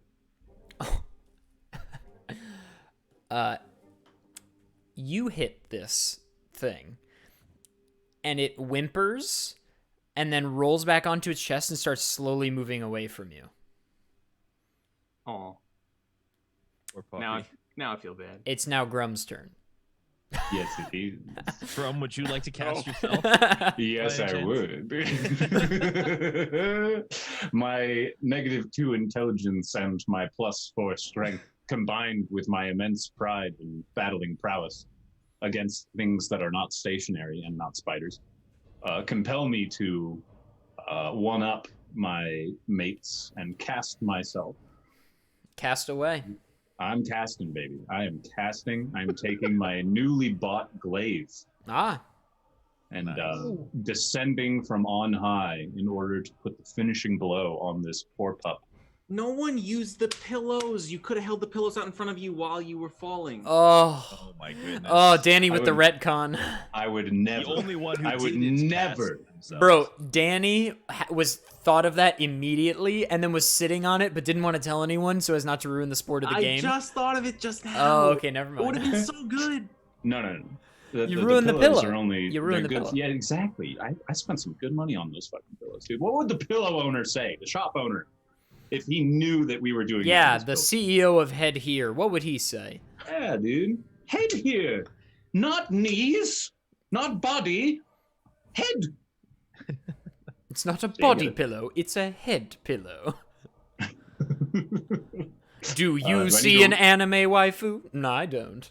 You hit this thing, and it whimpers, and then rolls back onto its chest and starts slowly moving away from you. Oh, Poor puppy. now I feel bad. It's now Grum's turn. Yes, it is. From, would you like to cast yourself? Yes, By I chance? would. My -2 intelligence and my +4 strength, combined with my immense pride and battling prowess against things that are not stationary and not spiders, compel me to one-up my mates and cast myself. Cast away. I'm casting, baby. I am casting. I'm taking my newly bought glaive Ah, and Nice. descending from on high in order to put the finishing blow on this poor pup. No one used the pillows. You could have held the pillows out in front of you while you were falling. oh, Oh my goodness. oh, Danny with I the would- retcon. I would never. The only one who I would didn't never. cast themselves. Bro, Danny thought of that immediately and then was sitting on it but didn't want to tell anyone so as not to ruin the sport of the I game. just thought of it just now. Oh, okay, never It would have mind. been so good. No. You ruined the pillows pillow. Are only, You ruined they're the good. pillow. Yeah, exactly. I spent some good money on those fucking pillows, dude. What would the pillow owner say? The shop owner, if he knew that we were doing. Yeah, that the with those CEO of Head Here. What would he say? pillows? Yeah, dude. Head here, not knees, not body. Head. It's not a you body get it. pillow, it's a head pillow. Do you do I see need an to- anime waifu? No, I don't.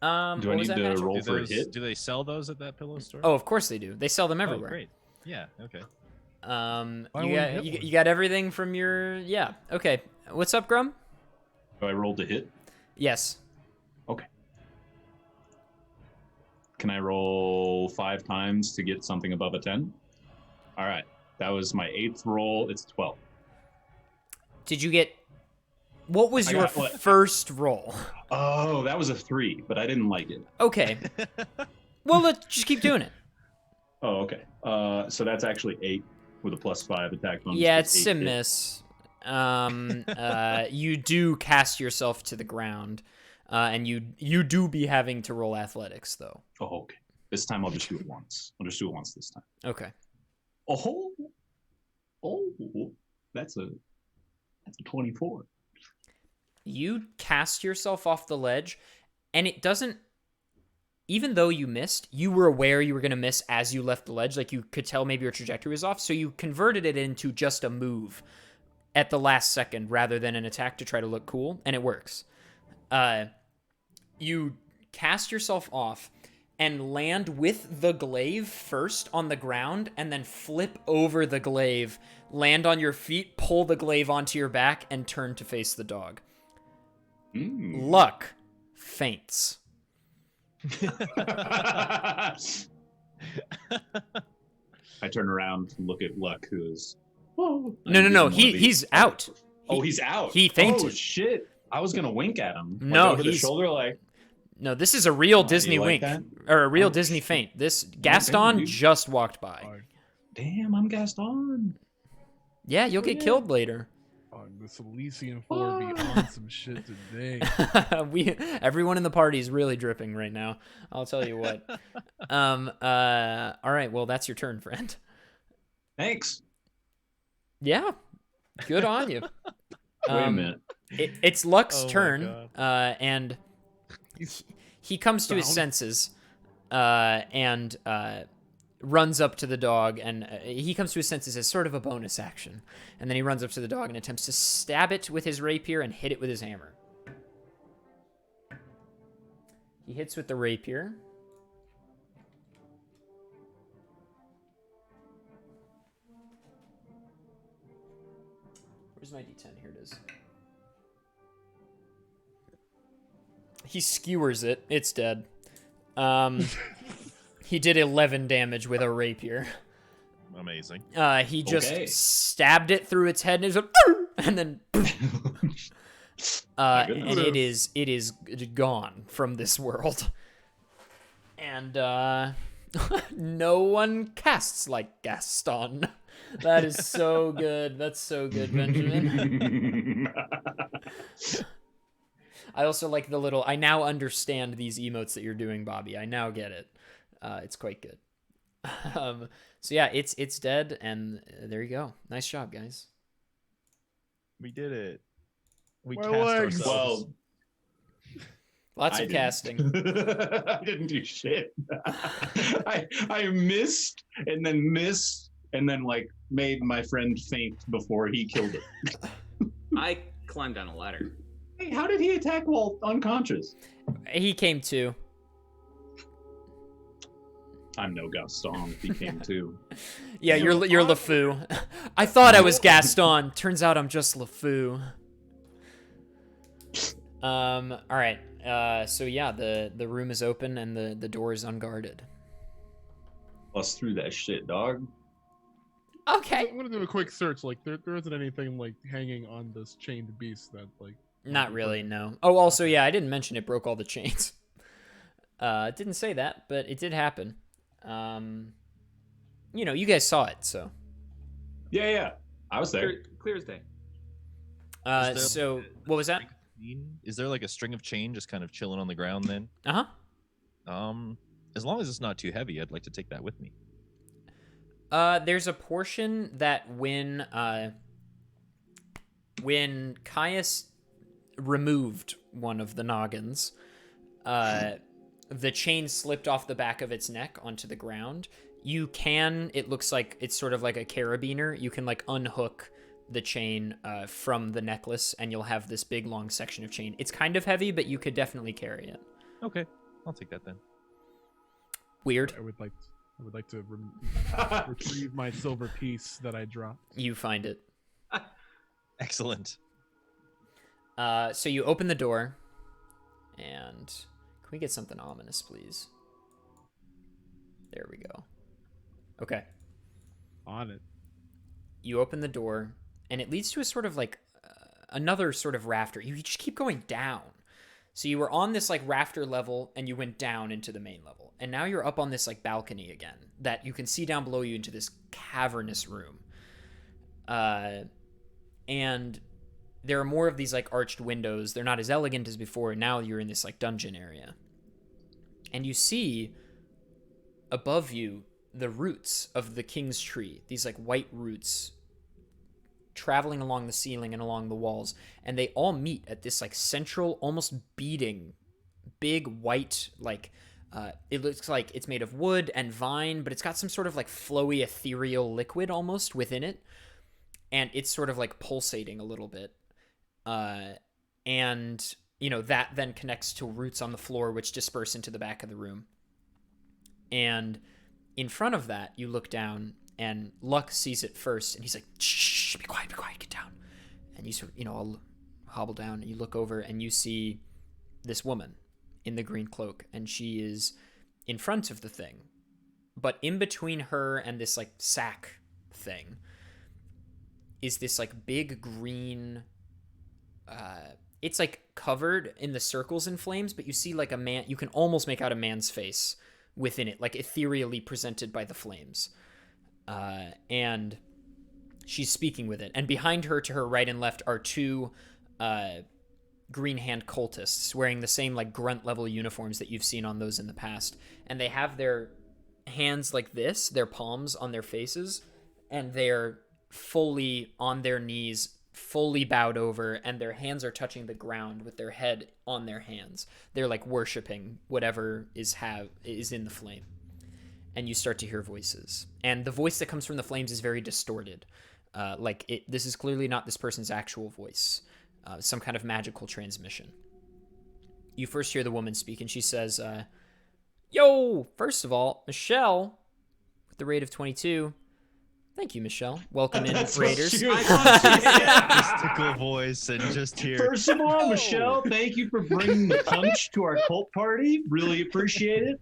Do I what need was that, to Patrick? roll Do, for a those, hit? do they sell those at that pillow store? Oh, of course they do. They sell them Oh, everywhere. great. Yeah, okay. Buy You one, got get you, one. you got everything from your yeah. Okay. What's up, Grum? Do I roll to hit? Yes. Okay. Can I roll 5 times to get something above a 10? All right. That was my 8th roll. It's 12. Did you get what was I your got what? first roll? Oh, that was a 3, but I didn't like it. Okay. Well, let's just keep doing it. Oh, okay. So that's actually 8 with a +5 attack bonus. Yeah, That's it's 8 a hit. miss. You do cast yourself to the ground, and you do be having to roll athletics though. Oh, okay. This time I'll just do it once. I'll just do it once this time. Okay. Oh, that's a 24. You cast yourself off the ledge, and it doesn't. Even though you missed, you were aware you were going to miss as you left the ledge. Like you could tell maybe your trajectory was off, so you converted it into just a move at the last second rather than an attack to try to look cool, and it works. You cast yourself off and land with the glaive first on the ground, and then flip over the glaive, land on your feet, pull the glaive onto your back, and turn to face the dog. Luck faints. I turn around and look at Luck, who is. Oh, No. He's out. Oh, he's out. he fainted. Oh shit! I was gonna wink at him. Like, No, over the he's- shoulder, like. No, this is a real you Disney like wink. that? Or a real Oh, Disney shit. faint. This Gaston dude. just walked by. Damn, I'm Gaston. Yeah, you'll get killed later. This Elysian 4 be on some shit today. Everyone in the party is really dripping right now. I'll tell you what. All right, well that's your turn, friend. Thanks. Yeah. Good on you. Wait a minute. It's Luck's Oh my turn, and he comes to his down. senses, and runs up to the dog, and he comes to his senses as sort of a bonus action, and then he runs up to the dog and attempts to stab it with his rapier and hit it with his hammer. He hits with the rapier. Where's my d10? Here it is. He skewers it. It's dead. He did 11 damage with a rapier. Amazing. He just Okay. stabbed it through its head, and it was like, and then and it is gone from this world. And no one casts like Gaston. That is so good. That's so good, Benjamin. I also like the little, I now understand these emotes that you're doing, Bobby. I now get it. It's quite good. So yeah, it's dead, and there you go. Nice job, guys. We did it. We My cast legs. ourselves. Well, Lots I of didn't. casting. I didn't do shit. I missed and then missed and then like made my friend faint before he killed it. I climbed down a ladder. Hey, how did he attack while unconscious? He came too. I'm no Gaston if he came too. Yeah, you're LeFou. I thought I was Gaston. Turns out I'm just LeFou. All right. So yeah, the room is open and the door is unguarded. Bust through that shit, dog. Okay. I'm gonna do a quick search. Like, there isn't anything like hanging on this chained beast that like. Not really, no. Oh, also, yeah, I didn't mention it broke all the chains. It didn't say that, but it did happen. You know, you guys saw it, so. Yeah. I was there. Clear as day. So what was that? Is there like a string of chain just kind of chilling on the ground then? Uh-huh. As long as it's not too heavy, I'd like to take that with me. There's a portion that when Caius removed one of the noggins, the chain slipped off the back of its neck onto the ground. It looks like it's sort of like a carabiner. You can like unhook the chain from the necklace, and you'll have this big long section of chain. It's kind of heavy, but you could definitely carry it. Okay, I'll take that then. Weird. I would like to retrieve my silver piece that I dropped. You find it. Excellent. So you open the door, and can we get something ominous, please? There we go. Okay. On it. You open the door, and it leads to a sort of like another sort of rafter. You just keep going down. So you were on this like rafter level, and you went down into the main level. And now you're up on this like balcony again that you can see down below you into this cavernous room. And there are more of these like arched windows. They're not as elegant as before. Now you're in this like dungeon area. And you see above you the roots of the king's tree, these like white roots traveling along the ceiling and along the walls, and they all meet at this like central, almost beating, big white, like it looks like it's made of wood and vine, but it's got some sort of like flowy ethereal liquid almost within it, and it's sort of like pulsating a little bit, and you know that then connects to roots on the floor which disperse into the back of the room. And in front of that, you look down, and Luck sees it first, and he's like, "Shh, be quiet, get down." And you sort of, I'll hobble down, and you look over, and you see this woman in the green cloak, and she is in front of the thing. But in between her and this, like, sack thing is this, like, big green... it's, like, covered in the circles in flames, but you see, like, a man... You can almost make out a man's face within it, like ethereally presented by the flames. And she's speaking with it. And behind her, to her right and left, are two green hand cultists wearing the same like grunt level uniforms that you've seen on those in the past. And they have their hands like this, their palms on their faces, and they're fully on their knees, fully bowed over, and their hands are touching the ground with their head on their hands. They're like worshiping whatever is in the flame. And you start to hear voices. And the voice that comes from the flames is very distorted. This is clearly not this person's actual voice. Some kind of magical transmission. You first hear the woman speak, and she says, "Yo, first of all, Michelle, with the rate of 22. Thank you, Michelle. Welcome in, Raiders." Mystical voice and just here. First of all, Michelle, thank you for bringing the punch to our cult party. Really appreciate it.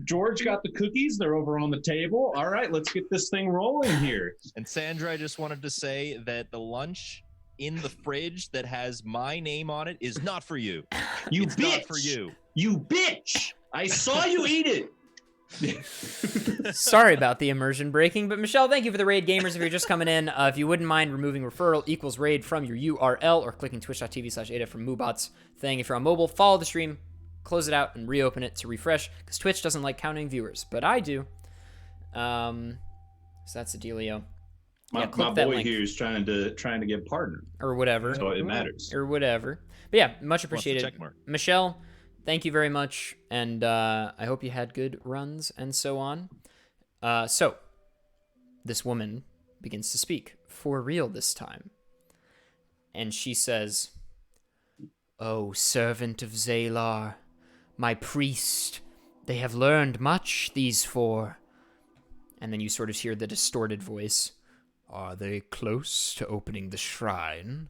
George got the cookies. They're over on the table. All right, let's get this thing rolling here. And Sandra, I just wanted to say that the lunch in the fridge that has my name on it is not for you. You It's bitch! not for you. You bitch! I saw you eat it. Sorry about the immersion breaking, but Michelle, thank you for the raid. Gamers, if you're just coming in, if you wouldn't mind removing referral equals raid from your URL or clicking twitch.tv/adef from Moobot's thing. If you're on mobile, follow the stream, close it out, and reopen it to refresh, because Twitch doesn't like counting viewers, but I do. So that's the dealio. My click that boy link. here is trying to get partnered, Or whatever. so it matters. Or whatever. But yeah, much Wants the appreciated. check mark. Michelle, thank you very much, and I hope you had good runs and so on. So, this woman begins to speak, for real this time. And she says, "O servant of Zalar, my priest, they have learned much, these four." And then you sort of hear the distorted voice. "Are they close to opening the shrine?"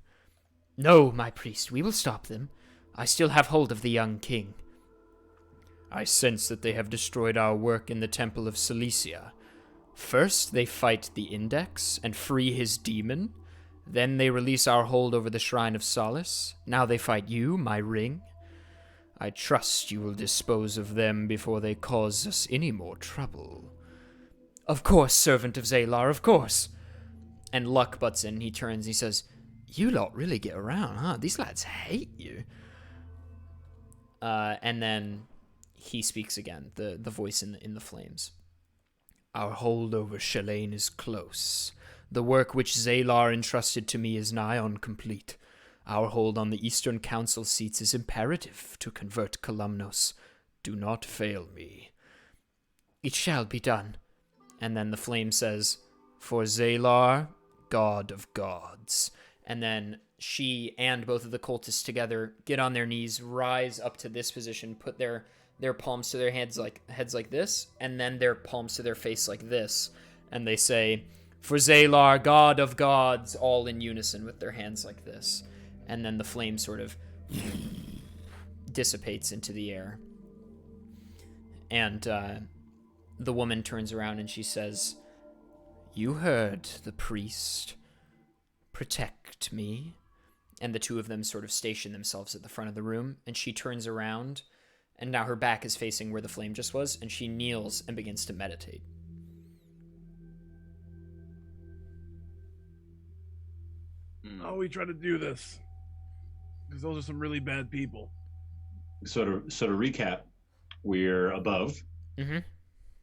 "No, my priest, we will stop them. I still have hold of the young king." "I sense that they have destroyed our work in the Temple of Cilicia. First, they fight the Index and free his demon. Then they release our hold over the Shrine of Solace. Now they fight you, my ring. I trust you will dispose of them before they cause us any more trouble." "Of course, servant of Zalar, of course." And Luck butts in. He turns, he says, "You lot really get around, huh? These lads hate you." And then he speaks again, the voice in the flames. "Our hold over Shalane is close. The work which Zalar entrusted to me is nigh on complete. Our hold on the Eastern Council seats is imperative to convert Kalumnos. Do not fail me." "It shall be done." And then the flame says, "For Zalar, God of gods." And then she and both of the cultists together get on their knees, rise up to this position, put their palms to their heads like this, and then their palms to their face like this. And they say, "For Zalar, God of gods," all in unison with their hands like this. And then the flame sort of dissipates into the air. And the woman turns around and she says, "You heard the priest. Protect me." And the two of them sort of station themselves at the front of the room, and she turns around, and now her back is facing where the flame just was, and she kneels and begins to meditate. Oh, we try to do this because those are some really bad people. So to recap, we're above, Mm-hmm.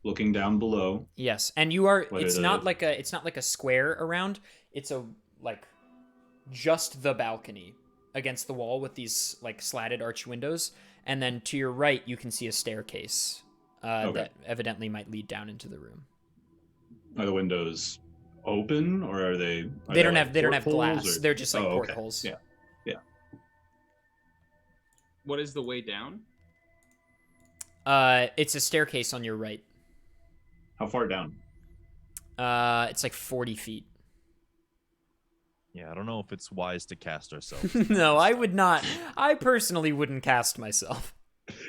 looking down below. Yes, and you are. What It's are not the- like a square around. It's just the balcony against the wall with these like slatted arch windows, and then to your right you can see a staircase that evidently might lead down into the room. Are the windows open, or are they? They don't have glass. Or... They're just like okay. portholes. Yeah. What is the way down? It's a staircase on your right. How far down? It's like 40 feet. Yeah, I don't know if it's wise to cast ourselves. No, I would not. I personally wouldn't cast myself.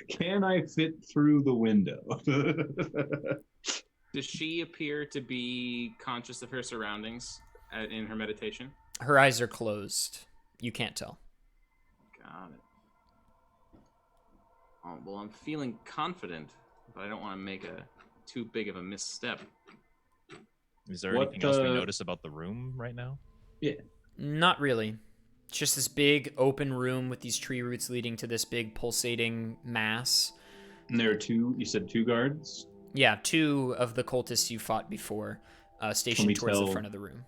Can I fit through the window? Does she appear to be conscious of her surroundings in her meditation? Her eyes are closed. You can't tell. Got it. Oh, well, I'm feeling confident, but I don't want to make too big of a misstep. Is there What, anything else we notice about the room right now? Yeah. Not really. It's just this big open room with these tree roots leading to this big pulsating mass. And there are two. You said two guards. Yeah, two of the cultists you fought before, stationed towards the tell- front of the room.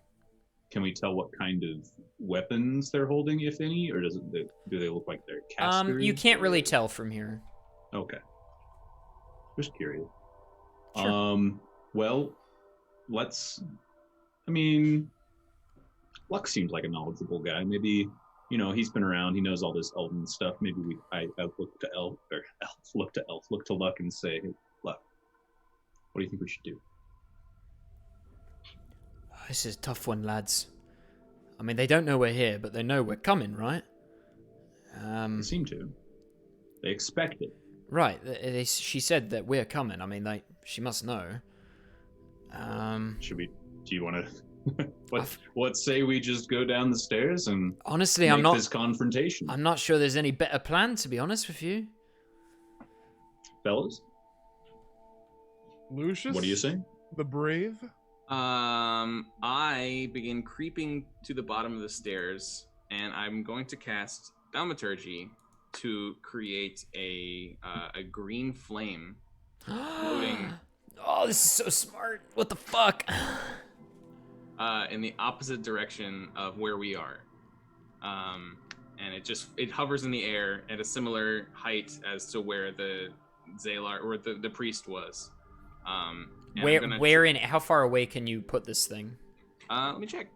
Can we tell what kind of weapons they're holding, if any, or do they look like they're casters? You can't really or- tell from here. Okay. Just curious. Sure. Well, let's. Luck seems like a knowledgeable guy. Maybe, he's been around. He knows all this elven stuff. Maybe I look to Luck and say, "Hey, Luck, what do you think we should do?" This is a tough one, lads. I mean, they don't know we're here, but they know we're coming, right? They seem to. They expect it. Right. She said that we're coming. I mean, she must know. Do you want to What say we just go down the stairs and Honestly, make this confrontation, I'm not sure there's any better plan, to be honest with you. fellas? Lucius, What do you say? The brave. I begin creeping to the bottom of the stairs, and I'm going to cast Thaumaturgy to create a green flame floating Oh, this is so smart. What the fuck? in the opposite direction of where we are. And it hovers in the air at a similar height as to where the Zalar or the priest was. How far away can you put this thing? Let me check.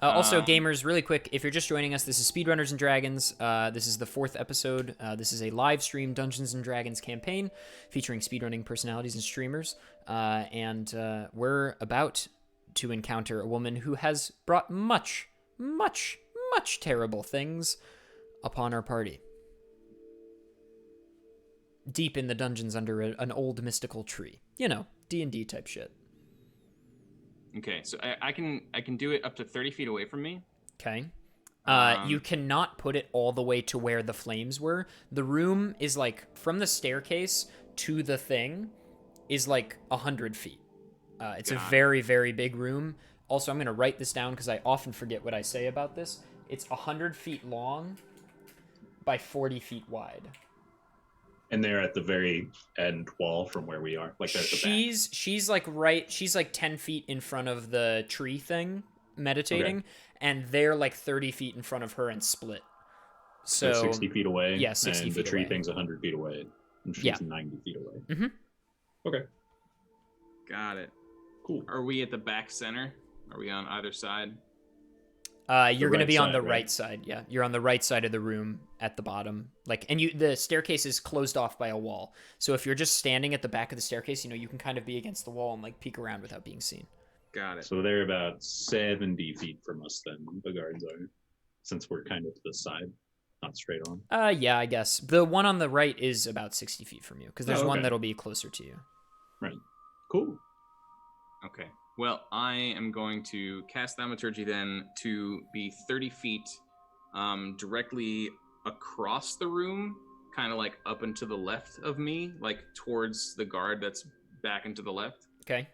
Also, gamers, really quick, if you're just joining us, this is Speedrunners and Dragons. This is the 4th episode. This is a live stream Dungeons and Dragons campaign featuring speedrunning personalities and streamers. And we're about to encounter a woman who has brought much, much, much terrible things upon our party. Deep in the dungeons under an old mystical tree. You know, D&D type shit. Okay, so I can do it up to 30 feet away from me. Okay. You cannot put it all the way to where the flames were. The room is like, from the staircase to the thing is like 100 feet. It's a very, very big room. Also, I'm going to write this down because I often forget what I say about this. It's 100 feet long by 40 feet wide. And they're at the very end wall from where we are. Like, there's the back. She's like 10 feet in front of the tree thing, meditating, Okay. and they're like 30 feet in front of her and split. So 60 feet away. Yeah, 60 and feet the tree away. thing's 100 feet away. And she's 90 feet away. Mm-hmm. Okay. Got it. Cool. Are we at the back center? Are we on either side? You're going to right be on side, the right? right side. Yeah, you're on the right side of the room at the bottom. Like, and the staircase is closed off by a wall. So if you're just standing at the back of the staircase, you can kind of be against the wall and like peek around without being seen. Got it. So they're about 70 feet from us then, the guards are. Since we're kind of to the side, not straight on. Yeah, I guess. The one on the right is about 60 feet from you, because there's one okay. that'll be closer to you. Right. Cool. Okay. Well, I am going to cast Thaumaturgy then to be 30 feet directly across the room, kind of like up and to the left of me, like towards the guard that's back and to the left. Okay.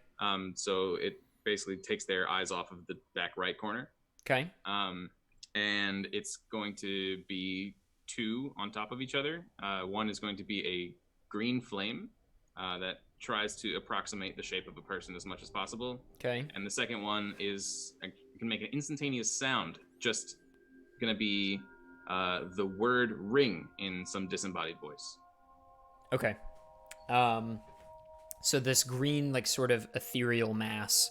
So it basically takes their eyes off of the back right corner. Okay. And it's going to be 2 on top of each other. One is going to be a green flame that tries to approximate the shape of a person as much as possible. Okay. And the second one is, you can make an instantaneous sound, just going to be the word ring in some disembodied voice. Okay. So this green, like, sort of ethereal mass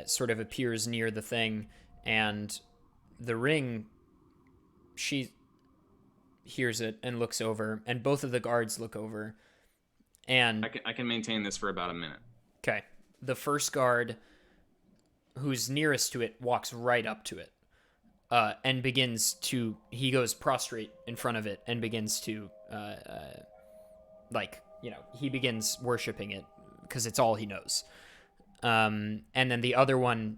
sort of appears near the thing, and the ring, she hears it and looks over, and both of the guards look over. And I can maintain this for about a minute. okay, the first guard, who's nearest to it, walks right up to it, and he goes prostrate in front of it and begins to, he begins worshiping it because it's all he knows. And then the other one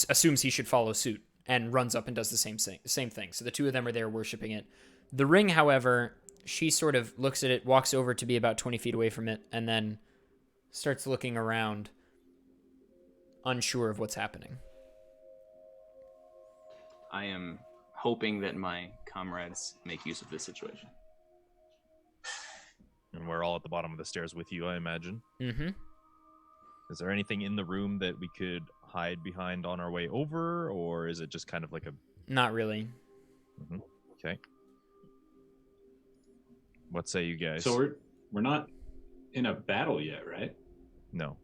assumes he should follow suit and runs up and does the same thing. So the two of them are there worshiping it. The ring, however, she sort of looks at it, walks over to be about 20 feet away from it, and then starts looking around, unsure of what's happening. I am hoping that my comrades make use of this situation. And we're all at the bottom of the stairs with you, I imagine. Mm-hmm. Is there anything in the room that we could hide behind on our way over, or is it just kind of like a... Not really. Mm-hmm. Okay. What say you guys? So we're not in a battle yet, right? No.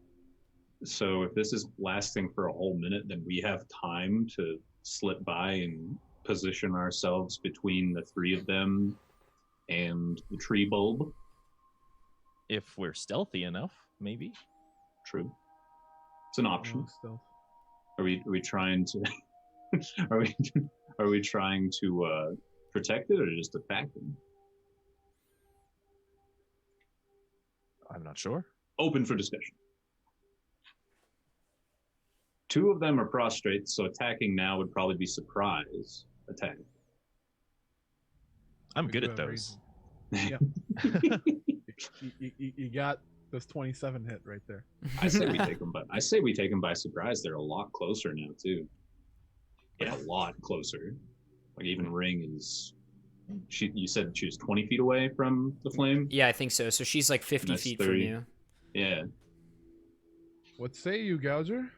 So if this is lasting for a whole minute, then we have time to slip by and position ourselves between the 3 of them and the tree bulb. If we're stealthy enough, maybe. True. It's an option. Stealth. Are we trying to are we trying to protect it or just attack them? I'm not sure. Open for discussion. 2 of them are prostrate, so attacking now would probably be surprise attack. I'm We good do at have those. reason. You got this 27 hit right there. I say we take them by surprise. They're a lot closer now too. Like a lot closer. Like even Ring is. You said she was 20 feet away from the flame. Yeah, I think so. So she's like 50 That's feet 30. from you. Yeah. What say you, Gouger?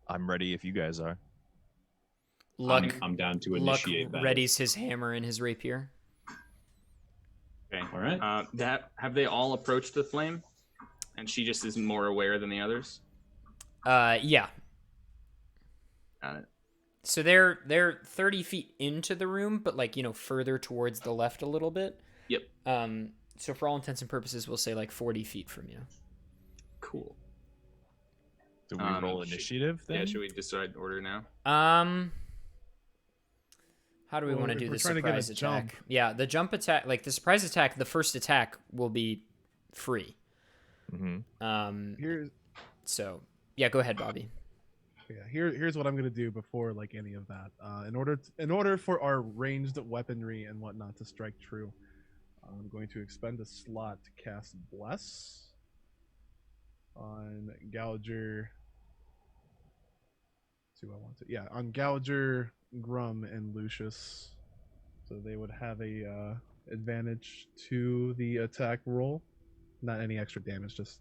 I'm ready if you guys are. Luck, I'm down to Luck initiate battle. readies his hammer and his rapier. Okay. All right. Have they all approached the flame? And she just is more aware than the others? Yeah. Got it. So they're 30 feet into the room, but like, further towards the left a little bit. Yep. So for all intents and purposes, we'll say like 40 feet from you. Cool. Do we roll initiative then? Yeah, should we decide order now? How do we Well, want to if do we're the trying to get a surprise attack? jump. Yeah, the jump attack, like the surprise attack, the first attack will be free. Mm-hmm. Here's So yeah, go ahead, Bobby. here's what I'm gonna do before like any of that. In order for our ranged weaponry and whatnot to strike true, I'm going to expend a slot to cast Bless on Gouger. Do I want to? Yeah, on Gouger, Grum, and Lucius. So they would have a advantage to the attack roll. Not any extra damage, just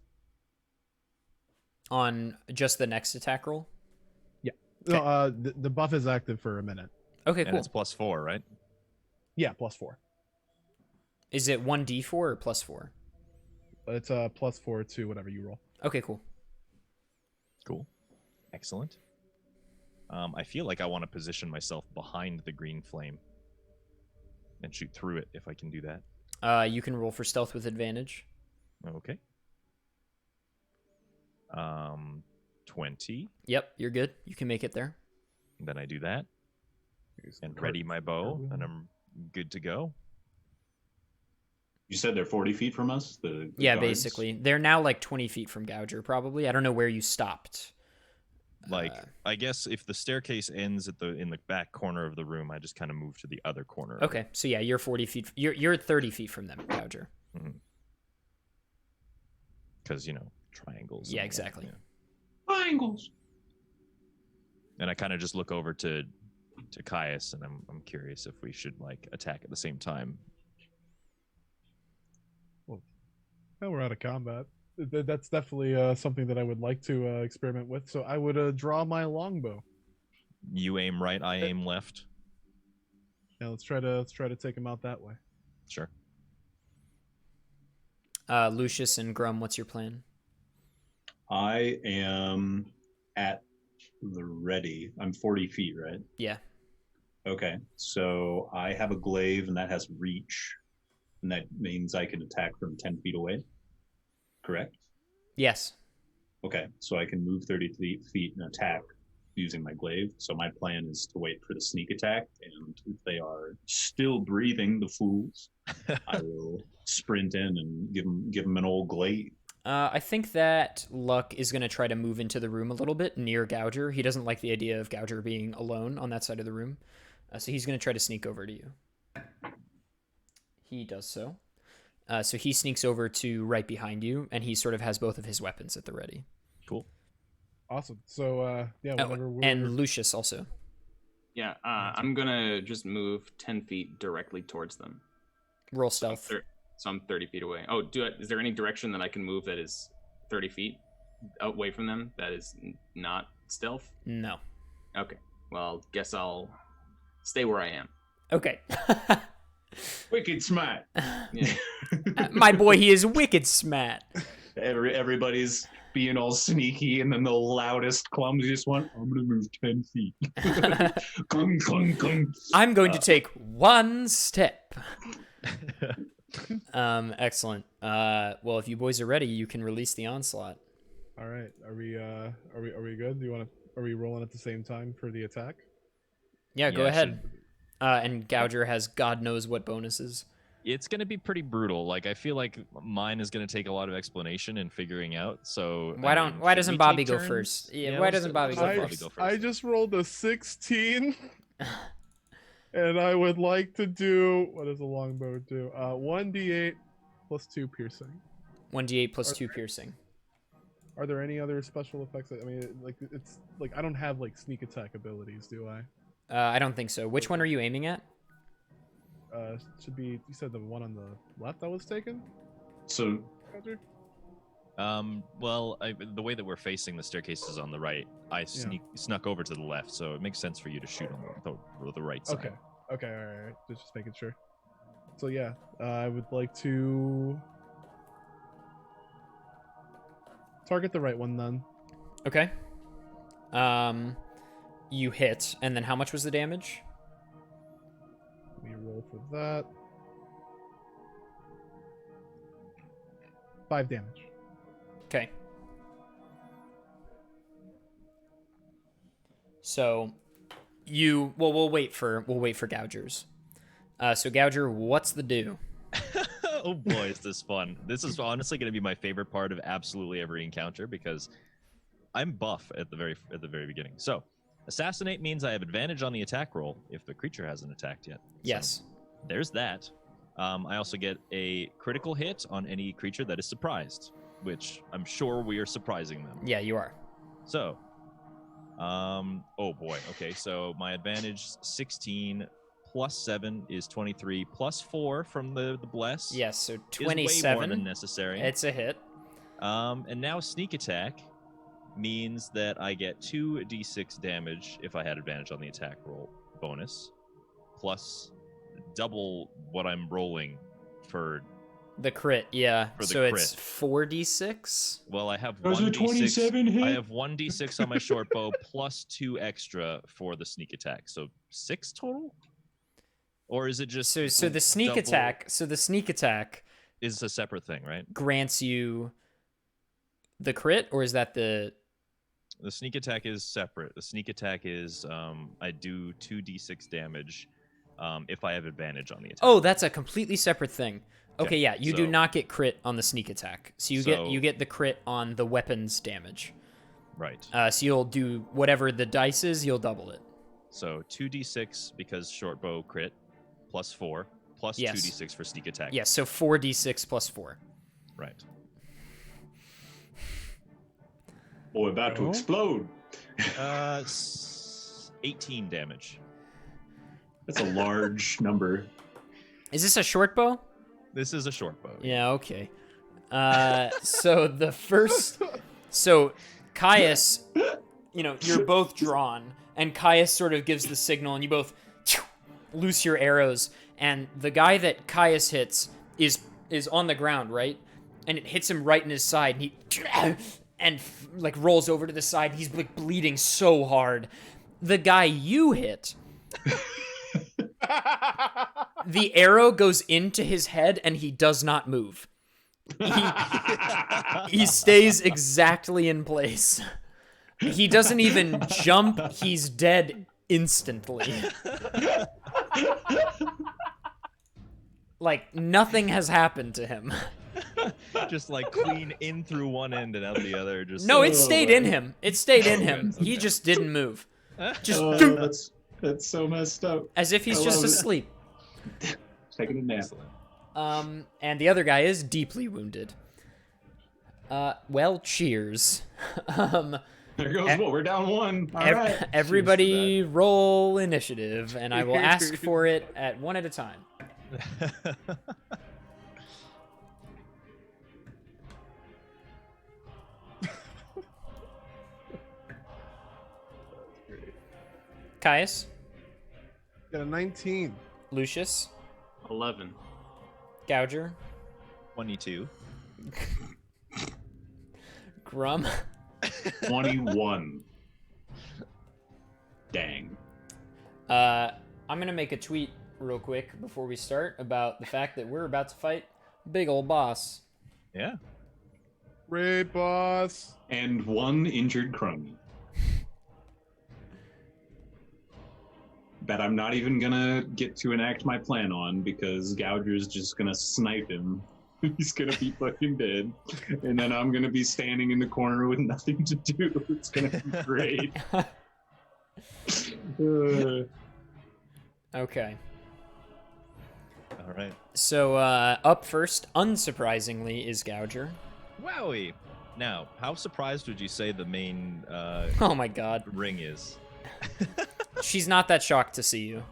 On just the next attack roll. no. The buff is active for a minute. Okay, And cool. it's +4, right? Yeah, +4. Is it 1d4 or +4? But it's +4 to whatever you roll. Okay, cool. Cool. Excellent. I feel like I want to position myself behind the green flame and shoot through it if I can do that. You can roll for stealth with advantage. Okay. 20. Yep, you're good. You can make it there. Then I do that Here's and the ready card. my bow, and I'm good to go. You said they're 40 feet from us. The Yeah, guards? basically. They're now like 20 feet from Gouger, probably. I don't know where you stopped. Like, I guess if the staircase ends in the back corner of the room, I just kind of move to the other corner. of it. Okay, so yeah, you're 40 feet. You're 30 feet from them, Gouger. Because, triangles. Yeah, and exactly. yeah. Triangles. And I kind of just look over to Caius, and I'm curious if we should like attack at the same time. Now we're out of combat. That's definitely something that I would like to experiment with. So I would draw my longbow. You aim right, I aim left. Now let's try to take him out that way. Sure. Lucius and Grum, what's your plan? I am at the ready. I'm 40 feet, right? Yeah. Okay. So I have a glaive, and that has reach. And that means I can attack from 10 feet away. Correct? Yes. Okay. So I can move 30 feet and attack using my glaive. So my plan is to wait for the sneak attack. And if they are still breathing, the fools, I will sprint in and give them an old glaive. I think that Luck is going to try to move into the room a little bit near Gouger. He doesn't like the idea of Gouger being alone on that side of the room. So he's going to try to sneak over to you. He does so. So he sneaks over to right behind you, and he sort of has both of his weapons at the ready. Cool. Awesome. So yeah, whenever we're And Lucius also. Yeah, I'm gonna just move 10 feet directly towards them. Roll stealth. So I'm 30 feet away. Oh, is there any direction that I can move that is 30 feet away from them that is not stealth? No. Okay. Well, guess I'll stay where I am. Okay. Wicked smart. Yeah. My boy, he is wicked smart. Everybody's being all sneaky, and then the loudest, clumsiest one, I'm going to move 10 feet. Clunk, clunk, clunk. I'm going to take one step. Excellent. Well, if you boys are ready, you can release the onslaught. all right. Are we good? Are we rolling at the same time for the attack? Yeah, go Yeah, ahead. And Gouger has God knows what bonuses. It's going to be pretty brutal. Like, I feel like mine is going to take a lot of explanation and figuring out. So Why should doesn't we Bobby take go turns? first? Yeah, why doesn't Bobby go let first? I just rolled a 16. And I would like to do, what does a longbow do? 1d8 plus 2 piercing. 1d8 plus 2 piercing. Are there any other special effects? I mean, like, it's like I don't have like sneak attack abilities, do I? I don't think so. Which one are you aiming at? Should be, you said the one on the left that was taken? So Roger? Well, the way that we're facing the staircase is on the right. I snuck over to the left, so it makes sense for you to shoot on the right side. Okay, all right. Just making sure. So yeah, I would like to target the right one then. Okay. You hit, and then how much was the damage? Let me roll for that. 5 damage. Okay. So, we'll wait for Gougers. So Gouger, what's the do? Oh boy, is this fun. This is honestly going to be my favorite part of absolutely every encounter because I'm buff at the very beginning. So, assassinate means I have advantage on the attack roll if the creature hasn't attacked yet. Yes. So, there's that. I also get a critical hit on any creature that is surprised, which I'm sure we are surprising them. Yeah, you are. So, oh boy. Okay, so my advantage 16 plus 7 is 23 plus 4 from the bless. Yes, so Is 27. way more than necessary. It's a hit. And now sneak attack means that I get 2d6 damage if I had advantage on the attack roll bonus, plus double what I'm rolling for The crit, yeah. For the So crit. it's 4d6. Well, I have Those are 1d6. 27 hit? I have 1d6 on my short bow plus 2 extra for the sneak attack. So 6 total? Or is it just So the sneak double- attack is a separate thing, right? grants you the crit, or is that the The sneak attack is separate. The sneak attack is I do 2d6 damage if I have advantage on the attack. Oh, that's a completely separate thing. Okay, Okay, yeah, you do so- not get crit on the sneak attack. So you get the crit on the weapons damage. Right. So you'll do whatever the dice is, you'll double it. So 2d6 because short bow crit plus 4 plus Yes. 2d6 for sneak attack. Yes, so 4d6 plus 4. Right. Boy, about to Oh. explode. 18 damage. That's a large number. Is this a short bow? This is a short bow. Yeah, okay. So Caius, you're both drawn, and Caius sort of gives the signal, and you both loose your arrows, and the guy that Caius hits is on the ground, right? And it hits him right in his side, and he rolls over to the side. He's like bleeding so hard. The guy you hit, the arrow goes into his head, and he does not move. He stays exactly in place. He doesn't even jump. He's dead instantly. Like, nothing has happened to him. Just like clean in through one end and out the other. Just No, it stayed in him. It stayed in him. He just didn't move. Just That's so messed up. as if he's I just love it. asleep. Taking a nap. And the other guy is deeply wounded. Well, cheers. There goes what? We're down 1. All right. Everybody roll initiative, and I will ask for it at one at a time. Caius, Got a 19. Lucius, 11. Gouger, 22. Grum. 21. Dang. I'm gonna make a tweet real quick before we start about the fact that we're about to fight big old boss. Yeah. Great boss. And 1 injured crony. that I'm not even gonna get to enact my plan on because Gouger's just gonna snipe him. He's gonna be fucking dead, and then I'm gonna be standing in the corner with nothing to do. It's gonna be great. Okay. All right. So up first, unsurprisingly, is Gouger. Wowie. Now, how surprised would you say the main Oh my god. ring is? She's not that shocked to see you.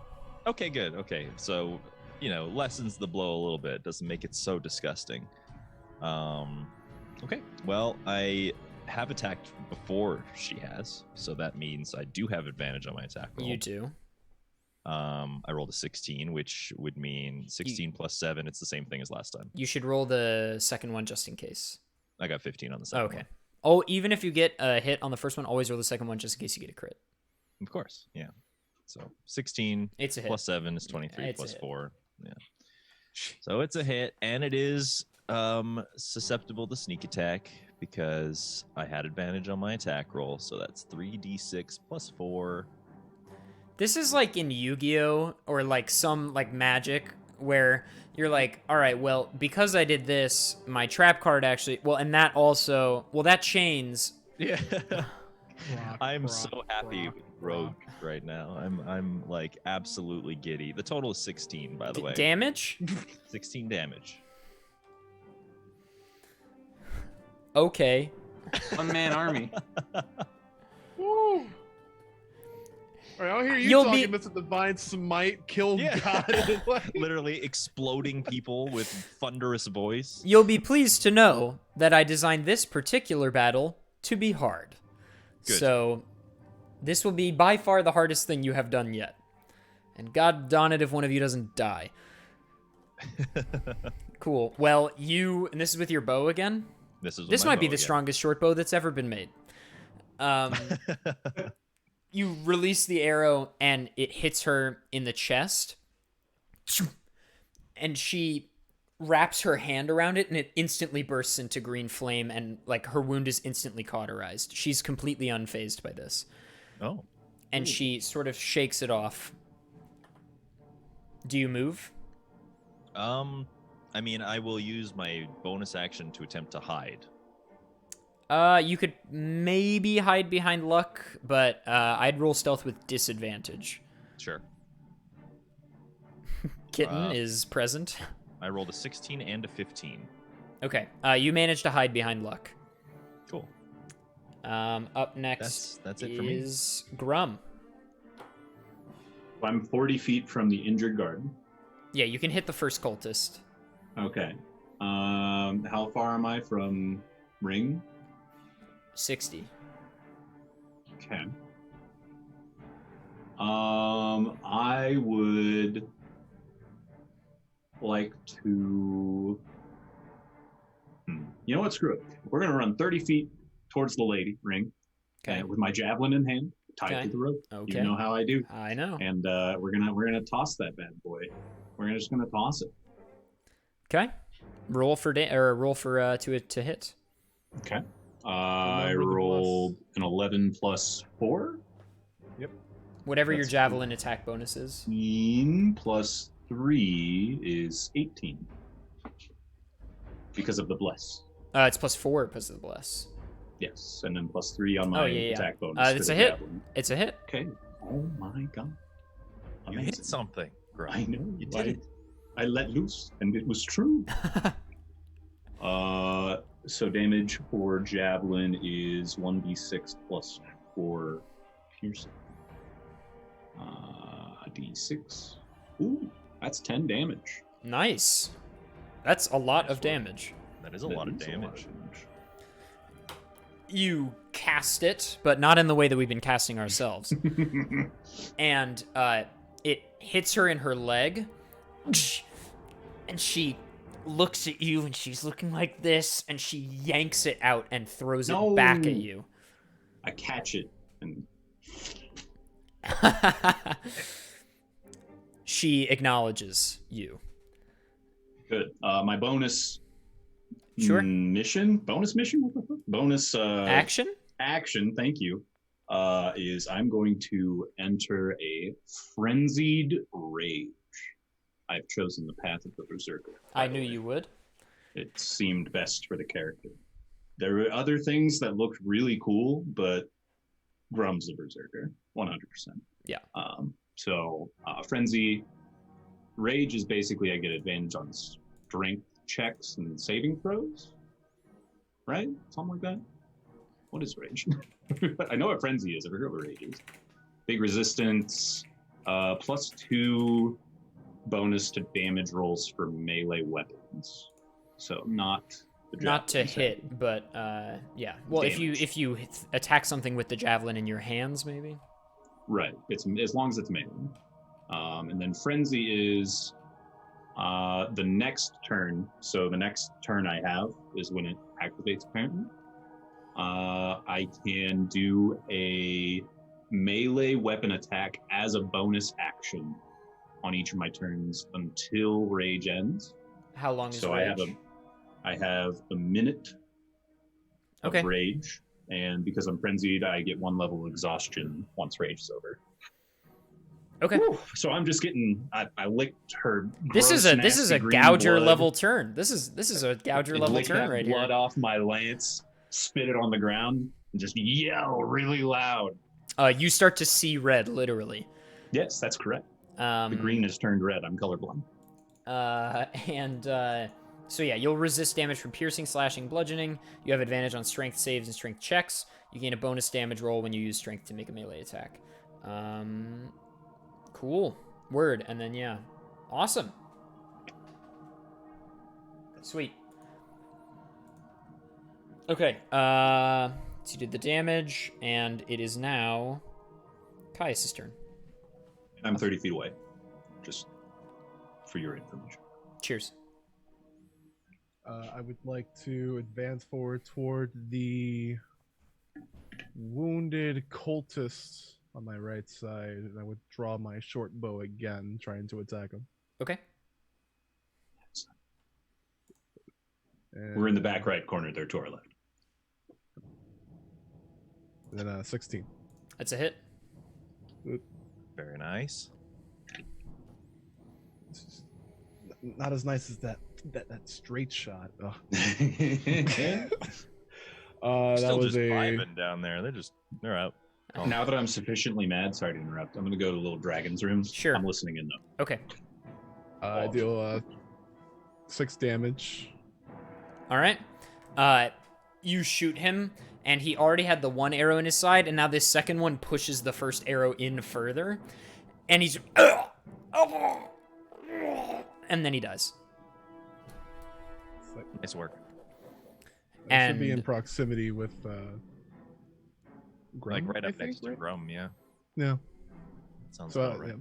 Okay, good. Okay, so lessens the blow a little bit. Doesn't make it so disgusting. Okay. Well, I have attacked before she has, so that means I do have advantage on my attack roll. You do. I rolled a 16, which would mean 16 plus 7. It's the same thing as last time. You should roll the second one just in case. I got 15 on the second Okay. one. Oh, even if you get a hit on the first one, always roll the second one just in case you get a crit. Of course, yeah. So 16 It's a hit. plus 7 is 23 It's a plus hit. 4. Yeah. So it's a hit, and it is susceptible to sneak attack because I had advantage on my attack roll. So that's 3d6 plus 4. This is like in Yu-Gi-Oh! Or like some like Magic where you're like, all right, well, because I did this, my trap card actually, well, and that also, well, that chains. Yeah. Rock, I'm rock, so happy rock, with Rogue rock. right now. I'm like absolutely giddy. The total is 16, by the way. Damage? 16 damage. Okay. One-man army. Woo! All right, I'll hear you You'll talking be- Mr. Divine Smite, kill Yeah. God. Like, Literally exploding people with thunderous voice. You'll be pleased to know that I designed this particular battle to be hard. Good. So, this will be by far the hardest thing you have done yet. And god darn it if one of you doesn't die. Cool. Well, and this is with your bow again? This is This my might be bow the again. strongest short bow that's ever been made. You release the arrow and it hits her in the chest. And she wraps her hand around it and it instantly bursts into green flame and like her wound is instantly cauterized. She's completely unfazed by this. Oh. And she sort of shakes it off. Do you move? I mean, I will use my bonus action to attempt to hide. You could maybe hide behind luck, but I'd roll stealth with disadvantage. Sure. Kitten is present. I rolled a 16 and a 15. Okay, you managed to hide behind luck. Cool. Up next That's it for me. is Grum. I'm 40 feet from the injured guard. Yeah, you can hit the first cultist. Okay. How far am I from ring? 60. Okay. I would like to. You know what? Screw it. We're gonna run 30 feet towards the lady ring, Okay. with my javelin in hand, tied Okay. to the rope. Okay. You know how I do. I know. And we're gonna toss that bad boy. We're just gonna toss it. Okay. Roll for to hit. Okay. I Remember the rolled an 11 plus 4. Whatever your That's javelin attack bonus is. 15 plus 3 is 18. Because of the bless. It's +4 because of the bless. Yes, and then plus 3 on my yeah. attack bonus. It's for a the hit. javelin. Okay. hit. Okay. Oh my god. You Amazing. hit something. I know. You did it. I let loose, and it was true. So damage for javelin is 1d6 plus 4 piercing. D6. Ooh, that's 10 damage. Nice. That's a lot of damage. That is a lot of That is damage. You cast it, but not in the way that we've been casting ourselves. And it hits her in her leg, and she looks at you, and she's looking like this, and she yanks it out and throws No. it back at you. I catch it and She acknowledges you. good. My bonus Sure. mission? Bonus mission? What the fuck? Bonus Action? action, thank you. is I'm going to enter a frenzied rage. I've chosen the path of the berserker. I knew you would. It seemed best for the character. There were other things that looked really cool, but Grum's the berserker, 100%. Yeah. So frenzy rage is basically I get advantage on strength checks and saving throws, right? Something like that. What is rage? I know what frenzy is. I forget what rage is. Big resistance, +2 bonus to damage rolls for melee weapons. So not the Not to javelin hit, but yeah. Well, Damage. if you attack something with the javelin in your hands, maybe. Right. It's as long as it's melee. And then frenzy is the next turn. So the next turn I have is when it activates. Apparently, I can do a melee weapon attack as a bonus action on each of my turns until rage ends. How long is So rage? I have a minute of Okay. rage, and because I'm frenzied, I get 1 level of exhaustion once rage is over. Okay. Whew. So I'm just getting. I licked her. This is gross, a nasty green gouger blood. level turn. This is a gouger And level lick turn that right blood here. off my lance, spit it on the ground, and just yell really loud. You start to see red, literally. Yes, that's correct. The The green has turned red. I'm colorblind. So yeah, you'll resist damage from piercing, slashing, bludgeoning. You have advantage on strength saves and strength checks. You gain a bonus damage roll when you use strength to make a melee attack. Cool. Word. And then yeah. Awesome. Sweet. Okay. So you did the damage, and it is now Caius' turn. I'm 30 feet away. Just for your information. Cheers. I would like to advance forward toward the wounded cultist on my right side, and I would draw my short bow again, trying to attack him. Okay. And We're in the back right corner there to our left. then 16. That's a hit. Very nice. It's just not as nice as that straight shot. Oh. Still That was just a vibing down there. They're out. Now that I'm sufficiently mad, sorry to interrupt, I'm going to go to little dragon's rooms. Sure. I'm listening in though. Okay. I deal 6 damage. All right. You shoot him, and he already had the one arrow in his side, and now this second one pushes the first arrow in further, and he's and then he dies. It's like, Nice work. I should be in And proximity with Grum, Like right I up next think, to right? Grum, yeah. Yeah. Sounds So about right. yeah.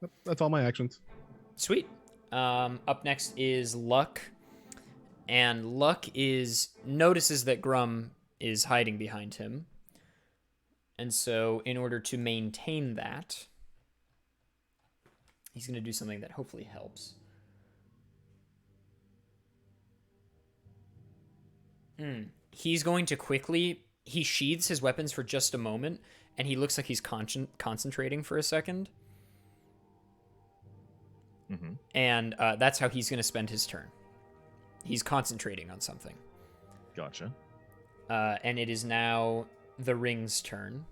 Yep, that's all my actions. sweet. Up next is Luck, and Luck notices that Grum is hiding behind him, and so in order to maintain that, he's going to do something that hopefully helps. He's going to he sheathes his weapons for just a moment, and he looks like he's concentrating for a second. Mm-hmm. And that's how he's going to spend his turn. He's concentrating on something. Gotcha. And it is now the Ring's turn.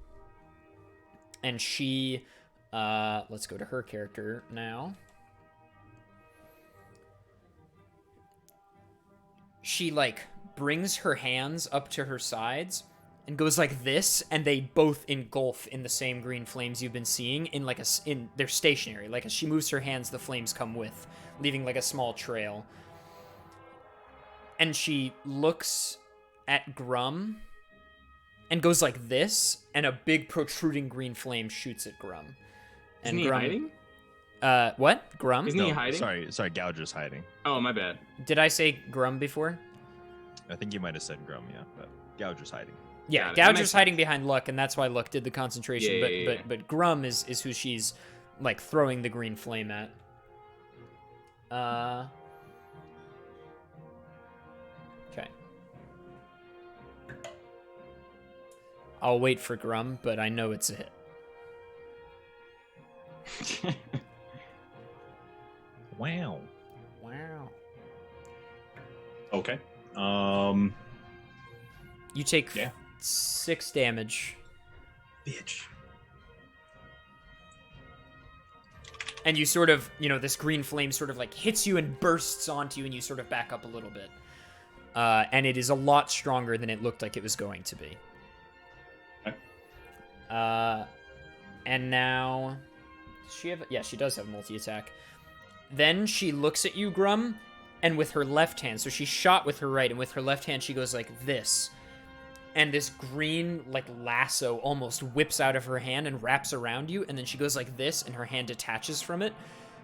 And she, let's go to her character now. She, brings her hands up to her sides and goes like this, and they both engulf in the same green flames you've been seeing they're stationary. Like, as she moves her hands, the flames come with, leaving a small trail. And she looks at Grum and goes like this, and a big protruding green flame shoots at Grum. And Isn't he Grum, hiding? What? Grum? Isn't he hiding? Sorry, Gouger's hiding. Oh, my bad. Did I say Grum before? I think you might have said Grum, yeah, but Gouger's hiding. Yeah, Got it. That makes Gouger's hiding behind Luck, and that's why Luck did the concentration. Yeah. But Grum is who she's throwing the green flame at. Okay. I'll wait for Grum, but I know it's a hit. Wow. Wow. Okay. You take Yeah. 6 damage. Bitch. And you sort of, this green flame sort of like hits you and bursts onto you, and you sort of back up a little bit. And it is a lot stronger than it looked like it was going to be. Okay. And now, does she have? Yeah, she does have multi-attack. Then she looks at you, Grum, and with her left hand, so she shot with her right, and with her left hand she goes like this. And this green, like, lasso almost whips out of her hand and wraps around you, and then she goes like this, and her hand detaches from it.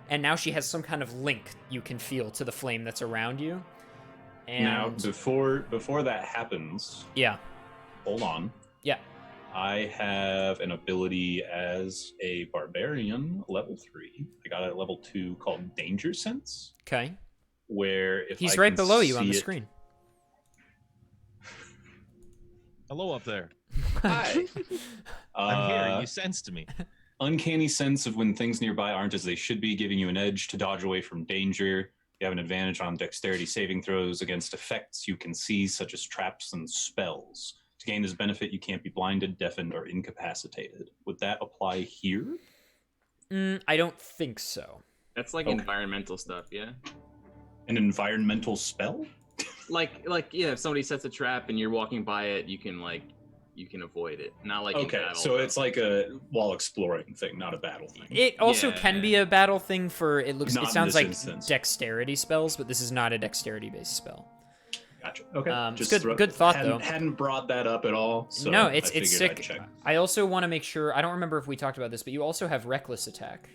And now she has some kind of link you can feel to the flame that's around you. And Now, before that happens, yeah. hold on. Yeah. I have an ability as a barbarian, level 3. I got it at level 2 called Danger Sense, Okay. where if He's I right can below you on see the it- screen. Hello up there. Hi. I'm here. You sensed me. Uncanny sense of when things nearby aren't as they should be, giving you an edge to dodge away from danger. You have an advantage on dexterity saving throws against effects you can see, such as traps and spells. To gain this benefit, you can't be blinded, deafened, or incapacitated. Would that apply here? I don't think so. That's like Okay. environmental stuff, yeah. An environmental spell? Like yeah, if somebody sets a trap and you're walking by it, you can avoid it. Not like in Okay, battle, so though. it's like a while exploring thing, not a battle thing. It also Yeah. can be a battle thing for Not it in sounds this like instance. dexterity spells, but this is not a dexterity based spell. Gotcha. Okay. It's good thought, though. Hadn't brought that up at all. So No, I it's figured I'd sick. check. I also want to make sure, I don't remember if we talked about this, but you also have reckless attack.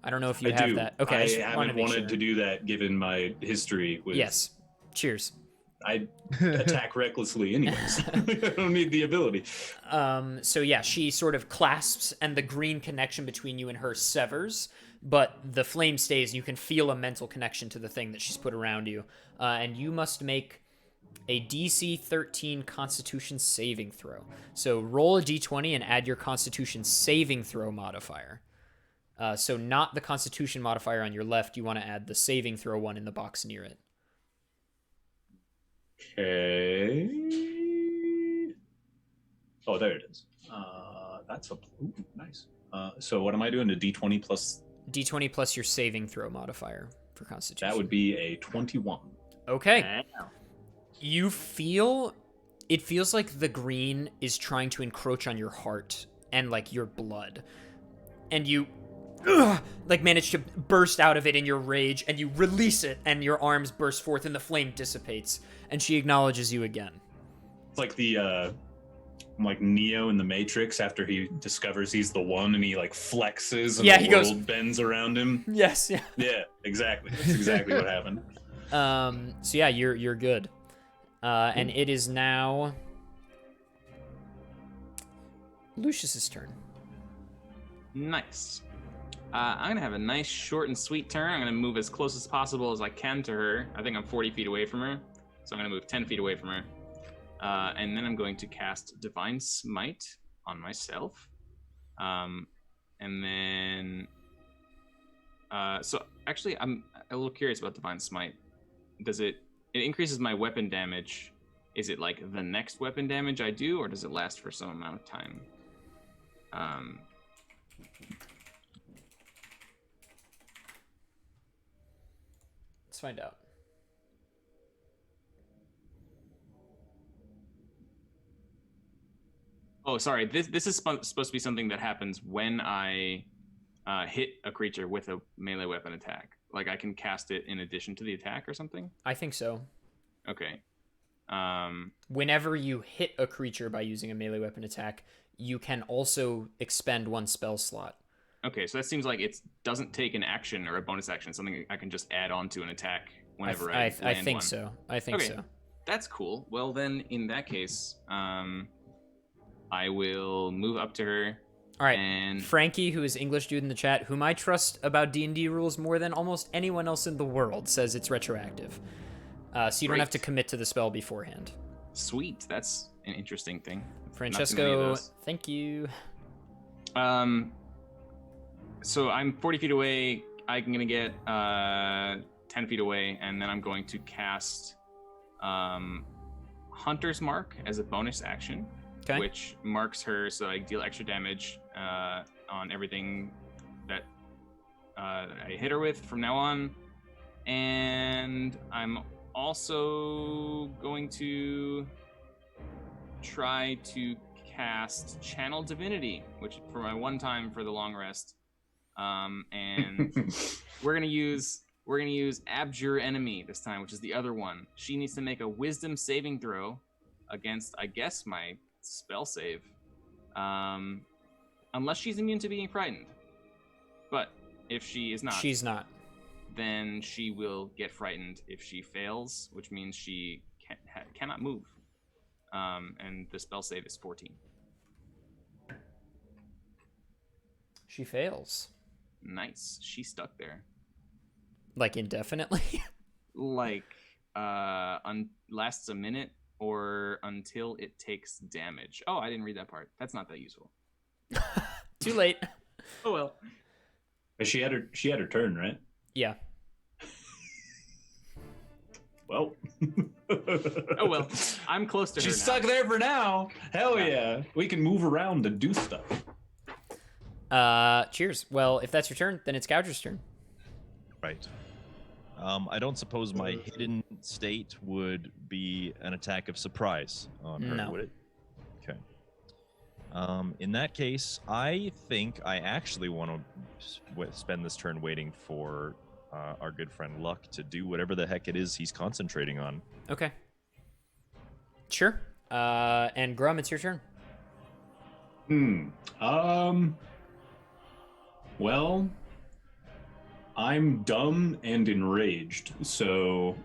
I don't know if you I have do. that. Okay, I just haven't wanted to make wanted sure. to do that given my history with. Yes. Cheers. I attack recklessly, anyways. I don't need the ability. So yeah, she sort of clasps, and the green connection between you and her severs, but the flame stays. You can feel a mental connection to the thing that she's put around you, and you must make a DC 13 Constitution saving throw. So roll a D20 and add your Constitution saving throw modifier. So not the Constitution modifier on your left. You want to add the saving throw one in the box near it. Okay. Oh, there it is. That's a nice. So what am I doing? A D20 plus? D20 plus your saving throw modifier for Constitution. That would be a 21. Okay. You it feels like the green is trying to encroach on your heart and like your blood. And you like manage to burst out of it in your rage, and you release it, and your arms burst forth and the flame dissipates, and she acknowledges you again. It's like the like Neo in the Matrix after he discovers he's the one and he like flexes and Yeah, the he goes- world bends around him. Yes, yeah. Yeah, exactly. That's exactly what happened. So yeah, you're good. And it is now Lucius's turn. Nice. I'm gonna have a nice short and sweet turn. I'm gonna move as close as possible as I can to her. I think I'm 40 feet away from her, so I'm gonna move 10 feet away from her. And then I'm going to cast Divine Smite on myself. And then, so actually, I'm a little curious about Divine Smite. It increases my weapon damage? Is it like the next weapon damage I do, or does it last for some amount of time? Let's find out. Oh, sorry. This is supposed to be something that happens when I hit a creature with a melee weapon attack. Like I can cast it in addition to the attack or something? I think so. Okay. Whenever you hit a creature by using a melee weapon attack, you can also expend one spell slot. Okay, so that seems like it doesn't take an action or a bonus action. Something I can just add on to an attack whenever I land think one. so. I think Okay. so. That's cool. Well, then, in that case, I will move up to her. All right. And Frankie, who is English dude in the chat, whom I trust about D&D rules more than almost anyone else in the world, says it's retroactive. So you don't have to Great. commit to the spell beforehand. sweet. That's an interesting thing. Not too many of Francesco, those. thank you. So I'm 40 feet away. I'm gonna get 10 feet away, and then I'm going to cast Hunter's Mark as a bonus action, Okay. which marks her so I deal extra damage on everything that I hit her with from now on. And I'm also going to try to cast Channel Divinity, which for my one time for the long rest. And we're gonna use Abjure Enemy this time, which is the other one. She needs to make a Wisdom saving throw against, I guess, my spell save, unless she's immune to being frightened. But if she is not, She's not. then she will get frightened if she fails, which means she cannot move. And the spell save is 14. She fails. Nice. She's stuck there. Like indefinitely? Like, lasts a minute or until it takes damage. Oh, I didn't read that part. That's not that useful. Too late. Oh well. But she had her turn, right? Yeah. Well. Oh well. I'm close to her She's now. stuck there for now. Hell yeah. We can move around and do stuff. Cheers. Well, if that's your turn, then it's Gouger's turn. Right. I don't suppose my hidden state would be an attack of surprise on her, No. would it? Okay. In that case, I think I actually want to spend this turn waiting for our good friend Luck to do whatever the heck it is he's concentrating on. Okay. Sure. And Grum, it's your turn. Well, I'm dumb and enraged, so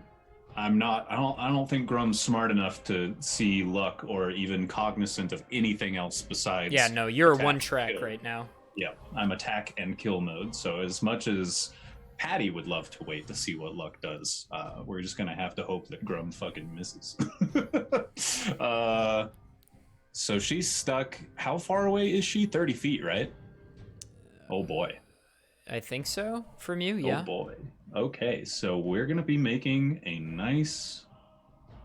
I don't think Grum's smart enough to see Luck or even cognizant of anything else besides. Yeah, no, you're attack one and track kill. right now. Yeah, I'm attack and kill mode. So as much as Patty would love to wait to see what Luck does, we're just gonna have to hope that Grum fucking misses. So she's stuck. How far away is she? 30 feet, right? Oh boy. I think so. From you, yeah. Oh boy. Okay, so we're gonna be making a nice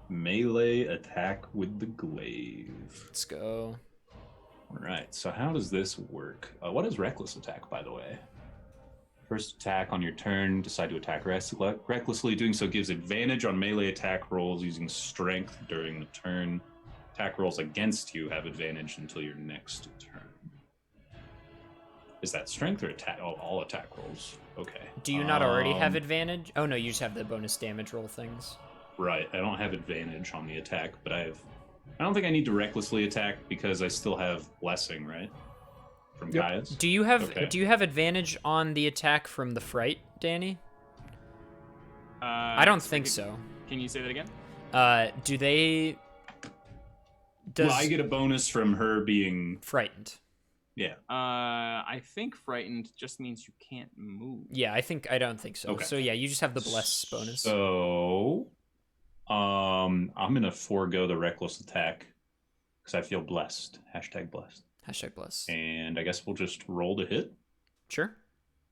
melee attack with the glaive. Let's go. All right. So how does this work? What is reckless attack, by the way? First attack on your turn. Decide to attack recklessly. Doing so gives advantage on melee attack rolls using strength during the turn. Attack rolls against you have advantage until your next turn. Is that strength or attack? Oh, all attack rolls. Okay. Do you not already have advantage? Oh, no, you just have the bonus damage roll things. Right. I don't have advantage on the attack, but I don't think I need to recklessly attack because I still have blessing, right? From Gaius. Do you have Okay. Do you have advantage on the attack from the fright, Danny? I don't think so. Can you say that again? Do they? Does Well, I get a bonus from her being frightened? yeah. I think frightened just means you can't move. Yeah, I don't think so. Okay. So yeah, you just have the bless bonus. So, I'm gonna forego the reckless attack because I feel blessed. #blessed. #bless. And I guess we'll just roll to hit. Sure.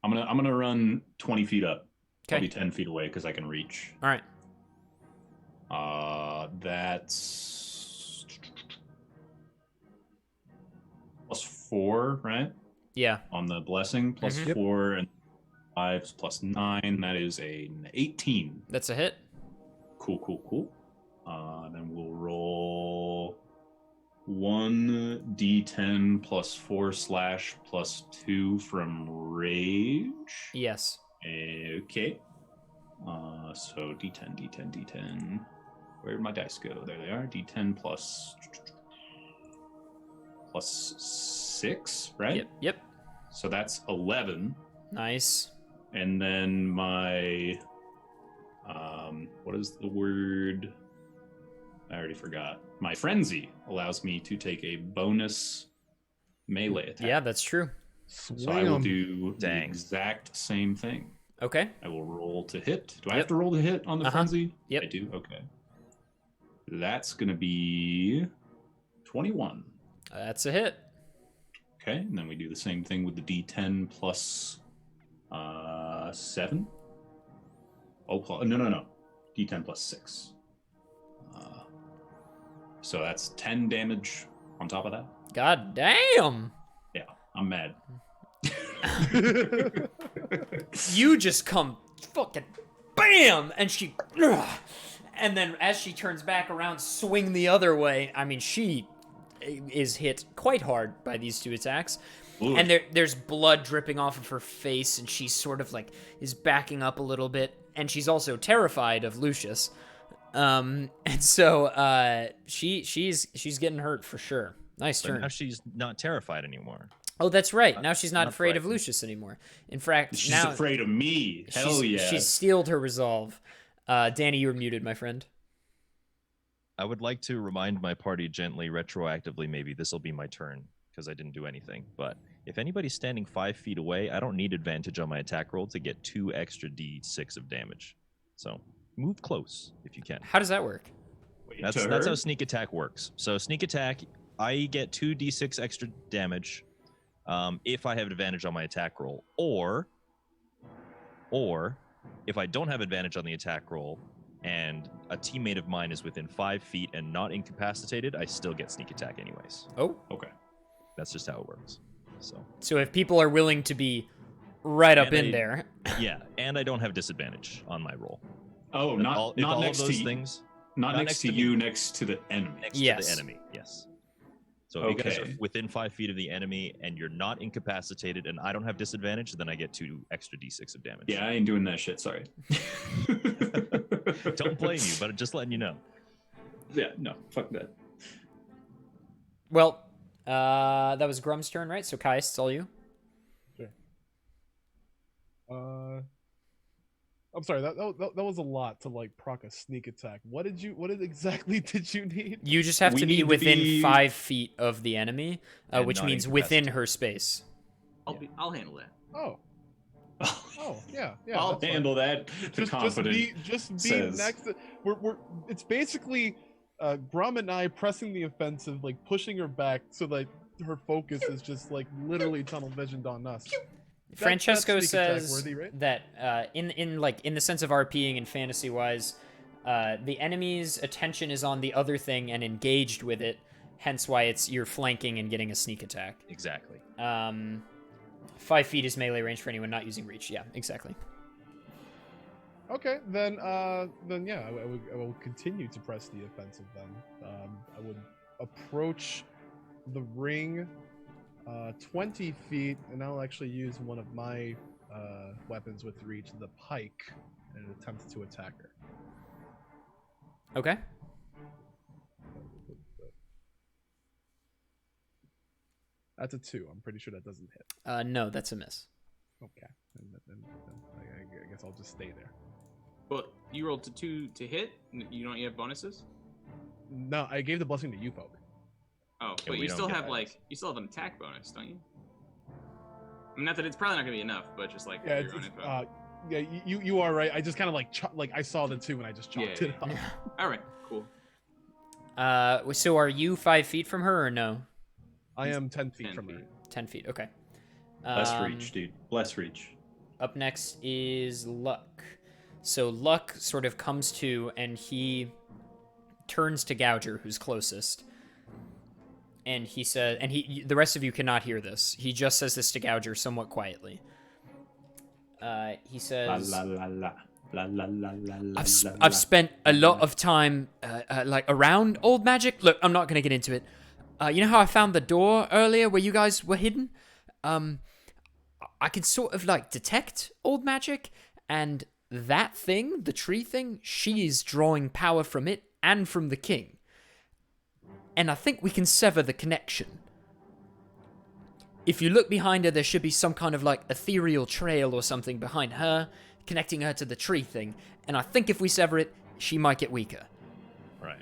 I'm gonna run 20 feet up. I'll be Okay. 10 feet away because I can reach. All right. That's +4, right? Yeah. On the blessing, plus Mhm. 4 and 5 plus 9. That is an 18. That's a hit. Cool. Then we'll roll 1d10 plus 4 slash plus 2 from rage. Yes. Okay. So d10. Where'd my dice go? There they are. d10 plus 6, right? Yep. So that's 11. Nice. And then my what is the word? I already forgot. My frenzy allows me to take a bonus melee attack. Yeah, that's true. So I will do the Dang. exact same thing. Okay. I will roll to hit. Do I Yep. have to roll to hit on the Uh-huh. frenzy? Yep. I do. Okay. That's gonna be 21. That's a hit. Okay, and then we do the same thing with the D10 plus 7. Oh, no. D10 plus 6. So that's 10 damage on top of that. God damn. Yeah, I'm mad. You just come fucking bam, and she, and then as she turns back around, swing the other way. I mean, she is hit quite hard by these 2 attacks. Ooh. And there's blood dripping off of her face, and she sort of like is backing up a little bit, and she's also terrified of Lucius. And so she's getting hurt for sure. Nice But turn. now she's not terrified anymore. Oh, that's right. Now she's not Not afraid of frightened. Lucius anymore. In fact, She's now afraid of me. Hell yeah. she's steeled her resolve. Danny, you're muted, my friend. I would like to remind my party gently, retroactively, maybe this will be my turn because I didn't do anything. But if anybody's standing 5 feet away, I don't need advantage on my attack roll to get 2 extra D6 of damage. So move close if you can. How does that work? Wait, That's to how her? sneak attack works. So sneak attack, I get 2 D6 extra damage if I have advantage on my attack roll, or if I don't have advantage on the attack roll and a teammate of mine is within 5 feet and not incapacitated, I still get sneak attack anyways. Oh, Okay. That's just how it works. so if people are willing to be right up And in I- there, Yeah, and I don't have disadvantage on my roll. Oh, If not all not of next to those you. things Not next to me. you, next to the enemy. next Yes. to the enemy. Yes. So if you guys Okay. are within 5 feet of the enemy and you're not incapacitated and I don't have disadvantage, then I get 2 extra D6 of damage. Yeah, I ain't doing that shit. Sorry. Don't blame you, but just letting you know. Yeah, no, fuck that. well, that was Grum's turn, right? So Kais, it's all you. I'm sorry. That was a lot to like proc a sneak attack. What exactly did you need? You just have We to need be to within be- 5 feet of the enemy, And which not means within incapacitated. her space. I'll handle that. Oh, yeah. I'll that's fine. handle that. The Just confident just be says. next. We're. It's basically Grum and I pressing the offensive, like pushing her back, so that her focus is just like literally tunnel visioned on us. Francesco that's sneak attack says worthy, right? that in the sense of RPing and fantasy wise, the enemy's attention is on the other thing and engaged with it. Hence why you're flanking and getting a sneak attack. Exactly. 5 feet is melee range for anyone not using reach. Yeah, exactly. Okay, then yeah, I will continue to press the offensive. Then I would approach the ring 20 feet, and I'll actually use one of my weapons with reach, the pike, in an attempt to attack her. Okay. That's a 2. I'm pretty sure that doesn't hit. No, that's a miss. Okay, then I guess I'll just stay there. But you rolled to 2 to hit. You don't yet have bonuses. No, I gave the blessing to you folk. Oh, Yeah, but we you don't still get have bonus. you still have an attack bonus, don't you? I mean, not that it's probably not gonna be enough, but just like Yeah, for your own info. yeah, you are right. I just kind of like I saw the 2 and I just chopped Yeah, it off. All right, cool. So are you 5 feet from her or no? I am 10 feet 10 from feet. her. 10 feet. Okay. Bless reach, dude. Bless reach. Up next is Luck. So Luck sort of comes to, and he turns to Gouger, who's closest. And he said, and the rest of you cannot hear this. He just says this to Gouger somewhat quietly. He says, La la la la la la la la. I've spent a lot of time like around old magic. Look, I'm not gonna get into it. You know how I found the door earlier where you guys were hidden? I can sort of like detect old magic, and that thing, the tree thing, she's drawing power from it and from the king. And I think we can sever the connection. If you look behind her, there should be some kind of like ethereal trail or something behind her, connecting her to the tree thing. And I think if we sever it, she might get weaker. Right.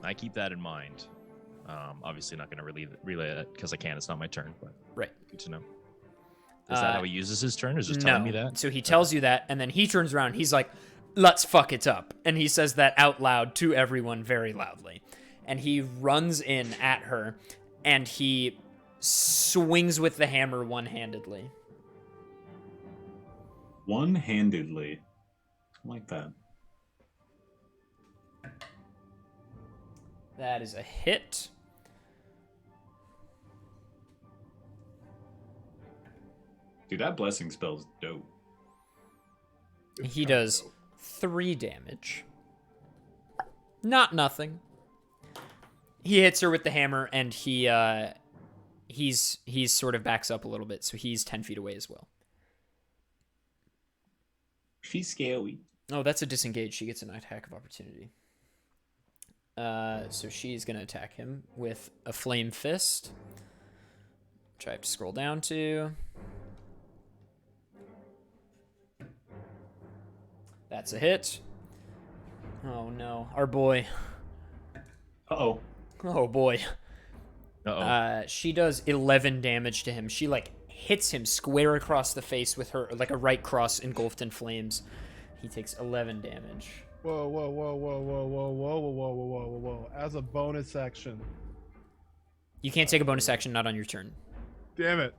I keep that in mind. Obviously not going to relay that because I can. It's not my turn, but Right. good to know. Is that how he uses his turn? Is just No. telling me that? So he tells you that, and then he turns around. He's like, let's fuck it up. And he says that out loud to everyone very loudly. and he runs in at her, and he swings with the hammer one-handedly. One-handedly. I like that. That is a hit. Dude, that blessing spell's dope. He does 3 damage. Not nothing. He hits her with the hammer, and he's sort of backs up a little bit, so he's 10 feet away as well. She's scary. Oh, that's a disengage. She gets an attack of opportunity. So she's gonna attack him with a flame fist, which I have to scroll down to. That's a hit. Oh no, our boy. Uh-oh. Oh boy. Uh-oh. She does 11 damage to him. She like hits him square across the face with her like a right cross engulfed in flames. He takes 11 damage. Whoa, whoa, whoa, whoa, whoa, whoa, whoa, whoa, whoa, whoa, whoa, whoa. As a bonus action. You can't take a bonus action not on your turn. Damn it.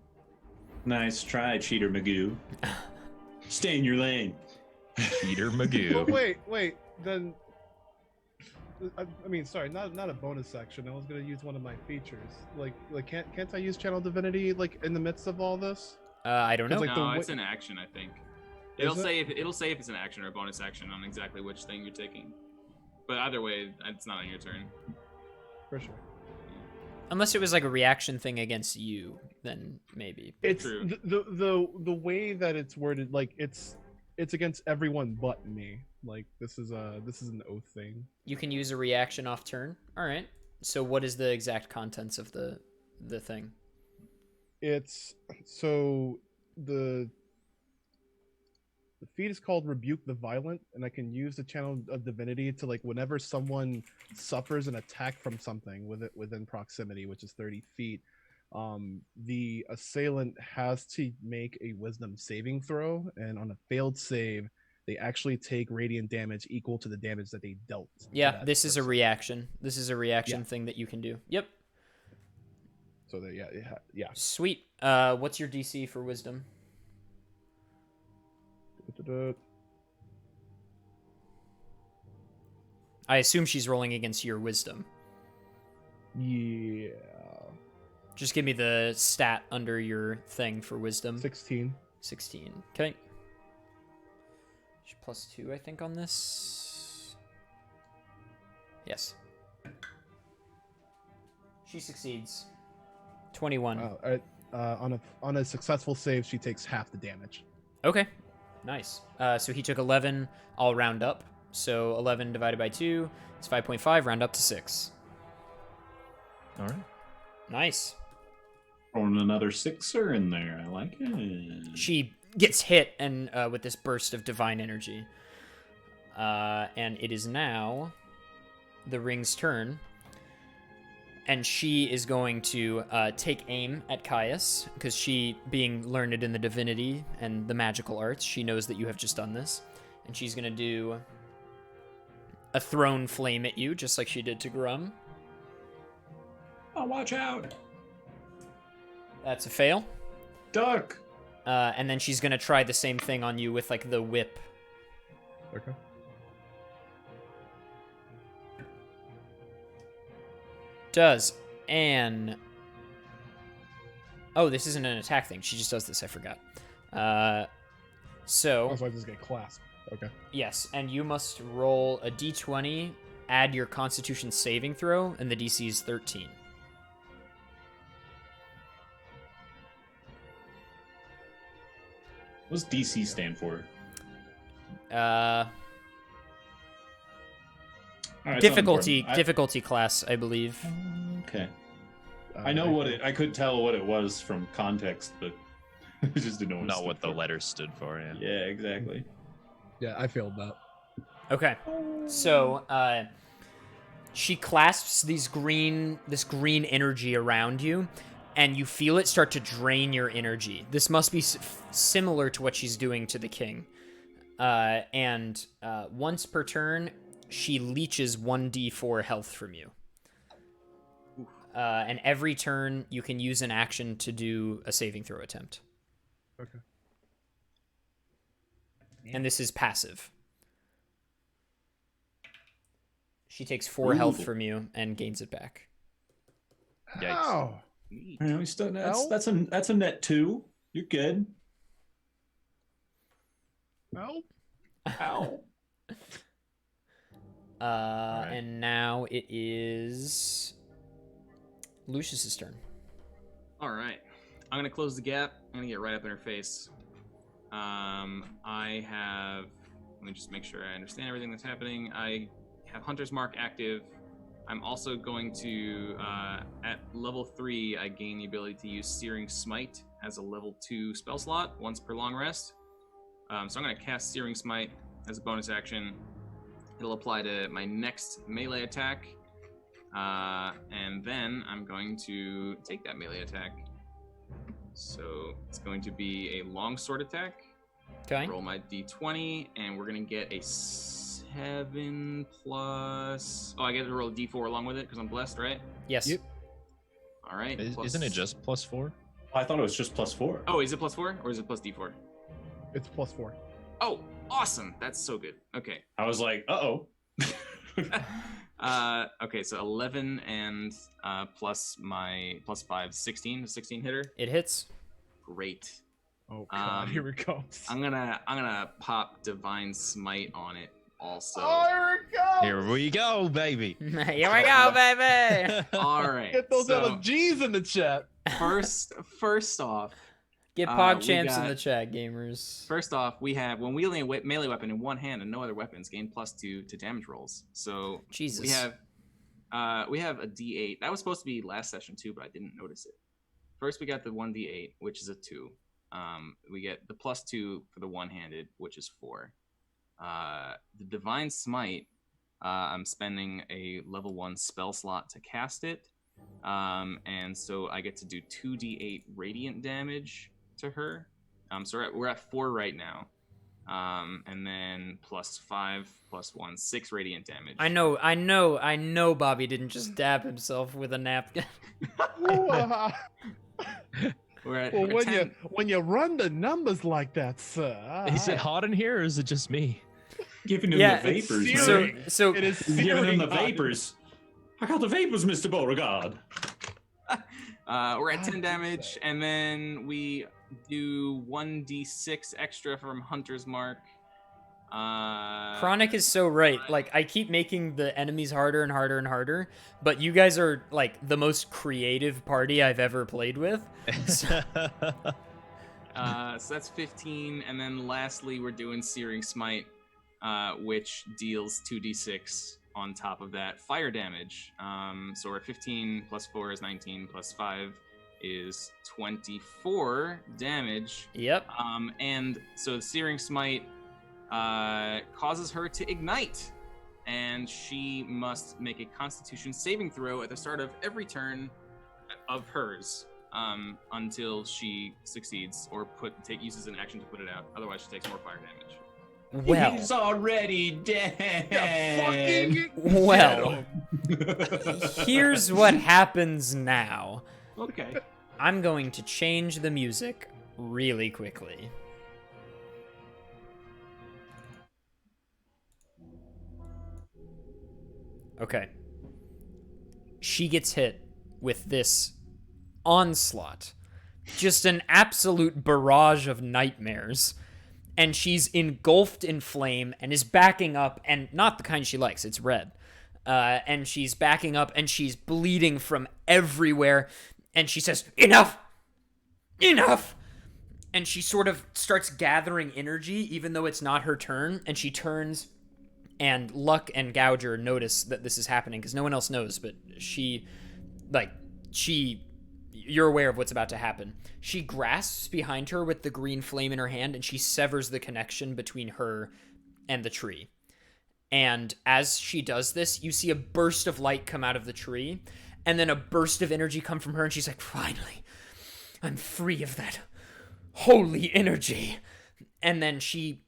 Nice try, Cheater Magoo. Stay in your lane. Peter But Magoo. wait. Then, I mean, sorry, not a bonus action. I was gonna use one of my features. Like can't I use Channel Divinity like in the midst of all this? I don't know. It's like No, the it's an action, I think. Is It'll it? say if it's an action or a bonus action on exactly which thing you're taking. But either way, it's not on your turn. For sure. Unless it was like a reaction thing against you, then maybe. It's True. the way that it's worded. Like it's against everyone but me. Like this is an oath thing. You can use a reaction off turn. All right. So what is the exact contents of the thing? It's so the feat is called Rebuke the Violent, and I can use the Channel of Divinity to like whenever someone suffers an attack from something within proximity, which is 30 feet. The assailant has to make a Wisdom saving throw, and on a failed save, they actually take radiant damage equal to the damage that they dealt. to Yeah, that this is a person. reaction. This is a reaction Yeah. thing that you can do. Yep. So that yeah. Sweet. What's your DC for wisdom? I assume she's rolling against your wisdom. Yeah. Just give me the stat under your thing for wisdom. 16. 16. Okay. She's +2, I think, on this. Yes. She succeeds. 21. On a successful save, she takes half the damage. Okay. Nice. So he took 11. I'll round up. So 11 divided by 2 is 5.5. Round up to 6. All right. Nice. Throwing another sixer in there. I like it. She gets hit and with this burst of divine energy. And it is now the ring's turn. And she is going to take aim at Caius, because she, being learned in the divinity and the magical arts, she knows that you have just done this. And she's going to do a thrown flame at you, just like she did to Grum. Oh, watch out. That's a fail. Duck. And then she's going to try the same thing on you with, like, the whip. Okay. Does an... Oh, this isn't an attack thing. She just does this. I forgot. So, Also, I just get clasped. Okay. yes, and you must roll a d20, add your Constitution saving throw, and the DC is 13. What's DC stand for? All right, Difficulty something important. difficulty class, I believe. Okay. I know what it. I could tell what it was from context, but I just didn't know what it Not stood what the for. letters stood for. Yeah. Yeah, exactly. Yeah, I failed that. Okay. So, she clasps this green energy around you, and you feel it start to drain your energy. This must be similar to what she's doing to the king. And once per turn, she leeches 1d4 health from you. And every turn you can use an action to do a saving throw attempt. Okay. And this is passive. She takes 4 health Ooh. from you and gains it back. Yikes. Ow. Neat. You know, we still, Ow. that's a net 2. You're good. Ow. Ow. And now it is Lucius's turn. All right. I'm going to close the gap. I'm going to get right up in her face. I have... Let me just make sure I understand everything that's happening. I have Hunter's Mark active. I'm also going to... at level 3, I gain the ability to use Searing Smite as a level 2 spell slot once per long rest. So I'm going to cast Searing Smite as a bonus action. It'll apply to my next melee attack. And then I'm going to take that melee attack. So it's going to be a longsword attack. Okay. Roll my d20, and we're going to get a 7 plus... Oh, I get to roll a d4 along with it because I'm blessed, right? Yes. Yep. All right. Isn't it just +4? I thought it was just +4. Oh, is it +4 or is it plus d4? It's +4. Oh, awesome. That's so good. Okay. I was like, uh-oh. Okay, so 11 and plus my plus 5, 16. 16 hitter. It hits. Great. Oh god, here it comes. I'm gonna pop Divine Smite on it also. Oh, here it comes. Here we go, baby. Here we go, baby. All right. Get those so LFGs in the chat. first off, Get we PogChamps in got- the chat, gamers. First off, we have when wielding a melee weapon in one hand and no other weapons, gain +2 to damage rolls. So Jesus. we have a D8 that was supposed to be last session too, but I didn't notice it. First, we got the 1D8, which is a 2. We get the +2 for the one-handed, which is 4. The Divine Smite, I'm spending a level 1 spell slot to cast it, and so I get to do 2d8 radiant damage to her. So we're at 4 right now, and then +5 + 1, 6 radiant damage. I know Bobby didn't just dab himself with a napkin. Well, We're at when you run the numbers like that, sir. Is it hot in here or is it just me? Giving him Yeah, the it's vapors, serious. man. So It is He's giving him the searing hot. vapors. I got the vapors, Mr. Beauregard. we're at 10 damage, and then we do 1d6 extra from Hunter's Mark. Chronic is so right. Like, I keep making the enemies harder and harder and harder, but you guys are, like, the most creative party I've ever played with. So, So that's 15, and then lastly we're doing Searing Smite, which deals 2d6 on top of that fire damage. So we're at 15 plus 4 is 19 plus 5 is 24 damage. yep. And so the Searing Smite causes her to ignite, and she must make a Constitution saving throw at the start of every turn of hers, until she succeeds or uses an action to put it out. Otherwise, she takes more fire damage. Well, He's already dead. well. Here's what happens now. Okay. I'm going to change the music really quickly. Okay. She gets hit with this onslaught. Just an absolute barrage of nightmares. And she's engulfed in flame and is backing up, and not the kind she likes, it's red. And she's backing up and she's bleeding from everywhere. And she says, "Enough! Enough!" And she sort of starts gathering energy, even though it's not her turn. And she turns, and Luck and Gouger notice that this is happening, because no one else knows, but you're aware of what's about to happen. She grasps behind her with the green flame in her hand, and she severs the connection between her and the tree. And as she does this, you see a burst of light come out of the tree, and then a burst of energy come from her, and she's like, "Finally, I'm free of that holy energy." And then she,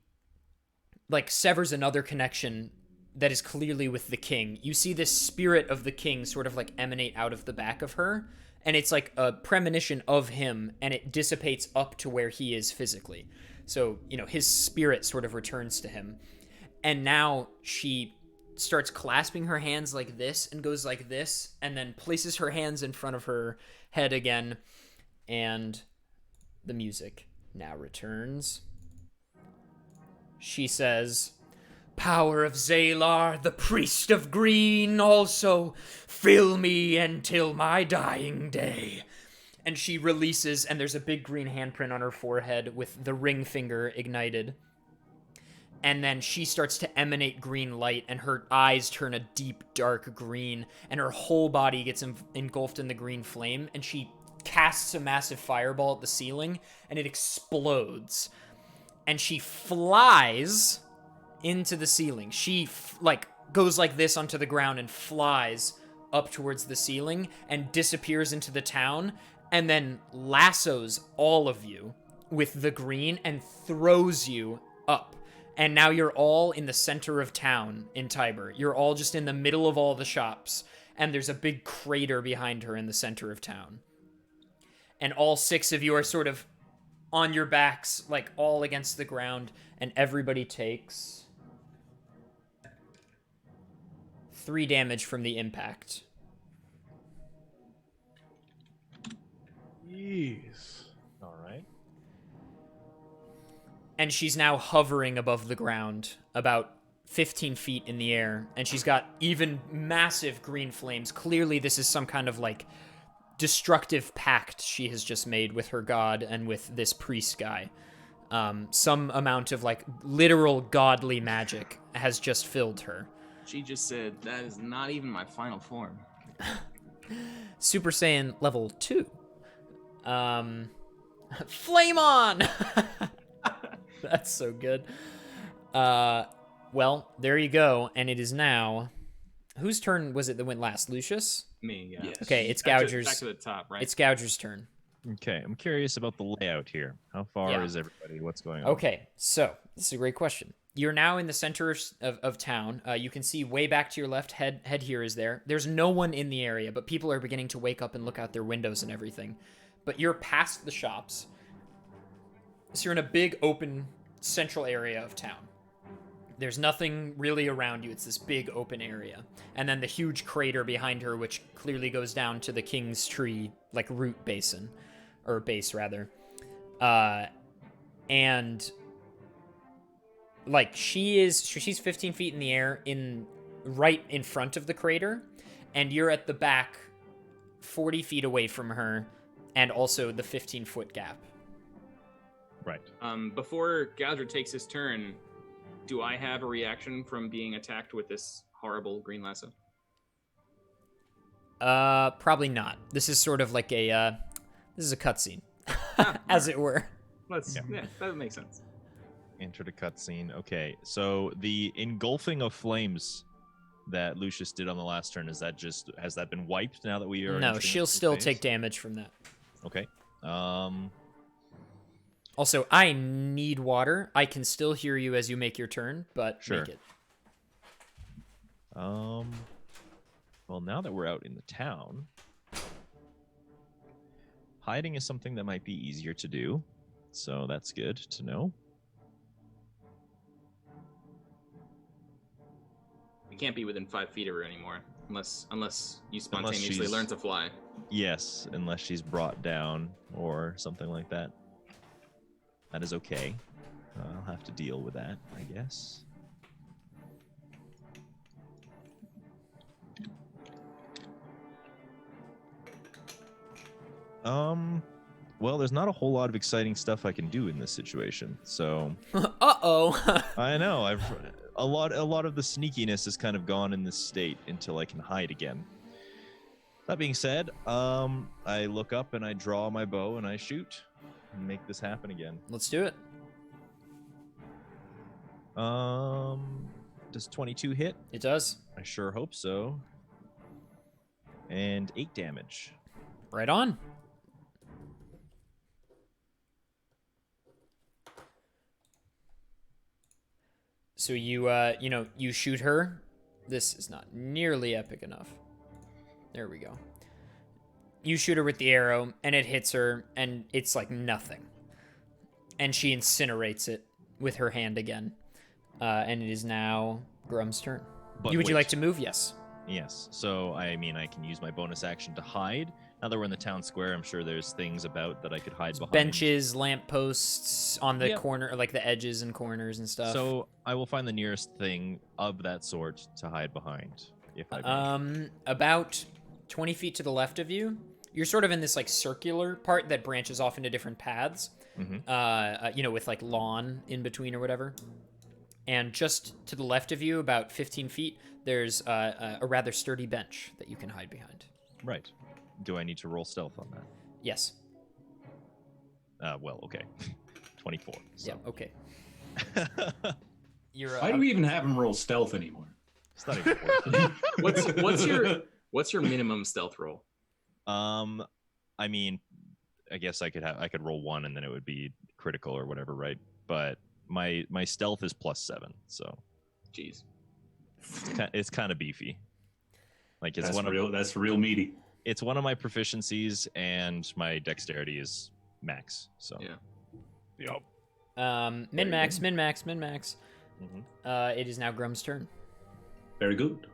severs another connection that is clearly with the king. You see this spirit of the king sort of like emanate out of the back of her, and it's like a premonition of him, and it dissipates up to where he is physically. So, you know, his spirit sort of returns to him. And now she starts clasping her hands like this and goes like this, and then places her hands in front of her head again, and the music now returns. She says, "Power of Zalar, the priest of green, also fill me until my dying day." And she releases, and there's a big green handprint on her forehead with the ring finger ignited. And then she starts to emanate green light, and her eyes turn a deep, dark green, and her whole body gets engulfed in the green flame, and she casts a massive fireball at the ceiling, and it explodes. And she flies into the ceiling. She, goes like this onto the ground and flies up towards the ceiling and disappears into the town, and then lassos all of you with the green and throws you up. And now you're all in the center of town in Tyber. You're all just in the middle of all the shops, and there's a big crater behind her in the center of town. And all 6 of you are sort of on your backs, like all against the ground, and everybody takes 3 damage from the impact. Jeez. All right. And she's now hovering above the ground, about 15 feet in the air, and she's got even massive green flames. Clearly, this is some kind of, like, destructive pact she has just made with her god and with this priest guy. Some amount of, like, literal godly magic has just filled her. She just said, "That is not even my final form." Super Saiyan level 2. Flame on! That's so good. Well, there you go, and it is now... Whose turn was it that went last? Lucius? Me, yeah. Yes. Okay, it's Back Gouger's. to the top, right? It's Gouger's turn. Okay, I'm curious about the layout here. How far Yeah. is everybody? What's going on? Okay, so this is a great question. You're now in the center of town. You can see way back to your left, head here is there. There's no one in the area, but people are beginning to wake up and look out their windows and everything. But you're past the shops. So you're in a big, open, central area of town. There's nothing really around you. It's this big, open area. And then the huge crater behind her, which clearly goes down to the King's Tree, like, root basin. Or base, rather. And... like, she's 15 feet in the air, right in front of the crater, and you're at the back 40 feet away from her, and also the 15-foot gap. Right. Before Gouger takes his turn, do I have a reaction from being attacked with this horrible green lasso? Probably not. This is sort of like this is a cutscene, as it were. Yeah, that makes sense. Enter the cutscene. Okay, so the engulfing of flames that Lucius did on the last turn, has that been wiped now that we are? No, she'll still take damage from that. Okay. Also, I need water. I can still hear you as you make your turn, but Sure. make it. Well, now that we're out in the town, hiding is something that might be easier to do, so that's good to know. We can't be within 5 feet of her anymore, unless you spontaneously she's- learn to fly. Yes, unless she's brought down or something like that. That is okay. I'll have to deal with that, I guess. Well, there's not a whole lot of exciting stuff I can do in this situation, so Uh-oh. I know a lot of the sneakiness has kind of gone in this state until I can hide again. That being said, I look up and I draw my bow and I shoot and make this happen again. Let's do it. Does 22 hit? It does. I sure hope so. And 8 damage. Right on. So you shoot her, This is not nearly epic enough. There we go. You shoot her with the arrow, and it hits her, and it's like nothing. And she incinerates it with her hand again. And it is now Grum's turn. But Would you wait. like to move? Yes. Yes. So, I mean, I can use my bonus action to hide. Now that we're in the town square, I'm sure there's things about that I could hide behind. Benches, lampposts on the Yep. corner, like the edges and corners and stuff. So I will find the nearest thing of that sort to hide behind. If I may. About 20 feet to the left of you, you're sort of in this like circular part that branches off into different paths. With like lawn in between or whatever. And just to the left of you, about 15 feet, there's a rather sturdy bench that you can hide behind. Right. Do I need to roll stealth on that? Yes. Well, okay. 24. So. Yeah. Okay. You're. Why do we even have him roll stealth anymore? It's not even worth it. What's your minimum stealth roll? I mean, I guess I could roll 1 and then it would be critical or whatever, right? But my stealth is +7, so Jeez. it's kind of beefy. Like it's That's real meaty. It's one of my proficiencies, and my dexterity is max. So Yeah. Yep. Min max. Mm-hmm. It is now Grum's turn. Very good.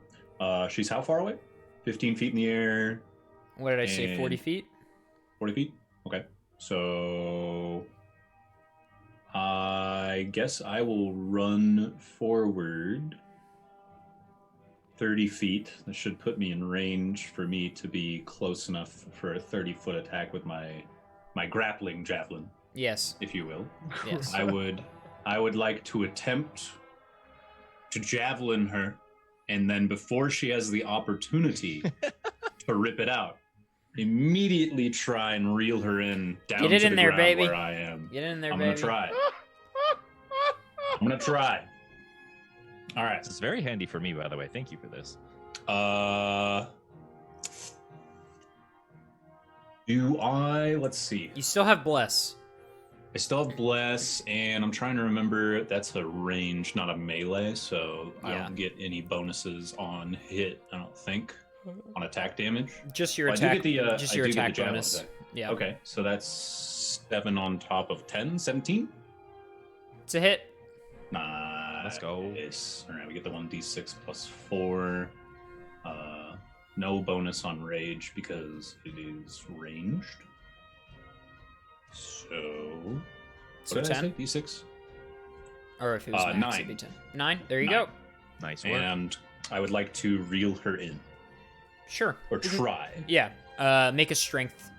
She's how far away? 15 feet in the air. What did I say? And- 40 feet? 40 feet? Okay. So I guess I will run forward 30 feet. That should put me in range for me to be close enough for a 30-foot attack with my grappling javelin, Yes. if you will. Yes. I would like to attempt to javelin her, and then before she has the opportunity to rip it out, immediately try and reel her in down Get it to in the there, ground baby. where I am. Get in there, I'm baby. gonna try. I'm gonna try. All right. This is very handy for me, by the way. Thank you for this. Let's see. You still have bless. I still have bless, and I'm trying to remember that's a range, not a melee, so I Yeah. don't get any bonuses on hit. I don't think on attack damage. Just your Well, attack. I do get the, just I your do get the attack javelin bonus. attack. Yeah. Okay, so that's 7 on top of 10, 17. It's a hit. Nice. Let's go. All right, we get the 1d6 plus 4. No bonus on rage because it is ranged. So, So what did I 10. say? D6. Or if it was max, 9. it'd be 10. 9. There you 9. go. Nice work. And I would like to reel her in, Sure. or try. Yeah. Make a strength.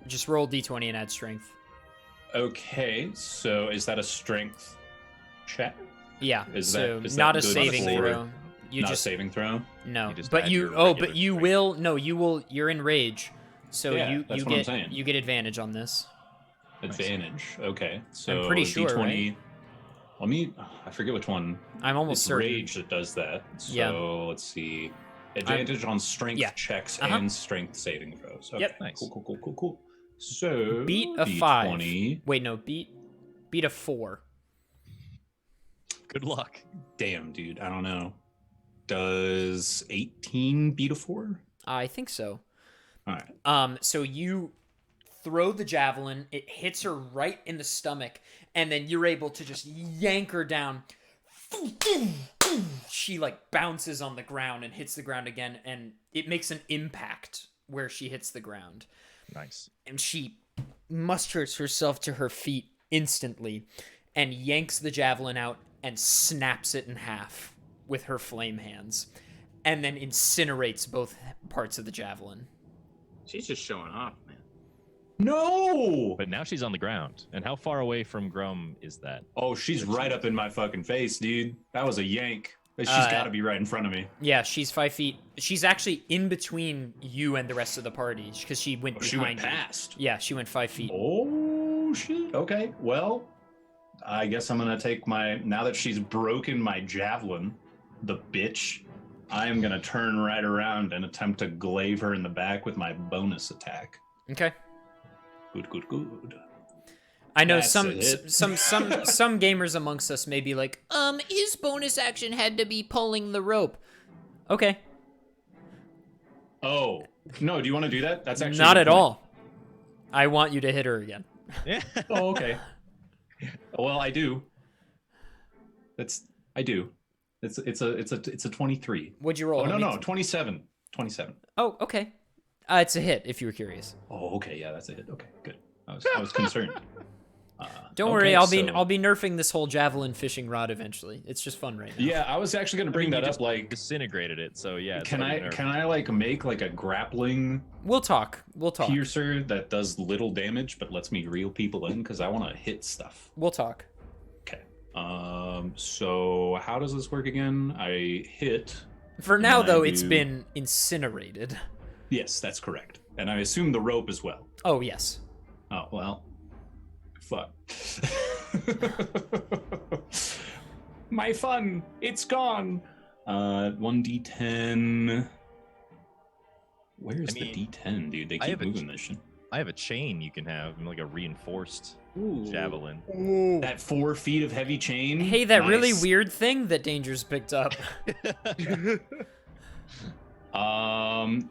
Just roll d20 and add strength. Okay, so is that a strength check? Yeah. Is so that not a good saving for- throw. You Not just a saving throw. no. You just but add you your but regular you strength. will no. You will. You're in rage, so Yeah, you that's what I'm saying. you get advantage on this. Advantage. Okay, so I'm pretty sure, D20. right? Let me. I forget which one. I'm almost It's certain. rage that does that. So Yeah. let's see. Advantage on strength yeah. checks Uh-huh. and strength saving throws. Okay. Yep. Nice. Cool. So Beat a D20. 5. Wait, no. Beat a 4. Good luck. Damn, dude. I don't know. Does 18 beat a 4? I think so. All right. So you throw the javelin, it hits her right in the stomach, and then you're able to just yank her down. She like bounces on the ground and hits the ground again, and it makes an impact where she hits the ground. Nice. And she musters herself to her feet instantly and yanks the javelin out and snaps it in half with her flame hands, and then incinerates both parts of the javelin. She's just showing off, man. No! But now she's on the ground. And how far away from Grum is that? Oh, she's right up in my fucking face, dude. That was a yank. She's got to be right in front of me. Yeah, she's 5 feet. She's actually in between you and the rest of the party because she went behind She went you. past. Yeah, she went 5 feet. Oh, shit. Okay, well, I guess I'm going to take now that she's broken my javelin, the bitch, I am going to turn right around and attempt to glaive her in the back with my bonus attack. Okay. Good. I know That's some it. some gamers amongst us may be like, his bonus action had to be pulling the rope. Okay. Oh no, do you want to do that? That's actually Not a at good point. all. I want you to hit her again. Yeah. Oh, okay. Well, I do. I do. It's a 23. What'd you roll? Oh no, homie? no, 27. 27. Oh, okay. It's a hit, if you were curious. Oh, okay, yeah, that's a hit. Okay, good. I was concerned. Don't okay, worry, so- I'll be nerfing this whole javelin fishing rod eventually. It's just fun right now. Yeah, I was actually gonna bring You that just up. Like, disintegrated it, so yeah. it's can already I nerfed. like make like a grappling We'll talk. piercer that does little damage but lets me reel people in because I want to hit stuff. We'll talk. Okay. So how does this work again? I hit. For now, And I though, it's do- been incinerated. Yes, that's correct. And I assume the rope as well. Oh, yes. Oh well. Fuck. My fun, it's gone. 1d10. Where's I mean, the d10, dude? They I keep have a moving this shit. I have a chain you can have, like a reinforced Ooh. javelin. Ooh. That 4 feet of heavy chain. Hey, that really Nice. weird thing that Danger's picked up.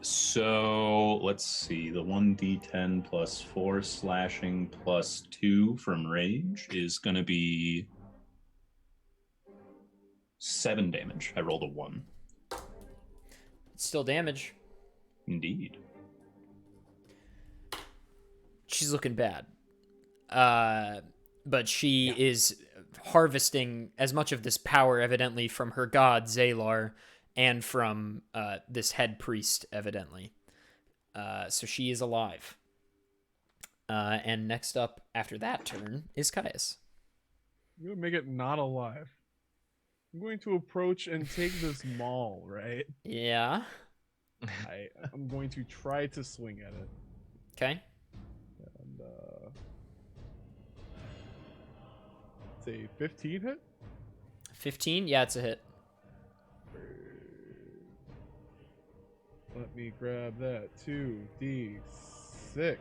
So let's see. The 1d10 plus 4 slashing plus 2 from rage is gonna be 7 damage. I rolled a 1. It's still damage. Indeed. She's looking bad. But she is harvesting as much of this power, evidently, from her god, Zalar, and from this head priest, evidently. So she is alive. And next up, after that turn, is Caius. I'm gonna make it not alive. I'm going to approach and take this maul, right? Yeah. I'm going to try to swing at it. Okay. And it's a 15 hit. 15? Yeah, it's a hit. Let me grab that. 2d6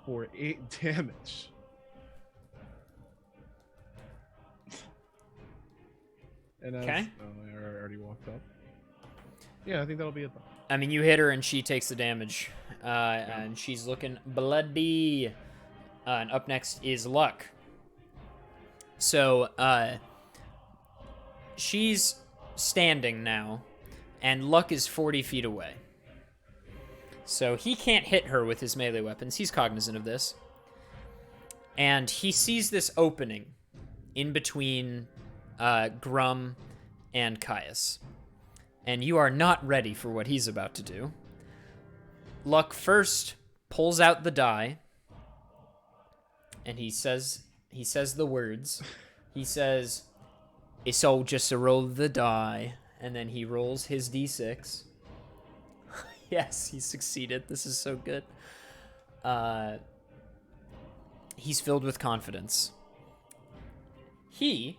for 8 damage. And as, Okay. Oh, I already walked up. Yeah, I think that'll be it. Though. I mean, you hit her and she takes the damage. And she's looking bloody. And up next is Luck. So, she's standing now, and Luck is 40 feet away. So he can't hit her with his melee weapons. He's cognizant of this. And he sees this opening in between Grum and Caius. And you are not ready for what he's about to do. Luck first pulls out the die, and he says the words. He says, "It's all just a roll of the die," and then he rolls his d6. Yes, he succeeded. This is so good. He's filled with confidence. He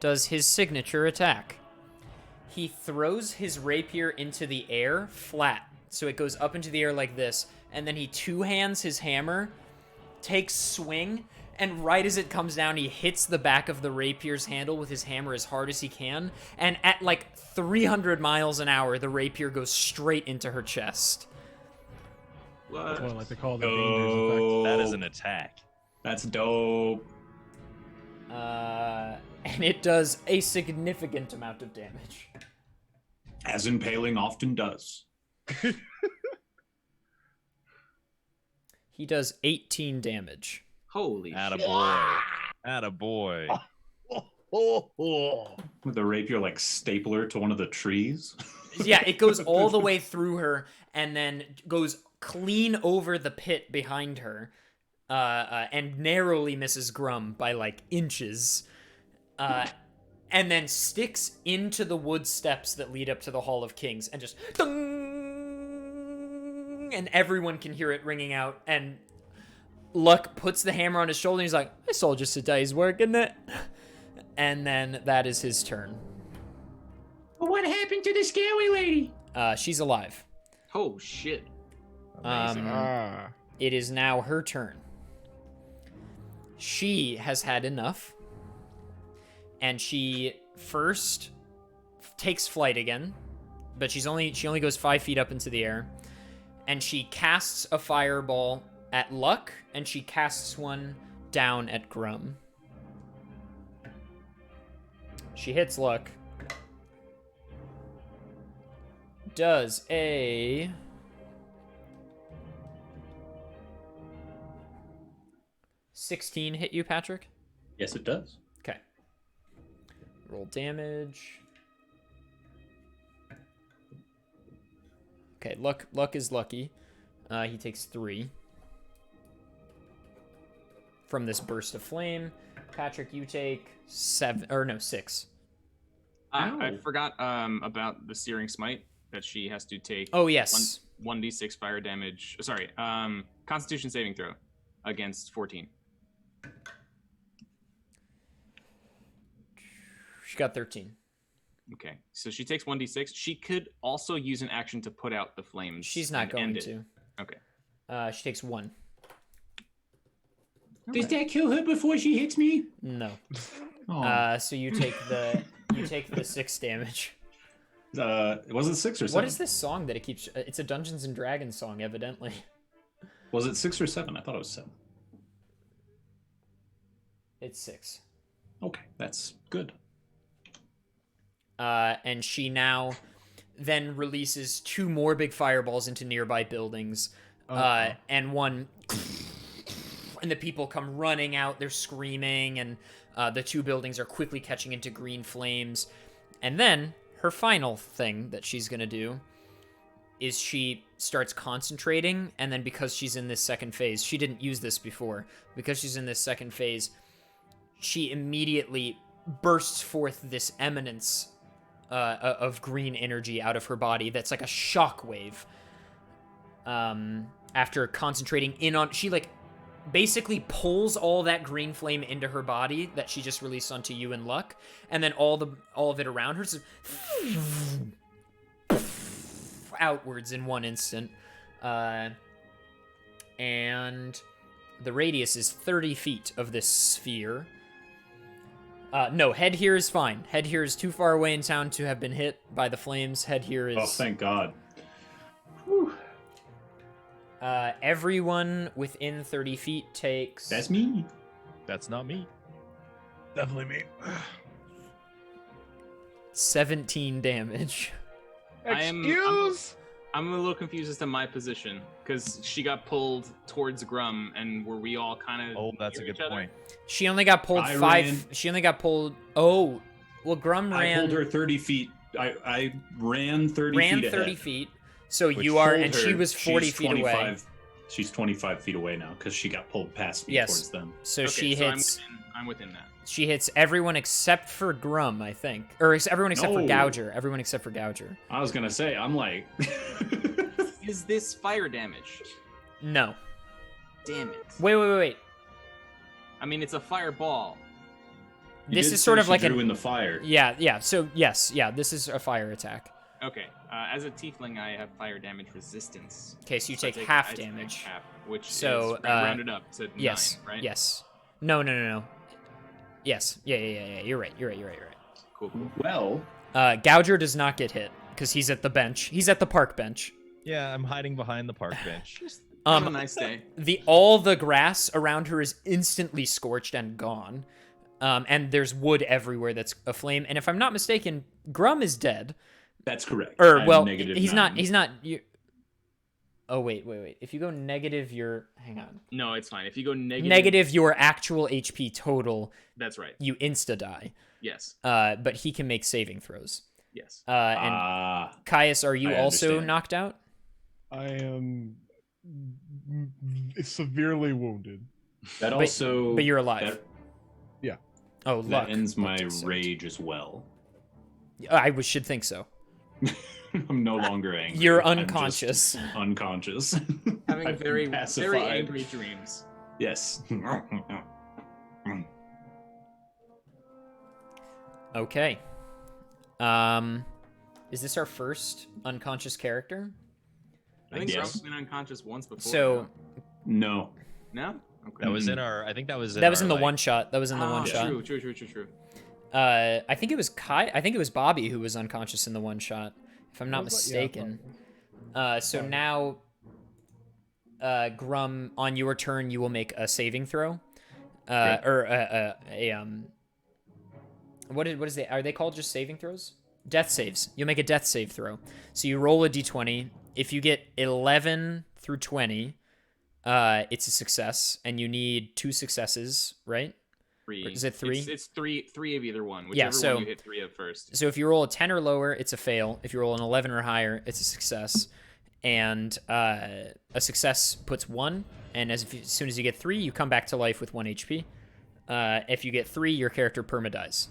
does his signature attack. He throws his rapier into the air flat, so it goes up into the air like this, and then he two-hands his hammer, takes swing, and right as it comes down, he hits the back of the rapier's handle with his hammer as hard as he can, and at like 300 miles an hour, the rapier goes straight into her chest. That's what I What? like to call the dangerous effect. That is an attack. That's dope. And it does a significant amount of damage. As impaling often does. He does 18 damage. Holy shit. Attaboy. Attaboy. With the rapier like stapler to one of the trees. Yeah, it goes all the way through her and then goes clean over the pit behind her and narrowly misses Grum by like inches. And then sticks into the wood steps that lead up to the Hall of Kings and just ding, and everyone can hear it ringing out. And Luck puts the hammer on his shoulder and he's like, "It's all just a day's work, isn't it?" And then that is his turn. What happened to the scary lady? She's alive. Oh shit. Um, It is now her turn. She has had enough. And she first takes flight again, but she only goes 5 feet up into the air, and she casts a fireball at Luck, and she casts one down at Grum. She hits Luck. Does a 16 hit you, Patrick? Yes, it does. Okay. Roll damage. Okay, Luck is lucky. He takes 3 from this burst of flame. Patrick, you take 6. I forgot about the Searing Smite, that she has to take. Oh, yes. 1d6 fire damage. Sorry, Constitution saving throw against 14. She got 13. Okay, so she takes 1d6. She could also use an action to put out the flames. She's not going end it. to. Okay. She takes 1. Does that kill her before she hits me? No. Oh. So you take the 6 damage. Was it 6 or 7? What is this song that it keeps? It's a Dungeons and Dragons song, evidently. Was it 6 or 7? I thought it was 7. It's 6. Okay, that's good. And she now then releases 2 more big fireballs into nearby buildings. And one, and the people come running out. They're screaming, and the 2 buildings are quickly catching into green flames. And then her final thing that she's gonna do is she starts concentrating, and then because she's in this second phase, she didn't use this before. Because she's in this second phase, she immediately bursts forth this eminence of green energy out of her body that's like a shockwave. After concentrating in on, she like basically pulls all that green flame into her body that she just released onto you and Luck, and then all of it around her just outwards in one instant. And the radius is 30 feet of this sphere. No, head here is fine. Head here is too far away in town to have been hit by the flames. Head here is... Oh, thank God. Whew. Everyone within 30 feet takes... That's me. That's not me. Definitely me. 17 damage. Excuse? I'm a little confused as to my position, because she got pulled towards Grum, and were we all kind of... Oh, that's a good point. She only got pulled I 5... ran- She only got pulled... Oh, well, Grum I ran... pulled her 30 feet. I ran 30 ran feet 30 ahead, feet. So which you are... pulled And she her. was 40 She's feet away. 25 She's 25 feet away now, because she got pulled past me Yes. towards them. So Okay, she so hits... I'm within that. She hits everyone except for Grum, I think. Or everyone except for No. Gouger. Everyone except for Gouger. I was going to say, I'm like... Is this fire damage? No. Damn it. Wait. I mean, it's a fireball. You This did is say sort of she like drew an... in the fire. Yeah. So, yes. Yeah, this is a fire attack. Okay. As a tiefling, I have fire damage resistance. Okay, so you So I take half I take damage. half, which So, is rounded up to 9, Yes. right? Yes. No. Yes. Yeah. You're right. Cool. Well, Gouger does not get hit because he's at the bench. He's at the park bench. Yeah, I'm hiding behind the park bench. Have a nice day. All the grass around her is instantly scorched and gone. And there's wood everywhere that's aflame. And if I'm not mistaken, Grum is dead. that's correct. Or I'm well, negative he's 9. not. Oh wait. If you go negative, hang on. No, it's fine. If you go negative... Negative your actual HP total, That's right. you insta die. Yes. But he can make saving throws. Yes. And Caius, are you I also understand. knocked out? I am severely wounded. That also... But you're alive. That, Oh, luck. that ends my Luck takes 17. rage as well. Should think so. I'm no longer angry. You're I'm just unconscious. unconscious. Having I've been very pacified. angry dreams. Yes. Okay. Is this our first unconscious character? I think Yes. Grum's been unconscious once before. So No. No? Okay. That was in our. I think that was. that was in the like, one shot. That was in the one shot. True. I think it was I think it was Bobby who was unconscious in the one shot, if I'm not Was that- yeah, mistaken. probably. So Probably. now, Grum, on your turn, you will make a saving throw, or what is they? Are they called just saving throws? Death saves. You'll make a death save throw. So you roll a d20. If you get 11 through 20, it's a success, and you need 2 successes, right? 3. Or is it 3? It's three of either one. Yeah, Whichever so- one you hit 3 of first. So if you roll a 10 or lower, it's a fail. If you roll an 11 or higher, it's a success. And a success puts 1, and as soon as you get 3, you come back to life with 1 HP. If you get 3, your character perma-dies.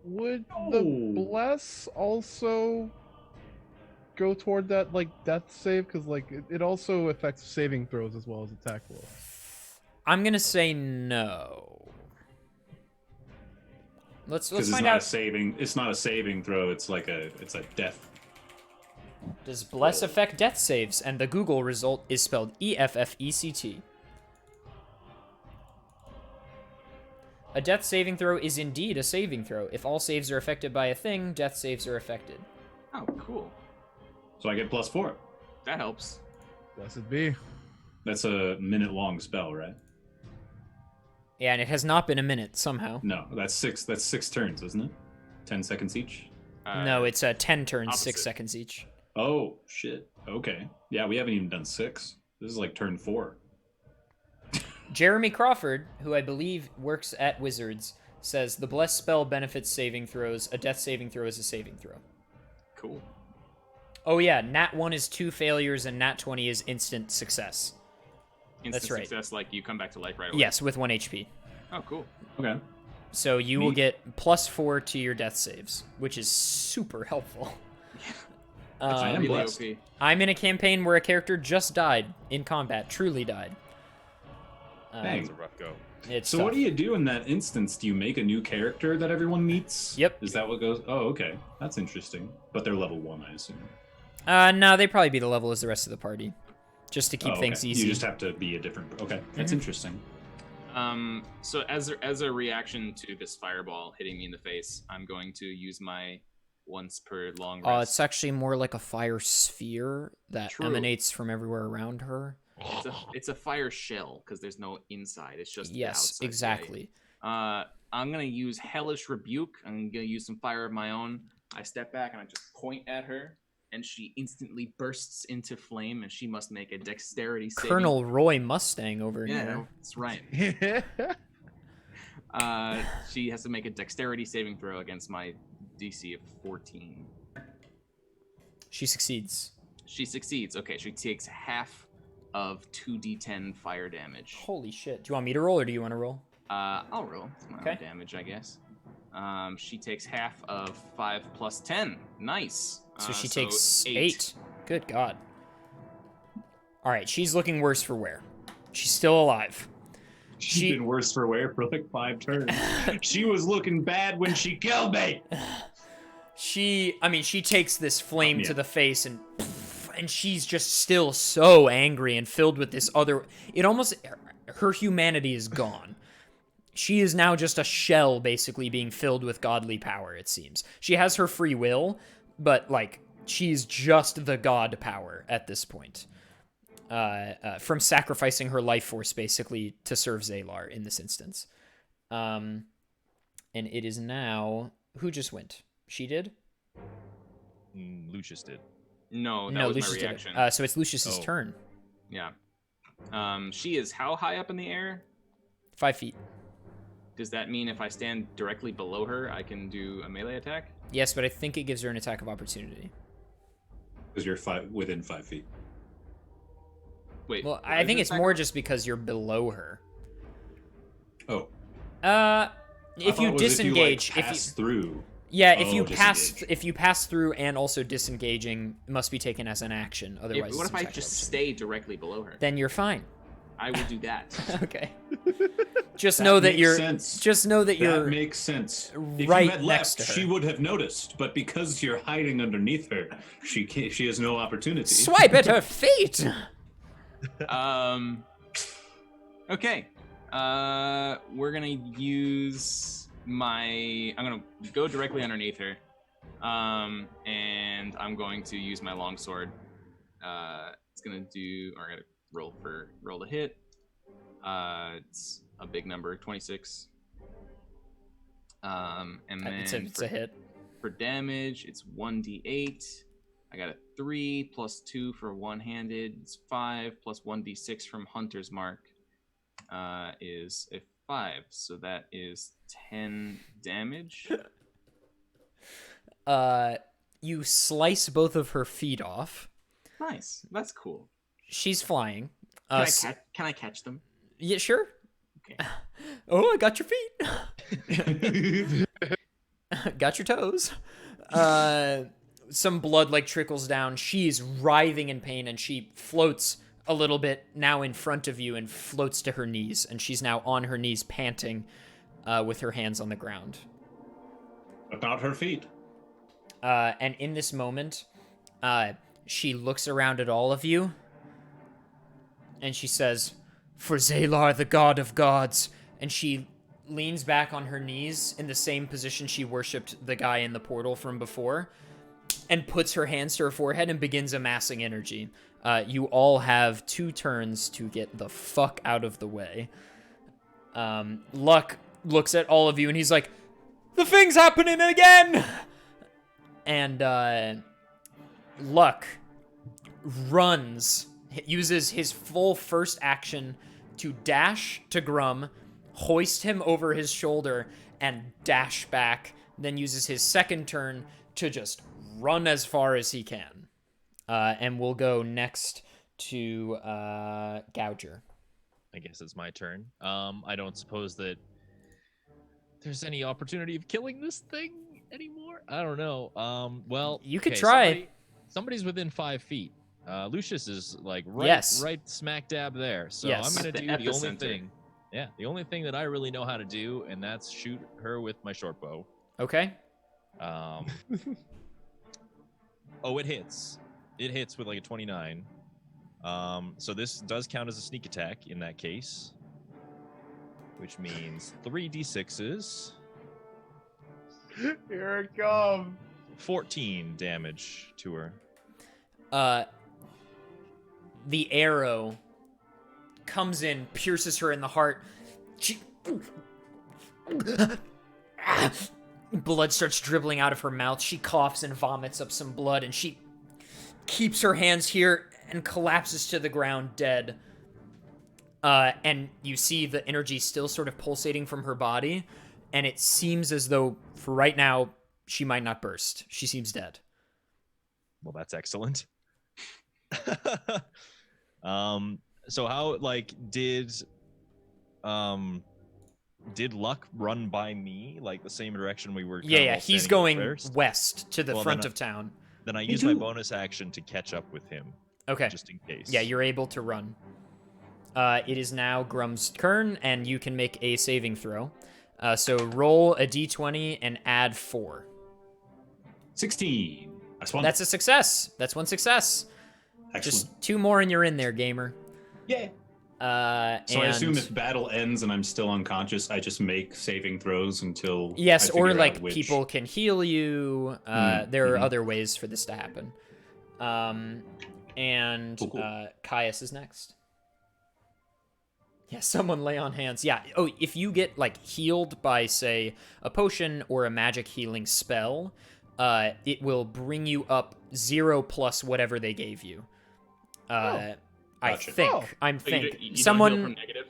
Would Oh. the bless also go toward that like death save? Because like it also affects saving throws as well as attack roll. I'm gonna say no. Let's Because it's find not a out. saving. It's not a saving throw. It's like a death. Does bless affect death saves? And the Google result is spelled EFFECT. A death saving throw is indeed a saving throw. If all saves are affected by a thing, death saves are affected. Oh, cool. So I get +4. That helps. Blessed be. That's a minute-long spell, right? Yeah, and it has not been a minute somehow. No, that's 6. That's 6 turns, isn't it? 10 seconds each. No, it's 10 turns, 6 opposite. seconds each. Oh shit. Okay. Yeah, we haven't even done 6. This is like turn 4. Jeremy Crawford, who I believe works at Wizards, says the blessed spell benefits saving throws. A death saving throw is a saving throw. Cool. Oh yeah, Nat 1 is 2 failures and Nat 20 is instant success. Instant That's right. success, like you come back to life right away. Yes, with 1 HP. Oh, cool. Okay. So you will Neat. get +4 to your death saves, which is super helpful. I am Really blessed. OP. I'm in a campaign where a character just died in combat, truly died. Dang. It's a rough go. It's So tough. what do you do in that instance? Do you make a new character that everyone meets? Yep. Is that what goes? Oh, okay. That's interesting. But they're level 1, I assume. No, they'd probably be the level as the rest of the party, just to keep Oh, things okay. easy. You just have to be a different. Okay, that's interesting. So as a reaction to this fireball hitting me in the face, I'm going to use my once per long rest. It's actually more like a fire sphere that True. emanates from everywhere around her. It's a fire shell because there's no inside. It's just the Yes, outside, exactly. right? I'm gonna use hellish rebuke. I'm gonna use some fire of my own. I step back and I just point at her, and she instantly bursts into flame, and she must make a dexterity saving. Colonel Roy Mustang over Yeah, here. that's right. She has to make a dexterity saving throw against my DC of 14. She succeeds. She succeeds. Okay, she takes half of 2d10 fire damage. Holy shit. Do you want me to roll or do you want to roll? I'll roll. It's my Okay. own damage, I guess. She takes half of 5 plus 10. Nice. So she takes 8. 8. Good God. All right, she's looking worse for wear. She's still alive. She's She- been worse for wear for like 5 turns. She was looking bad when she killed me. She takes this flame Yeah. to the face and she's just still so angry and filled with this other. It almost, her humanity is gone. She is now just a shell, basically being filled with godly power. It seems she has her free will, but like she's just the god power at this point. From sacrificing her life force basically to serve Zalar in this instance. And it is now who just went? She did? Lucius did. No, that No, was Lucius my did reaction. it. So it's Lucius's Oh. turn. Yeah. She is how high up in the air? 5 feet. Does that mean if I stand directly below her, I can do a melee attack? Yes, but I think it gives her an attack of opportunity. Because you're within 5 feet. Wait. Well, what I is think the it's attack more of- just because you're below her. Oh. If I you thought it was disengage, if you, like, pass through. yeah, disengage. if you pass through and also disengaging must be taken as an action. Otherwise, What it's if I an attack of just opportunity. stay directly below her? Then you're fine. I will do that. Okay. Just know that makes you're. sense. Just know that you're. That makes sense. If right you had next left, to her. she would have noticed. But because you're hiding underneath her, she has no opportunity. Swipe at her feet. Okay. We're gonna use I'm gonna go directly underneath her, and I'm going to use my longsword. It's gonna do. Or I gotta roll to hit. It's a big number, 26. And then It's a hit. for damage, it's 1d8. I got a 3 plus 2 for one-handed. It's 5 plus 1d6 from Hunter's Mark. Is a 5, so that is 10 damage. You slice both of her feet off. Nice, that's cool. She's flying. Can I catch them? Yeah, sure. Okay. Oh, I got your feet. Got your toes. Some blood like trickles down. She's writhing in pain, and she floats a little bit now in front of you and floats to her knees, and she's now on her knees panting with her hands on the ground. But not her feet. And in this moment, she looks around at all of you, and she says, "For Zalar, the god of gods," and she leans back on her knees in the same position she worshipped the guy in the portal from before, and puts her hands to her forehead and begins amassing energy. You all have 2 turns to get the fuck out of the way. Luck looks at all of you and he's like, "The thing's happening again!" And Luck runs, uses his full first action to dash to Grum, hoist him over his shoulder, and dash back, then uses his second turn to just run as far as he can. And we'll go next to Gouger. I guess it's my turn. I don't suppose that there's any opportunity of killing this thing anymore. I don't know. Well, You could okay, try. Somebody's within 5 feet. Lucius is like right smack dab there. So Yes. I'm gonna The do the only epicenter. thing. Yeah, the only thing that I really know how to do, and that's shoot her with my short bow. Okay. Oh, it hits. It hits with like a 29. So this does count as a sneak attack in that case, which means 3d6s, Here it comes. 14 damage to her. The arrow comes in, pierces her in the heart. She... Blood starts dribbling out of her mouth. She coughs and vomits up some blood, and she keeps her hands here and collapses to the ground dead. And you see the energy still sort of pulsating from her body, and it seems as though, for right now, she might not burst. She seems dead. Well, that's excellent. So how did Luck run by me like the same direction we were? Yeah, he's going first? west to the Well, front then of town. Then I use my bonus action to catch up with him. Okay. Just in case. Yeah, you're able to run. It is now Grum's turn, and you can make a saving throw. So roll a d20 and add 4. 16. That's one. That's a success. That's one success. Excellent. Just 2 more and you're in there, gamer. Yeah. So I assume if battle ends and I'm still unconscious, I just make saving throws until Yes, I or figure like out which... people can heal you. There are other ways for this to happen. Cool. Caius is next. Yeah, someone lay on hands. Yeah. Oh, if you get like healed by, say, a potion or a magic healing spell, it will bring you up 0 plus whatever they gave you. Gotcha. I think. Oh. I'm You think don't someone. heal from negative?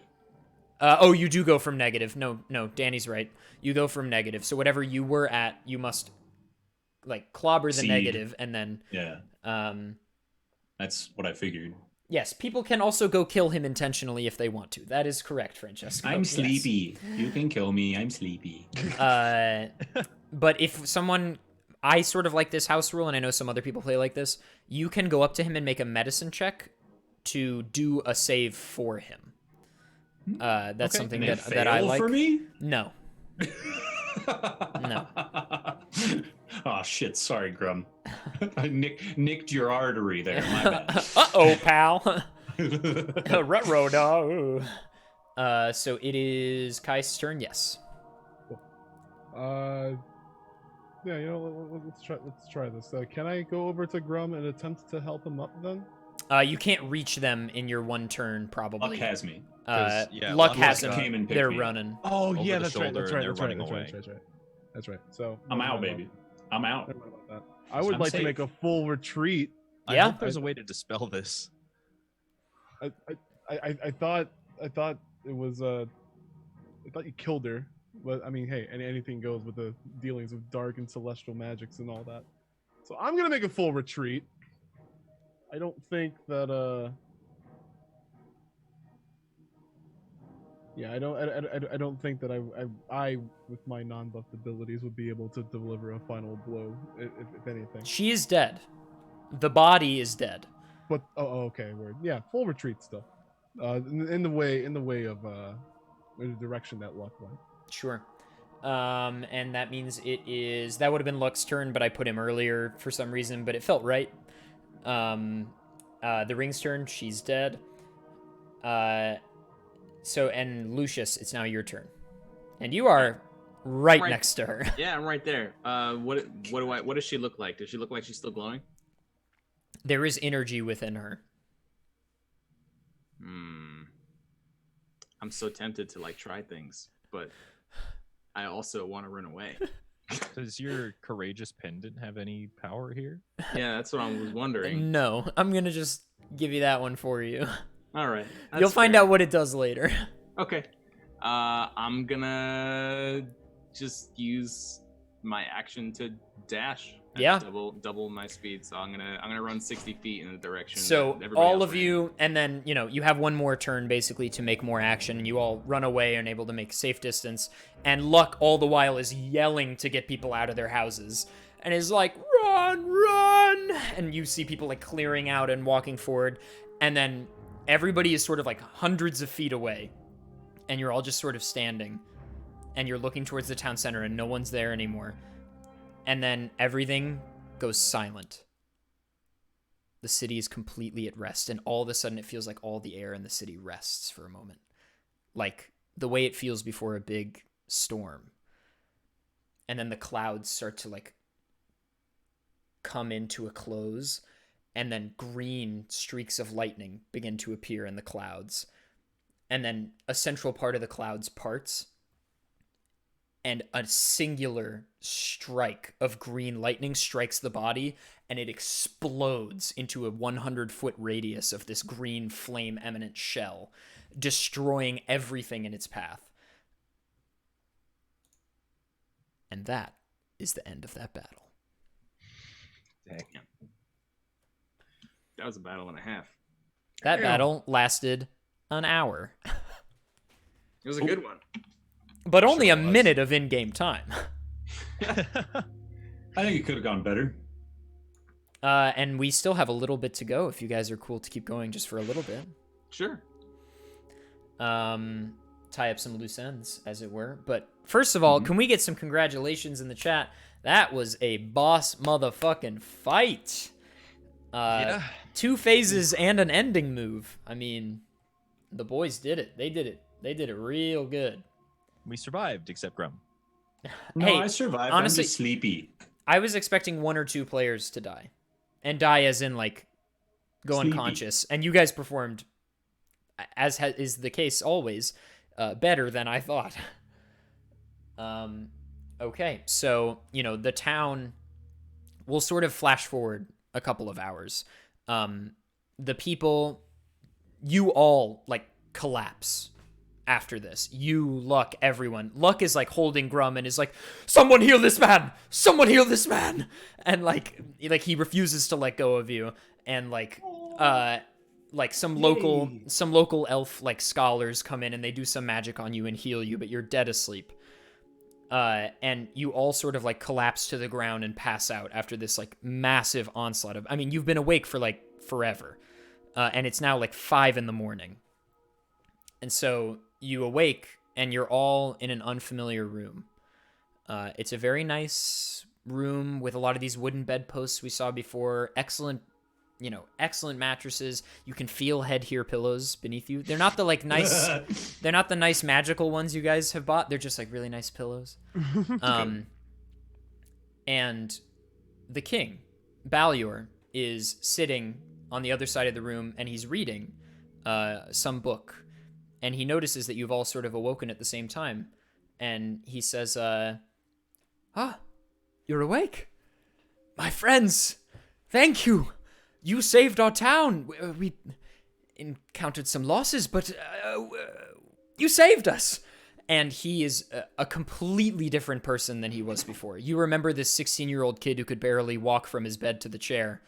Oh, you do go from negative. No, Danny's right. You go from negative. So whatever you were at, you must like clobber the Exceed. negative, and then Yeah, that's what I figured. yes, people can also go kill him intentionally if they want to. That is correct, Francesco. I'm Yes. sleepy. You can kill me. I'm sleepy. But if someone, I sort of like this house rule, and I know some other people play like this. You can go up to him and make a medicine check to do a save for him. That's Okay. something And that I like. for me? No. No. Oh shit! Sorry, Grum. I nicked your artery there. My bad. Uh-oh, pal. Ruh-roh, dog. So it is Kai's turn. Yes. Yeah, let's try this. Can I go over to Grum and attempt to help him up then? You can't reach them in your one turn, probably. Luck has me. Yeah, Luck Luck has Luck them. came and picked They're me up. running. Oh Over yeah, the that's right. shoulder That's and right. they're That's right. running That's away. right. That's right. That's right. So I'm never out, mind baby. I'm out. Never mind about that. I would I'm like to safe. make a full retreat. I Yeah. hope there's a way to dispel this. I thought it was I thought you killed her, but I mean, hey, anything goes with the dealings of dark and celestial magics and all that. So I'm gonna make a full retreat. I don't think that yeah, I don't think that I with my non-buffed abilities would be able to deliver a final blow, if anything. She is dead. The body is dead. But okay, word. Yeah, full retreat still. In the way of the direction that Luck went. Sure. And that means that would have been Luck's turn, but I put him earlier for some reason, but it felt right. The Ring's turn, she's dead. And Lucius, it's now your turn. And you are right next to her. Yeah, I'm right there. What does she look like? Does she look like she's still glowing? There is energy within her. I'm so tempted to try things, but I also want to run away. Does your courageous pendant have any power here? Yeah, that's what I was wondering. No, I'm gonna just give you that one for you. All right. You'll find out what it does later. Okay. I'm gonna just use my action to dash. And Yeah. Double my speed. So I'm gonna run 60 feet in the direction. So that everybody all else of ran. you, and then, you have one more turn basically to make more action, and you all run away and able to make safe distance. And Luck all the while is yelling to get people out of their houses. And is like, run, run! And you see people clearing out and walking forward. And then everybody is sort of hundreds of feet away. And you're all just sort of standing. And you're looking towards the town center and no one's there anymore. And then everything goes silent. The city is completely at rest, and all of a sudden it feels like all the air in the city rests for a moment. Like the way it feels before a big storm. And then the clouds start to come into a close, and then green streaks of lightning begin to appear in the clouds. And then a central part of the clouds parts, and a singular strike of green lightning strikes the body, and it explodes into a 100-foot radius of this green flame eminent shell, destroying everything in its path. And that is the end of that battle. Dang. That was a battle and a half. That battle lasted an hour, It was a good one. but only Sure a was. minute of in-game time. I think it could have gone better. And we still have a little bit to go if you guys are cool to keep going just for a little bit. Sure. Tie up some loose ends, as it were. But first of all, can we get some congratulations in the chat? That was a boss motherfucking fight. Yeah. 2 phases and an ending move. I mean, the boys did it. They did it. They did it real good. We survived, except Grum. No, Hey, I survived. honestly- I'm just sleepy. I was expecting 1 or 2 players to die. And die as in, go Sleepy. unconscious. And you guys performed, as is the case always, better than I thought. Okay, so, the town will sort of flash forward a couple of hours. The people, you all, collapse after this. You, Luck, everyone. Luck is, some Grum and is like, someone heal this man! Someone heal this man! And, he refuses to let go of you. And, some local elf, scholars come in and they do some magic on you and heal you, but you're dead asleep. And you all sort of collapse to the ground and pass out after this massive onslaught of, you've been awake for forever. And it's now 5 a.m. And so you awake and you're all in an unfamiliar room. It's a very nice room with a lot of these wooden bedposts we saw before. Excellent excellent mattresses. You can feel head here pillows beneath you. They're not the like nice, they're not the nice magical ones you guys have bought. They're just like really nice pillows. And the king, Balior, is sitting on the other side of the room, and he's reading some book. And he notices that you've all sort of awoken at the same time. And he says, you're awake. My friends, thank you. You saved our town. We encountered some losses, but you saved us. And he is a completely different person than he was before. You remember this 16-year-old kid who could barely walk from his bed to the chair.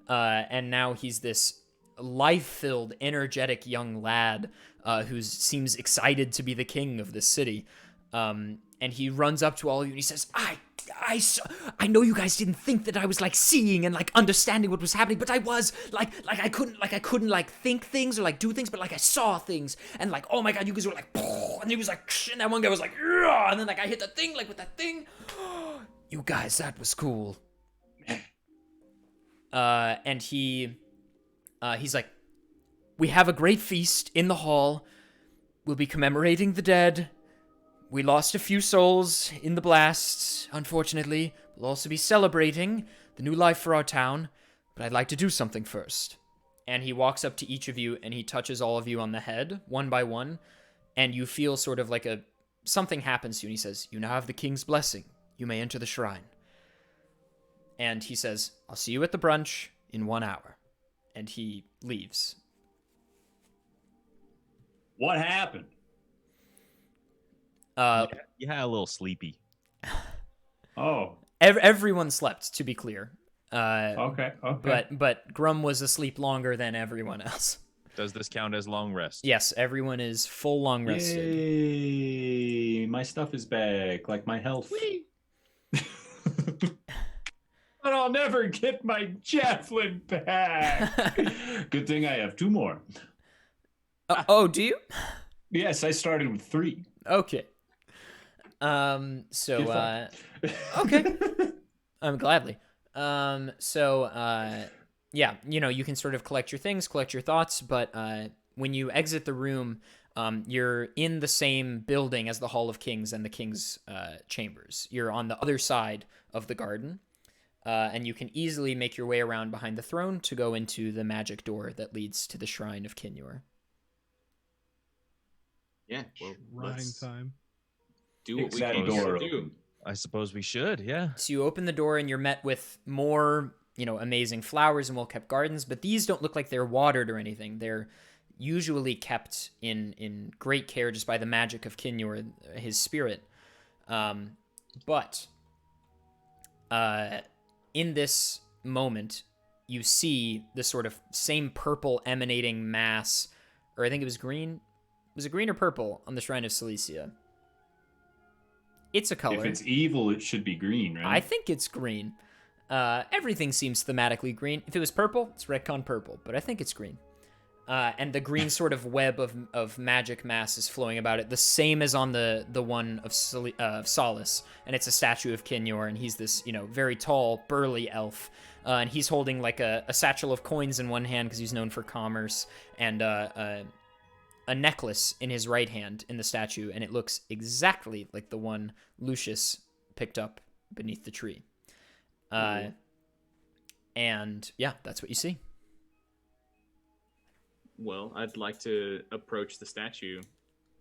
And now he's this life-filled, energetic young lad who seems excited to be the king of this city. And he runs up to all of you and he says, I know you guys didn't think that I was like seeing and like understanding what was happening, but I was like I couldn't like think things or like do things, but like I saw things and like, oh my god, you guys were like, and he was like, and that one guy was like, and then like I hit the thing like with that thing. You guys, that was cool. And he's like, we have a great feast in the hall. We'll be commemorating the dead. We lost a few souls in the blasts, unfortunately. We'll also be celebrating the new life for our town, but I'd like to do something first. And he walks up to each of you and he touches all of you on the head, one by one, and you feel sort of like something happens to you, and he says, you now have the king's blessing. You may enter the shrine. And he says, I'll see you at the brunch in 1 hour. And he leaves. What happened? You had a little sleepy. Oh. Everyone slept, to be clear. Okay. But Grum was asleep longer than everyone else. Does this count as long rest? Yes, everyone is full long rested. Yay! My stuff is back, like my health. But I'll never get my javelin back. Good thing I have 2 more. Oh, do you? Yes, I started with 3. Okay. Okay. Gladly. Yeah, you can sort of collect your things, collect your thoughts, but when you exit the room, you're in the same building as the Hall of Kings and the King's chambers. You're on the other side of the garden, and you can easily make your way around behind the throne to go into the magic door that leads to the Shrine of Kinyor. Yeah, well, Shrine let's time. do what we That came door here to do. I suppose we should, yeah. So you open the door and you're met with more, amazing flowers and well-kept gardens, but these don't look like they're watered or anything. They're usually kept in great care just by the magic of Kinyor, his spirit. But in this moment, you see the sort of same purple emanating mass, or I think it was green. Was it green or purple on the Shrine of Cilicia? It's a color. If it's evil, it should be green, right? I think it's green. Everything seems thematically green. If it was purple, it's retcon purple, but I think it's green. And the green sort of web of magic mass is flowing about it, the same as on the one of Solace. And it's a statue of Kinyor, and he's this, very tall, burly elf. And he's holding like a satchel of coins in one hand because he's known for commerce, and a necklace in his right hand in the statue, and it looks exactly like the one Lucius picked up beneath the tree. And yeah, that's what you see. Well, I'd like to approach the statue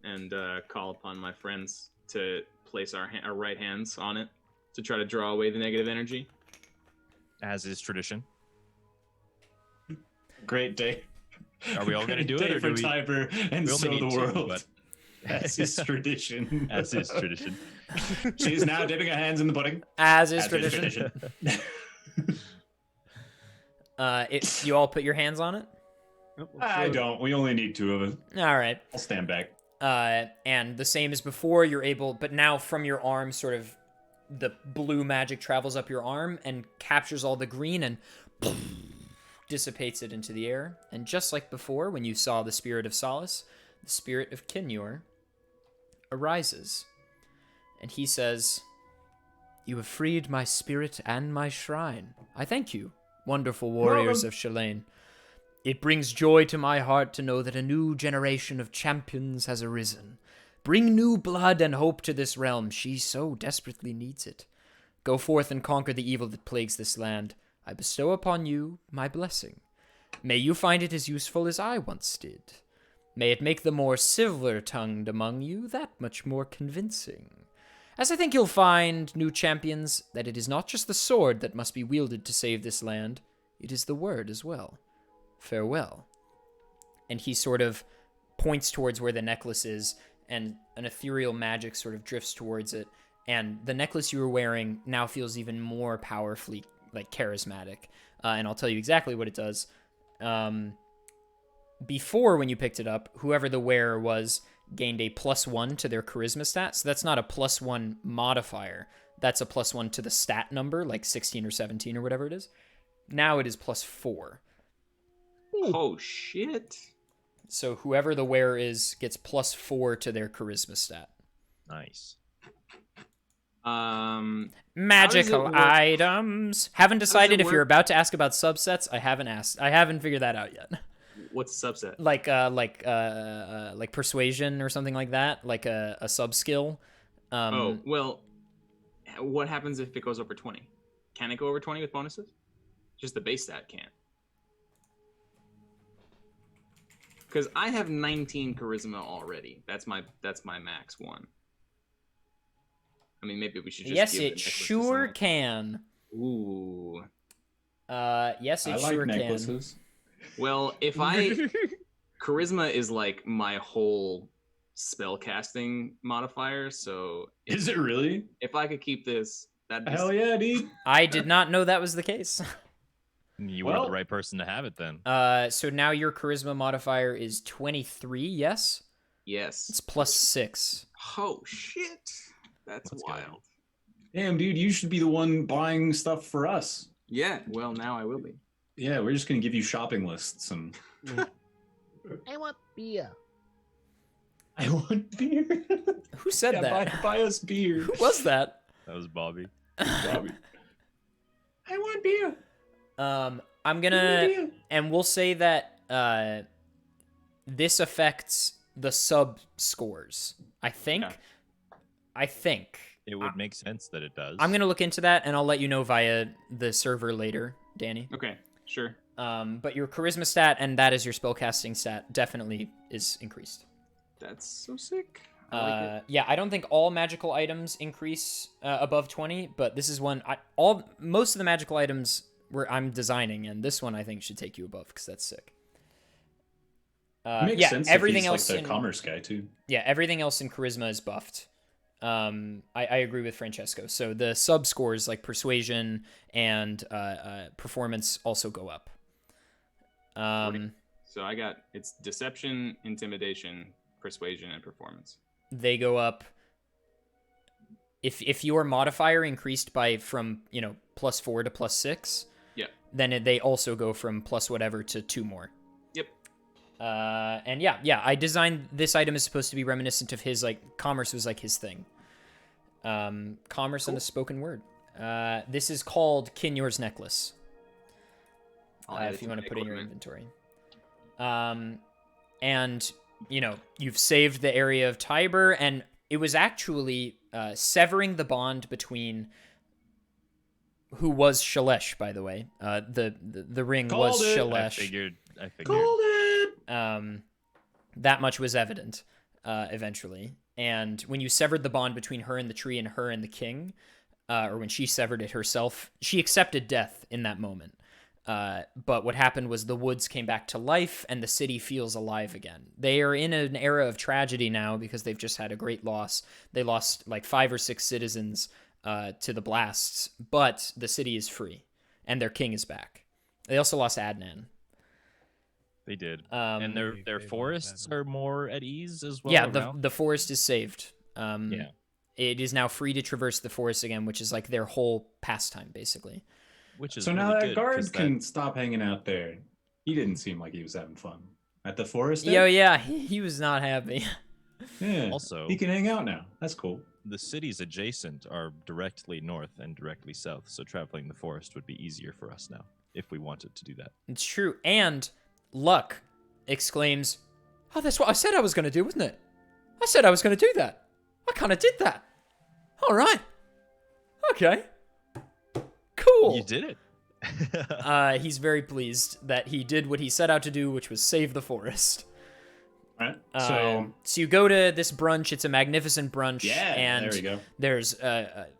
and call upon my friends to place our right hands on it to try to draw away the negative energy. As is tradition. Great day. Are we all going to do Day it, or for do we? Tiber and we only so need the 2, world. but- As is tradition. As is tradition. She is now dipping her hands in the pudding. As is As tradition. You all put your hands on it? Yep, let's I do it. don't. We only need 2 of us. All right. I'll stand back. And the same as before, you're able, but now from your arm, sort of the blue magic travels up your arm and captures all the green and dissipates it into the air. And just like before, when you saw the Spirit of Solace, the Spirit of Kinyor arises. And he says, "You have freed my spirit and my shrine. I thank you, wonderful warriors of Shalane. It brings joy to my heart to know that a new generation of champions has arisen. Bring new blood and hope to this realm. She so desperately needs it. Go forth and conquer the evil that plagues this land. I bestow upon you my blessing. May you find it as useful as I once did. May it make the more silver-tongued among you that much more convincing. As I think you'll find, new champions, that it is not just the sword that must be wielded to save this land. It is the word as well. Farewell. And he sort of points towards where the necklace is, and an ethereal magic sort of drifts towards it. And the necklace you were wearing now feels even more powerfully, like, charismatic. And I'll tell you exactly what it does. Before, when you picked it up, whoever the wearer was gained a +1 to their charisma stat. So that's not a +1 modifier. That's a +1 to the stat number, like 16 or 17 or whatever it is. Now it is +4. Oh, shit. So whoever the wearer is gets +4 to their charisma stat. Nice. Magical work? items. Haven't decided if work? you're about to ask about subsets. I haven't figured that out yet. What's the subset? Like persuasion or something like that, like a sub skill. Well, what happens if it goes over 20? Can it go over 20 with bonuses? Just the base stat can't. Because I have 19 charisma already. That's my max one. I mean, maybe we should just Yes, give the it necklace to sure someone. can. Ooh. Yes, it I like sure can. necklaces. Well, if charisma is like my whole spell casting modifier, so Is it really? if I could keep this, that'd be Hell yeah, dude. I did not know that was the case. You were Well- the right person to have it then. So now your charisma modifier is 23, yes? Yes. It's +6. Oh shit. That's Let's go. wild. Damn, dude, you should be the one buying stuff for us. Yeah, well now I will be. Yeah, we're just gonna give you shopping lists and I want beer. I want beer. Who said Yeah, that? buy us beer. Who was that? That was Bobby. Bobby. I want beer. I'm gonna, and we'll say that this affects the sub scores. I think. Okay. I think. It would make sense that it does. I'm gonna look into that, and I'll let you know via the server later, Danny. Okay, sure. But your charisma stat, and that is your spellcasting stat, definitely is increased. That's so sick. I like it. Yeah, I don't think all magical items increase above 20, but this is one. Most of the magical items I'm designing, and this one I think should take you above because that's sick. Makes yeah, sense. everything if he's else like the in commerce guy too. yeah, everything else in charisma is buffed. I agree with Francesco. So the sub scores like persuasion and performance also go up. So I got it's deception, intimidation, persuasion, and performance. They go up. If your modifier increased by from +4 to +6, Yeah. then they also go from plus whatever to 2 more. Yep. And yeah, I designed this item is supposed to be reminiscent of his, like, commerce was like his thing. Commerce and the spoken word. This is called Kinyor's necklace. I'll add it If you to want my to put it in your equipment. inventory. And you've saved the area of Tyber, and it was actually severing the bond between who was Shalesh, by the way. The ring was Called it. I Shalesh. figured. Called it. That much was evident eventually. And when you severed the bond between her and the tree and her and the king, or when she severed it herself, she accepted death in that moment. But what happened was the woods came back to life and the city feels alive again. They are in an era of tragedy now because they've just had a great loss. They lost like 5 or 6 citizens to the blasts, but the city is free and their king is back. They also lost Adnan. They did. And their They forests are more at ease as well. Yeah, around? the forest is saved. Yeah. It is now free to traverse the forest again, which is like their whole pastime, basically. Which is So now really that good, guard 'cause can stop hanging out there. He didn't seem like he was having fun at the forest. Yo, edge? yeah, he was not happy. Yeah. Also- he can hang out now. That's cool. the cities adjacent are directly north and directly south, so traveling the forest would be easier for us now. if we wanted to do that. It's true. And Luck exclaims, "Oh, that's what I said I was going to do, wasn't it? I said I was going to do that. I kind of did that. All right. Okay. Cool." You did it. He's very pleased that he did what he set out to do, which was save the forest. All right. So So you go to this brunch. It's a magnificent brunch. yeah, and there we go. there's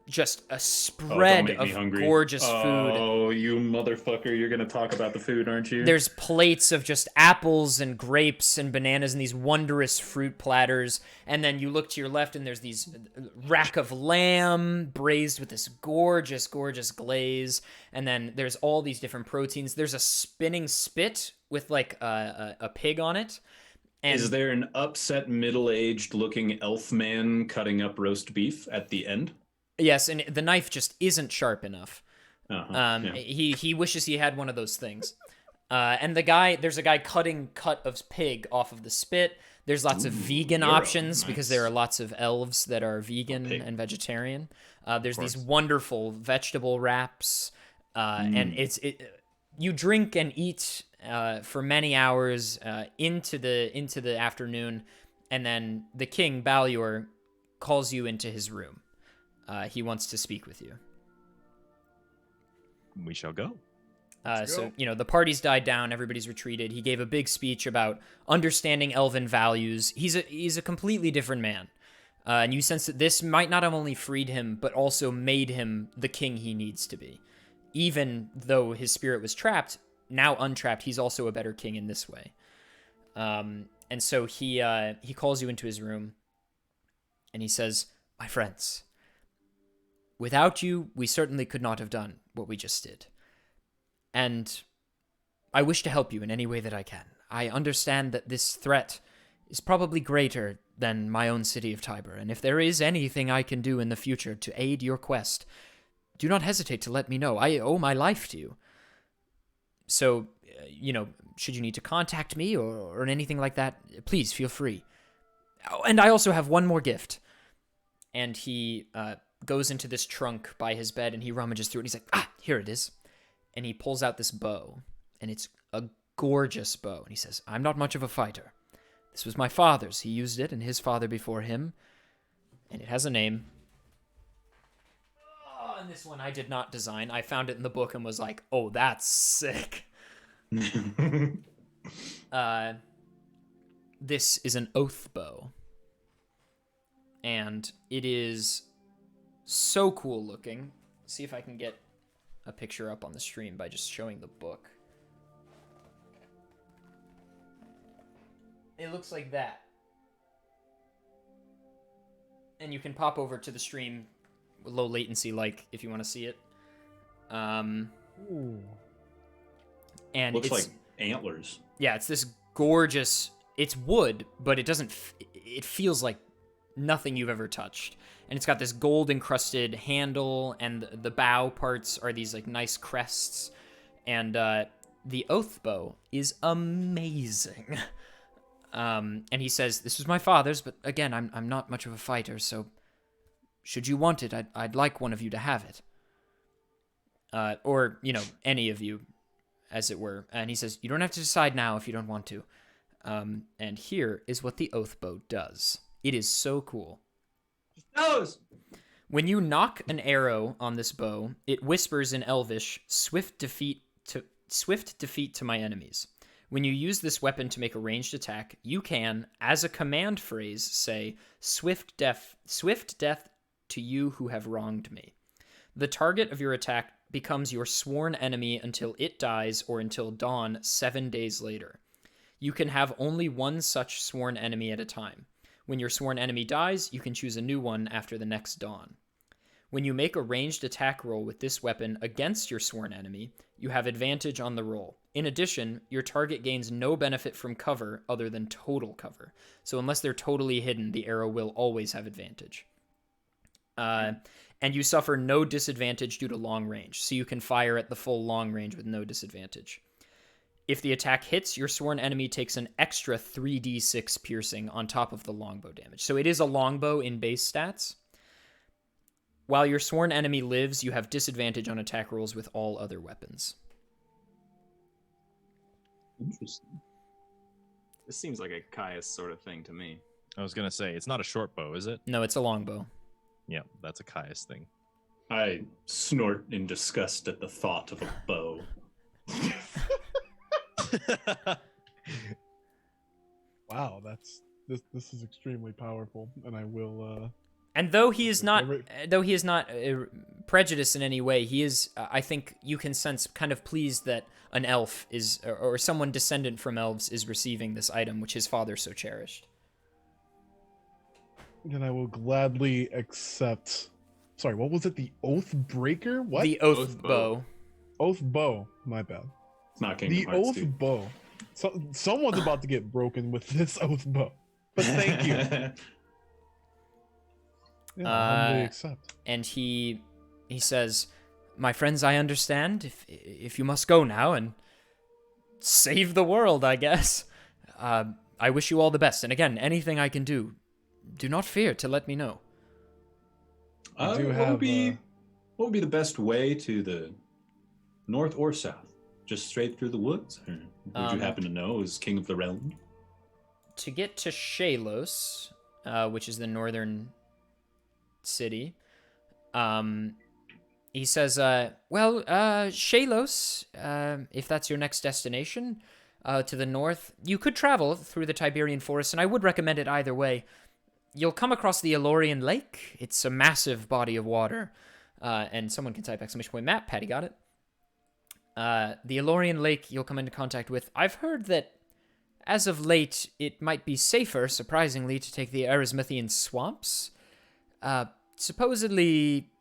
just a Oh, don't spread make me of hungry. gorgeous food. Oh, you motherfucker! You're gonna talk about the food, aren't you? There's plates of just apples and grapes and bananas and these wondrous fruit platters. And then you look to your left and there's these rack of lamb braised with this gorgeous, gorgeous glaze. And then there's all these different proteins. There's a spinning spit with like a pig on it. And Is there an upset, middle-aged looking elf man cutting up roast beef at the end? yes, and the knife just isn't sharp enough. Yeah. He wishes he had one of those things. And there's a guy cutting cut of pig off of the spit. There's lots of vegan gyro, options because there nice. are lots of elves that are vegan pig. and vegetarian. There's these wonderful vegetable wraps, and you drink and eat for many hours into the afternoon, and then the king Ballior calls you into his room. He wants to speak with you. We shall go. So, the party's died down, everybody's retreated. He gave a big speech about understanding elven values. He's a completely different man. And you sense that this might not have only freed him, but also made him the king he needs to be. Even though his spirit was trapped, now untrapped, he's also a better king in this way. And so he calls you into his room, and he says, "My friends, without you, we certainly could not have done what we just did. And I wish to help you in any way that I can. I understand that this threat is probably greater than my own city of Tyber, and if there is anything I can do in the future to aid your quest, do not hesitate to let me know. I owe my life to you. So, should you need to contact me or anything like that, please feel free. Oh, and I also have one more gift." And he goes into this trunk by his bed, and he rummages through it, and he's like, here it is. And he pulls out this bow, and it's a gorgeous bow. And he says, "I'm not much of a fighter. This was my father's. He used it, and his father before him. And it has a name. Oh, and this one I did not design. I found it in the book and was like, oh, that's sick." This is an oath bow. And it is so cool looking. See if I can get a picture up on the stream by just showing the book. It looks like that. And you can pop over to the stream with low latency, like, if you want to see it. Ooh. And Looks it's, like antlers. yeah, it's this gorgeous, it's wood, but it doesn't, it feels like nothing you've ever touched. And it's got this gold encrusted handle, and the bow parts are these like nice crests. And the oath bow is amazing. And he says, "This was my father's, but again, I'm not much of a fighter, so should you want it, I'd like one of you to have it. Or, any of you, as it were." And he says, "You don't have to decide now if you don't want to." And here is what the oath bow does. It is so cool. Nose. When you knock an arrow on this bow, it whispers in Elvish, swift defeat to my enemies. When you use this weapon to make a ranged attack, you can, as a command phrase, say, swift death to you who have wronged me. The target of your attack becomes your sworn enemy until it dies or until dawn 7 days later. You can have only one such sworn enemy at a time. When your sworn enemy dies, you can choose a new one after the next dawn. When you make a ranged attack roll with this weapon against your sworn enemy, you have advantage on the roll. In addition, your target gains no benefit from cover other than total cover. So unless they're totally hidden, the arrow will always have advantage. And you suffer no disadvantage due to long range, so you can fire at the full long range with no disadvantage. If the attack hits, your sworn enemy takes an extra 3d6 piercing on top of the longbow damage. So it is a longbow in base stats. While your sworn enemy lives, you have disadvantage on attack rolls with all other weapons. Interesting. This seems like a Caius sort of thing to me. I was gonna say it's not a short bow, is it? No, it's a longbow. Yeah, that's a Caius thing. I snort in disgust at the thought of a bow. Wow, this is extremely powerful, and I will. And though he is not, prejudiced in any way, he is. I think you can sense kind of pleased that an elf is, or someone descendant from elves is receiving this item, which his father so cherished. Then I will gladly accept. Sorry, what was it? The Oath Breaker? What? The oath, Oath bow. bow. Oath Bow. My bad. It's not Kingdom The Hearts, Oath dude. Bow. Someone's about to get broken with this Oath Bow. But thank you. Yeah, I humbly accept. And he says, "My friends, I understand. If you must go now and save the world, I guess. I wish you all the best. And again, anything I can do, do not fear to let me know." I do what have, would be the best way to the north or south? Just straight through the woods? Or would you happen to know as king of the realm? To get to Shalos, which is the northern city, he says, Shalos, if that's your next destination, to the north, you could travel through the Tiberian forest, and I would recommend it either way. You'll come across the Elorian Lake. It's a massive body of water, and someone can type !map. Patty got it. The Elorian Lake you'll come into contact with. I've heard that as of late, it might be safer, surprisingly, to take the Erismithian swamps. Supposedly,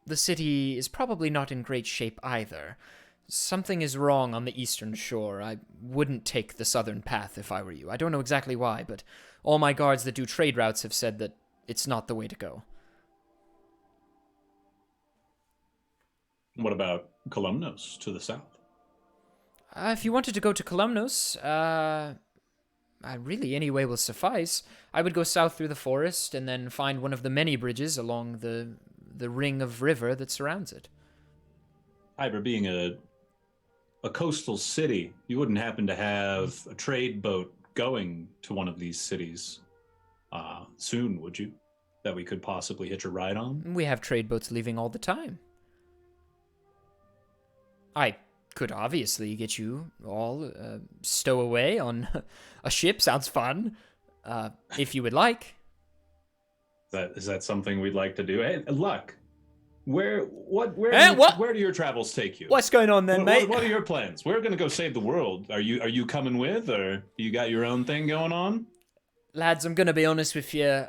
the city is probably not in great shape either. Something is wrong on the eastern shore. I wouldn't take the southern path if I were you. I don't know exactly why, but all my guards that do trade routes have said that it's not the way to go. What about Columnos to the south? If you wanted to go to Columnos, really any way will suffice. I would go south through the forest and then find one of the many bridges along the ring of river that surrounds it. Tyber being a coastal city, you wouldn't happen to have a trade boat going to one of these cities soon, would you? That we could possibly hitch a ride on? We have trade boats leaving all the time. I could obviously get you all stowaway on a ship. Sounds fun. If you would like. Is that something we'd like to do? Hey, Luck, where do your travels take you? What's going on then, mate? What are your plans? We're gonna go save the world. Are you coming with, or you got your own thing going on? Lads, I'm gonna be honest with you.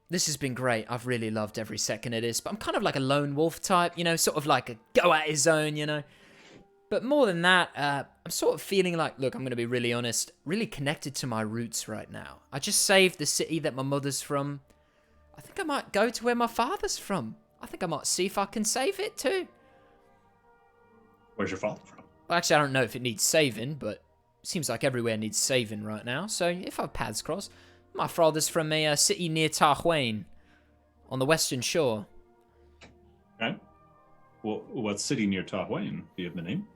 This has been great. I've really loved every second of this, but I'm kind of like a lone wolf type, sort of like a go at his own, But more than that, I'm sort of feeling like, look, I'm going to be really honest, really connected to my roots right now. I just saved the city that my mother's from. I think I might go to where my father's from. I think I might see if I can save it too. Where's your father from? Well, actually, I don't know if it needs saving, but it seems like everywhere needs saving right now. So if our paths cross, my father's from a city near Tarhuain on the western shore. Okay. Well, what city near Tarhuain? Do you have the name?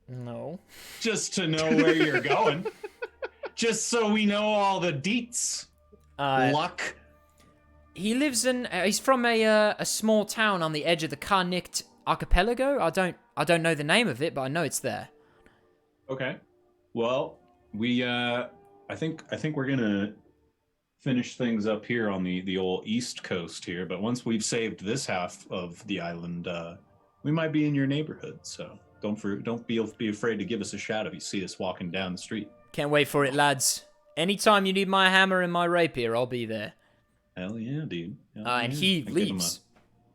No. Just to know where you're going. Just so we know all the deets. Luck. He lives in. He's from a small town on the edge of the Karnikt archipelago. I don't know the name of it, but I know it's there. Okay. Well, we I think we're gonna finish things up here on the old east coast here. But once we've saved this half of the island, we might be in your neighborhood. So don't be afraid to give us a shout if you see us walking down the street. Can't wait for it, lads. Anytime you need my hammer and my rapier, I'll be there. Hell yeah, dude. And he leaves.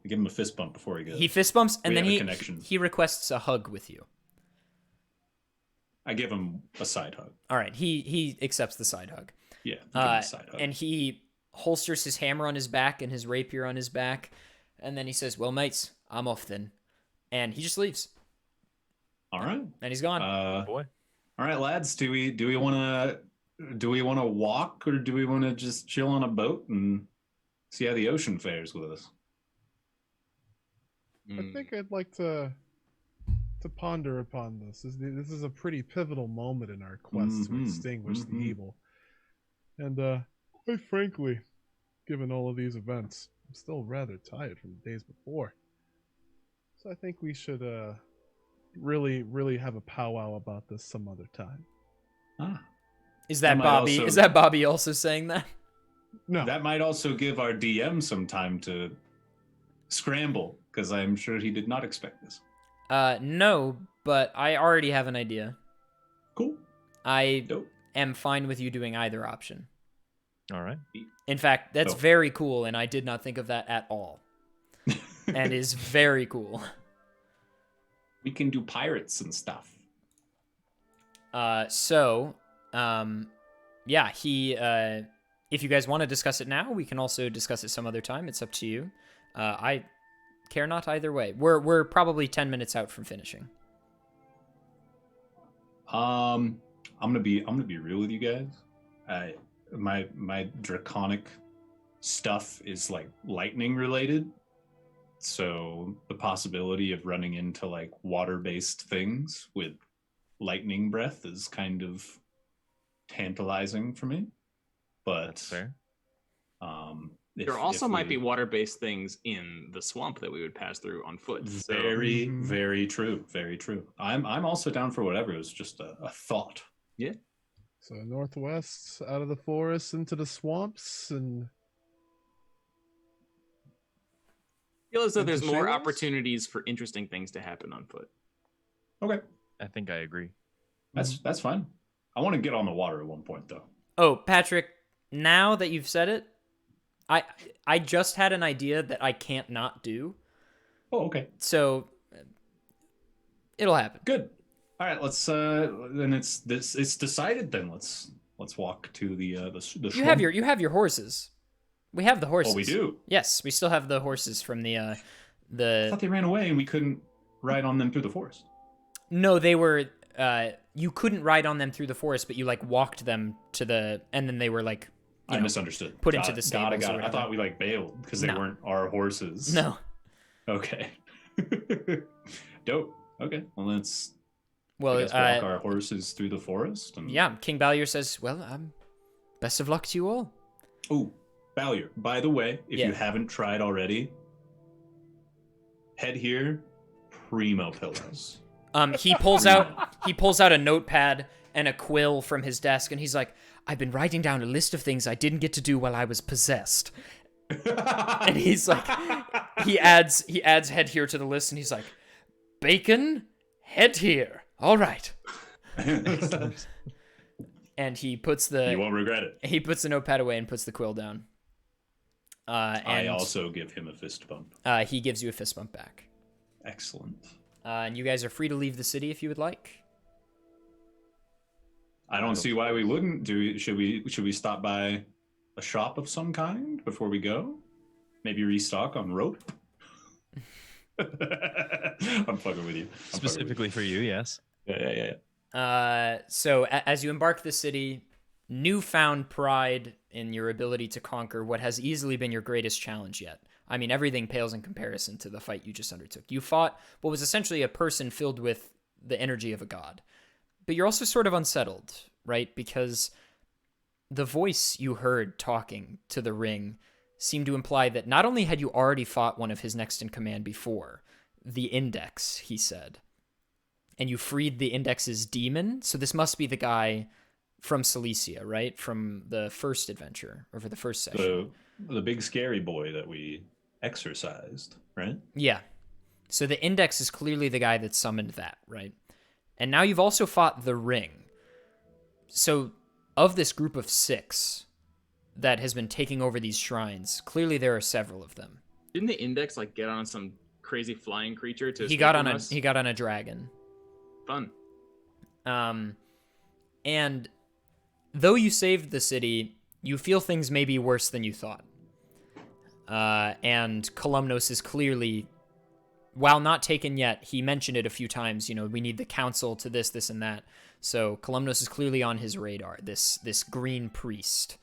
Give him a fist bump before he goes. He fist bumps, and then he requests a hug with you. I give him a side hug. All right, he accepts the side hug. Yeah, give him a side hug. And he holsters his hammer on his back and his rapier on his back, and then he says, "Well, mates, I'm off then," and he just leaves. All right, and he's gone. Boy. All right, lads. Do we want to walk, or do we want to just chill on a boat and see how the ocean fares with us? I think I'd like to to ponder upon this. This is a pretty pivotal moment in our quest to extinguish the evil. And quite frankly, given all of these events, I'm still rather tired from the days before. So I think we should really have a powwow about this some other time. Is that might Bobby? also- Is that Bobby also saying that? No. That might also give our DM some time to scramble, because I'm sure he did not expect this. No, but I already have an idea. Cool. I Dope. am fine with you doing either option. All right. In fact, that's Oh. very cool, and I did not think of that at all. And is very cool. We can do pirates and stuff. Yeah, he, if you guys want to discuss it now, we can also discuss it some other time. It's up to you. I care not either way. We're probably 10 minutes out from finishing. I'm gonna be real with you guys. My draconic stuff is like lightning related, so the possibility of running into like water-based things with lightning breath is kind of tantalizing for me. But That's fair. There also might be water-based things in the swamp that we would pass through on foot. So. Very true. Very true. I'm also down for whatever. It was just a thought. Yeah. So northwest, out of the forest, into the swamps, and I feel as though Into there's more shadows? opportunities for interesting things to happen on foot. Okay, I think I agree. that's fine. I want to get on the water at one point though. Oh, Patrick, now that you've said it, I just had an idea that I can't not do. Oh, okay. So it'll happen. Good. All right, let's then it's decided then. Let's walk to the You have your horses. We have the horses. Oh, we do. Yes, we still have the horses from the I thought they ran away and we couldn't ride on them through the forest. No, they were you couldn't ride on them through the forest, but you like walked them to the and then they were like I misunderstood. put Got into it, the stables Got or it. I whatever. thought we like bailed because they No. weren't our horses. No. Okay. Dope. Okay. Well, let's Well, I guess walk our horses through the forest. And... yeah, King Ballier says, "Well, best of luck to you all." Oh, Ballier, by the way, if Yeah. you haven't tried already, head here, primo pillows. He pulls out a notepad and a quill from his desk, and he's like, "I've been writing down a list of things I didn't get to do while I was possessed." And he's like, he adds head here to the list, and he's like, "Bacon, head here. All right." And he puts You won't regret it. he puts the notepad away and puts the quill down. I And also give him a fist bump. he gives you a fist bump back. Excellent. And you guys are free to leave the city if you would like. I don't see why we wouldn't. Should we stop by a shop of some kind before we go? Maybe restock on rope? I'm fucking with you. Specifically for you, yes. Yeah. So as you embark the city, newfound pride in your ability to conquer what has easily been your greatest challenge yet. I mean, everything pales in comparison to the fight you just undertook. You fought what was essentially a person filled with the energy of a god. But you're also sort of unsettled, right? Because the voice you heard talking to the ring seemed to imply that not only had you already fought one of his next in command before, the Index, he said, and you freed the Index's demon, so this must be the guy from Cilicia, right? From the first adventure, or for the first session. The big scary boy that we exorcised, right? Yeah. So the Index is clearly the guy that summoned that, right? And now you've also fought the Ring. So of this group of 6 that has been taking over these shrines, clearly there are several of them. Didn't the Index like get on some crazy flying creature to? He escape got from on us? he got on a dragon. Fun. And though you saved the city, you feel things may be worse than you thought. And Kolumnos is clearly, while not taken yet, he mentioned it a few times, we need the council to this, and that. So Kolumnos is clearly on his radar, this green priest,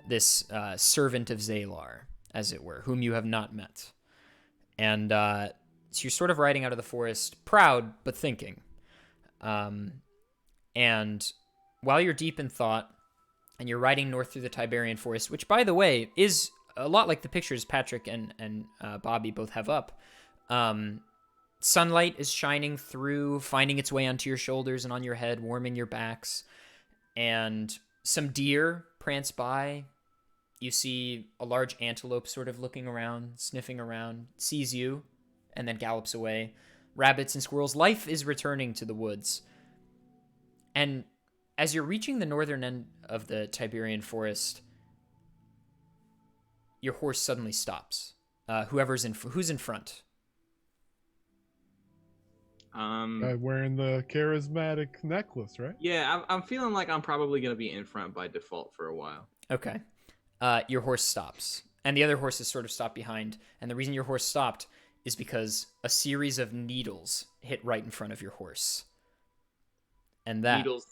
this servant of Zalar, as it were, whom you have not met. And So you're sort of riding out of the forest, proud but thinking. And while you're deep in thought, and you're riding north through the Tiberian forest, which, by the way, is a lot like the pictures Patrick and Bobby both have up. Sunlight is shining through, finding its way onto your shoulders and on your head, warming your backs. And some deer prance by. You see a large antelope sort of looking around, sniffing around, sees you, and then gallops away. Rabbits and squirrels. Life is returning to the woods. And as you're reaching the northern end of the Tiberian forest, your horse suddenly stops. Who's in front? Guy wearing the charismatic necklace, right? Yeah, I'm feeling like I'm probably gonna be in front by default for a while. Okay. Your horse stops, and the other horses sort of stop behind. And the reason your horse stopped is because a series of needles hit right in front of your horse. And that Needles.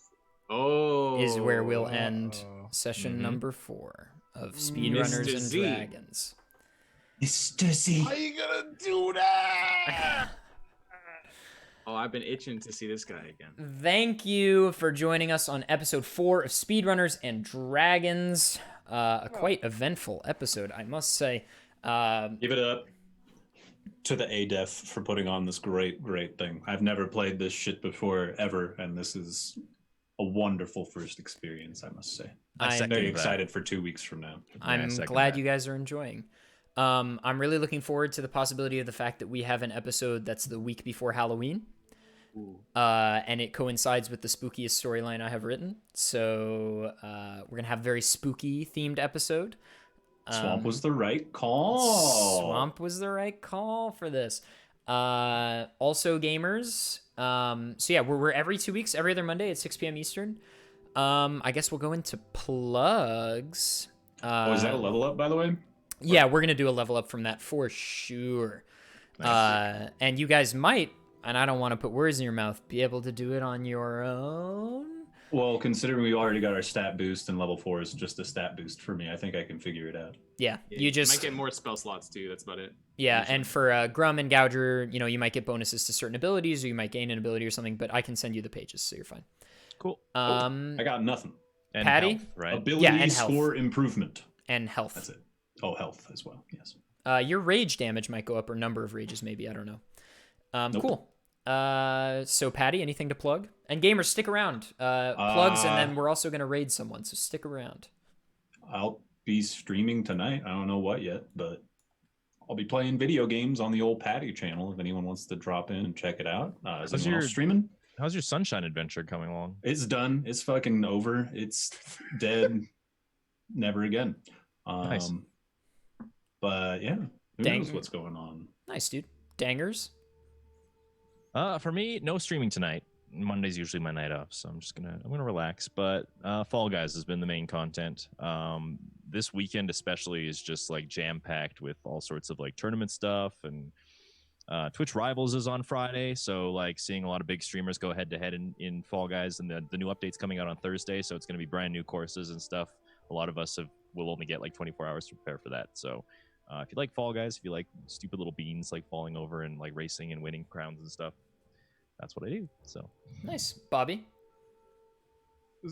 Oh, is where we'll end Uh-oh. session Mhm. number 4 of Speedrunners Mr. and Z. Dragons. Mr. Z. How you gonna do that? Oh, I've been itching to see this guy again. Thank you for joining us on episode 4 of Speedrunners and Dragons. A quite eventful episode, I must say. Give it up to the adef for putting on this great thing. I've never played this shit before, ever, and this is a wonderful first experience, I must say. I'm I'm very excited for 2 weeks from now. I'm second glad that. you guys are enjoying. I'm really looking forward to the possibility of the fact that we have an episode that's the week before Halloween. And it coincides with the spookiest storyline I have written. So we're going to have a very spooky themed episode. Swamp was the right call. Swamp was the right call for this. Also, gamers. So yeah, we're every 2 weeks, every other Monday at 6 p.m. Eastern. I guess we'll go into plugs. Oh, is that a level up, by the way? Yeah, we're going to do a level up from that for sure. And you guys might, and I don't want to put words in your mouth, be able to do it on your own. Well, considering we already got our stat boost and level 4 is just a stat boost for me, I think I can figure it out. Yeah, Yeah, you just might get more spell slots too. That's about it. yeah, usually. and for Grum and Gouger, you might get bonuses to certain abilities, or you might gain an ability or something. But I can send you the pages, so you're fine. Cool. Um, I got nothing. And Patty? health, right? Ability Yeah, and health. score improvement. and health. That's it. Oh, health as well. Yes. Your rage damage might go up, or number of rages maybe. I don't know. Nope. Cool. So Patty, anything to plug? And gamers, stick around. Plugs, and then we're also gonna raid someone, so stick around. I'll be streaming tonight. I don't know what yet, but I'll be playing video games on the old Patty channel if anyone wants to drop in and check it out. Is How's anyone else your- streaming? How's your sunshine adventure coming along? It's done. It's fucking over. It's dead. Never again. Nice. But yeah, who Dang. knows what's going on? Nice, dude. Dangers. For me, no streaming tonight. Monday's usually my night off, so I'm gonna relax. But Fall Guys has been the main content. This weekend especially is just like jam packed with all sorts of like tournament stuff, and Twitch Rivals is on Friday, so like seeing a lot of big streamers go head to head in Fall Guys, and the new update's coming out on Thursday, so it's gonna be brand new courses and stuff. A lot of us will only get like 24 hours to prepare for that. So if you like Fall Guys, if you like stupid little beans like falling over and like racing and winning crowns and stuff, that's what I do. So Nice, Bobby.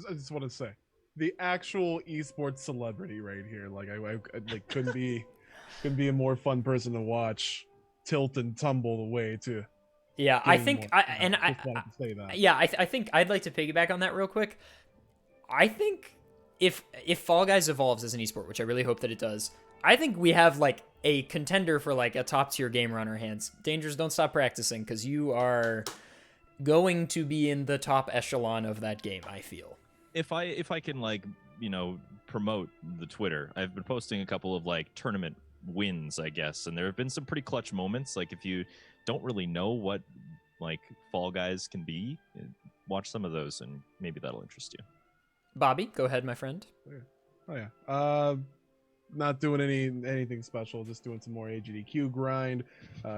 I just want to say, the actual esports celebrity right here. Like I like couldn't be a more fun person to watch tilt and tumble the way to. Yeah, I getting think more- I and just I wanted to say that. yeah, I think I'd like to piggyback on that real quick. I think if Fall Guys evolves as an esport, which I really hope that it does, I think we have like a contender for like a top tier gamer on our hands. Dangers, don't stop practicing, because you are going to be in the top echelon of that game, I feel. if I can like promote the Twitter, I've been posting a couple of like tournament wins, I guess, and there have been some pretty clutch moments. Like if you don't really know what like Fall Guys can be, watch some of those and maybe that'll interest you. Bobby, go ahead, my friend. Oh yeah. Not doing anything special. Just doing some more AGDQ grind.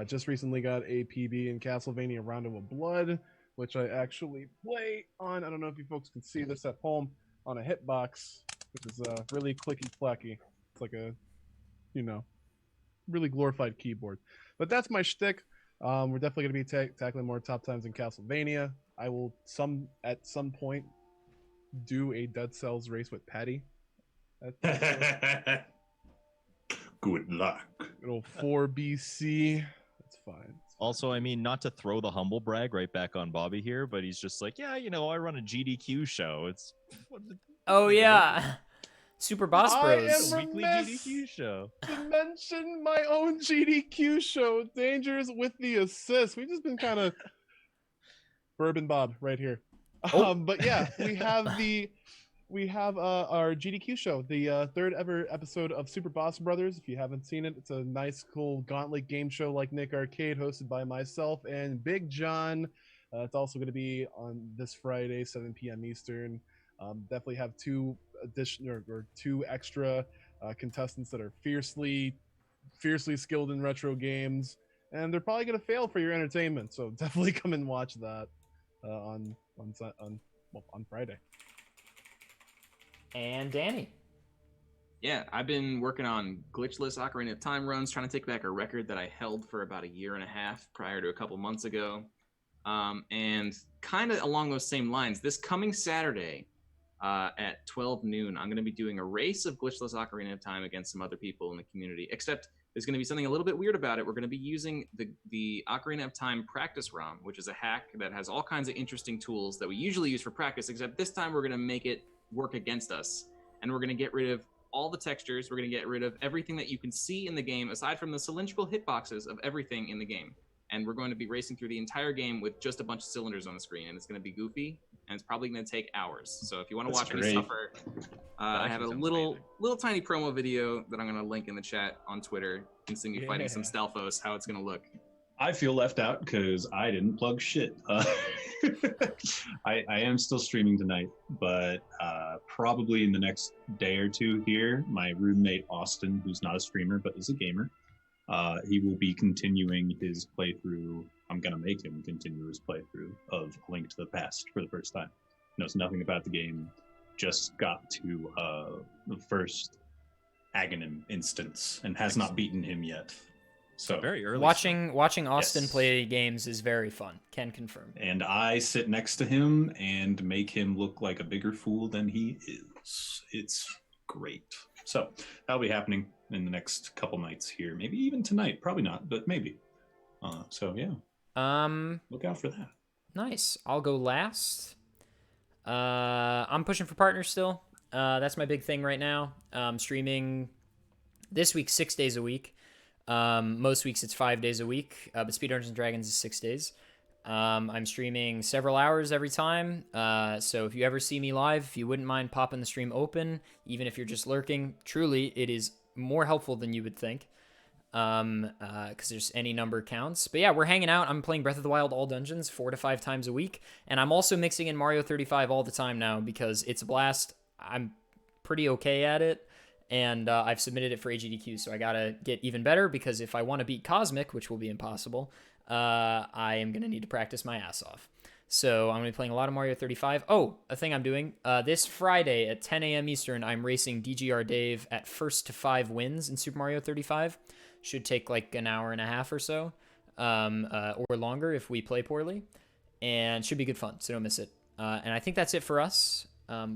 Just recently got a PB in Castlevania Rondo of Blood, which I actually play on. I don't know if you folks can see this at home on a hitbox, which is really clicky clacky. It's like a, really glorified keyboard. But that's my shtick. We're definitely going to be tackling more top times in Castlevania. I will at some point do a Dead Cells race with Patty. Good luck. Little 4 BC. That's fine. Also, I mean, not to throw the humble brag right back on Bobby here, but he's just like, yeah, you know, I run a GDQ show. It's Oh yeah, Super Boss I Bros. am a weekly remiss GDQ show. to mention my own GDQ show, Dangers with the Assist. We've just been kind of Bourbon Bob right here. Oh. But yeah, we have our GDQ show, the third ever episode of Super Boss Brothers. If you haven't seen it, it's a nice, cool gauntlet game show like Nick Arcade, hosted by myself and Big John. It's also going to be on this Friday, 7 p.m. Eastern. Definitely have two additional or two extra contestants that are fiercely skilled in retro games, and they're probably going to fail for your entertainment. So definitely come and watch that on Friday. And Danny. Yeah, I've been working on glitchless Ocarina of Time runs, trying to take back a record that I held for about a year and a half prior to a couple months ago. And kind of along those same lines, this coming Saturday at 12 noon, I'm going to be doing a race of glitchless Ocarina of Time against some other people in the community, except there's going to be something a little bit weird about it. We're going to be using the Ocarina of Time practice ROM, which is a hack that has all kinds of interesting tools that we usually use for practice, except this time we're going to make it work against us. And we're going to get rid of all the textures. We're going to get rid of everything that you can see in the game, aside from the cylindrical hitboxes of everything in the game. And we're going to be racing through the entire game with just a bunch of cylinders on the screen. And it's going to be goofy, and it's probably going to take hours. So if you want to watch me suffer, I have a little tiny promo video that I'm going to link in the chat on Twitter, and seeing me fighting some Stalfos, how it's going to look. I feel left out because I didn't plug shit. I am still streaming tonight, but probably in the next day or two here, my roommate Austin, who's not a streamer but is a gamer, he will be continuing his playthrough. I'm going to make him continue his playthrough of A Link to the Past for the first time. Knows nothing about the game, just got to the first Aghanim instance and has not beaten him yet. So Very early. Watching Austin Yes. play games is very fun. Can confirm. And I sit next to him and make him look like a bigger fool than he is. It's great. So that'll be happening in the next couple nights here. Maybe even tonight. Probably not, but maybe. So yeah, look out for that. Nice. I'll go last. I'm pushing for partners still. That's my big thing right now. Streaming this week 6 days a week. Most weeks it's 5 days a week, but Speedrunners Dragons is 6 days. I'm streaming several hours every time. So if you ever see me live, if you wouldn't mind popping the stream open, even if you're just lurking, truly it is more helpful than you would think. Because there's any number counts. But yeah, we're hanging out. I'm playing Breath of the Wild all dungeons 4 to 5 times a week, and I'm also mixing in Mario 35 all the time now because it's a blast. I'm pretty okay at it. And I've submitted it for AGDQ, so I gotta get even better because if I want to beat Cosmic, which will be impossible, I am gonna need to practice my ass off. So I'm gonna be playing a lot of Mario 35. Oh, a thing I'm doing this Friday at 10 a.m. Eastern, I'm racing DGR Dave at first to 5 wins in Super Mario 35. Should take like an hour and a half or so, or longer if we play poorly, and should be good fun. So don't miss it. And I think that's it for us.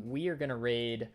We are gonna raid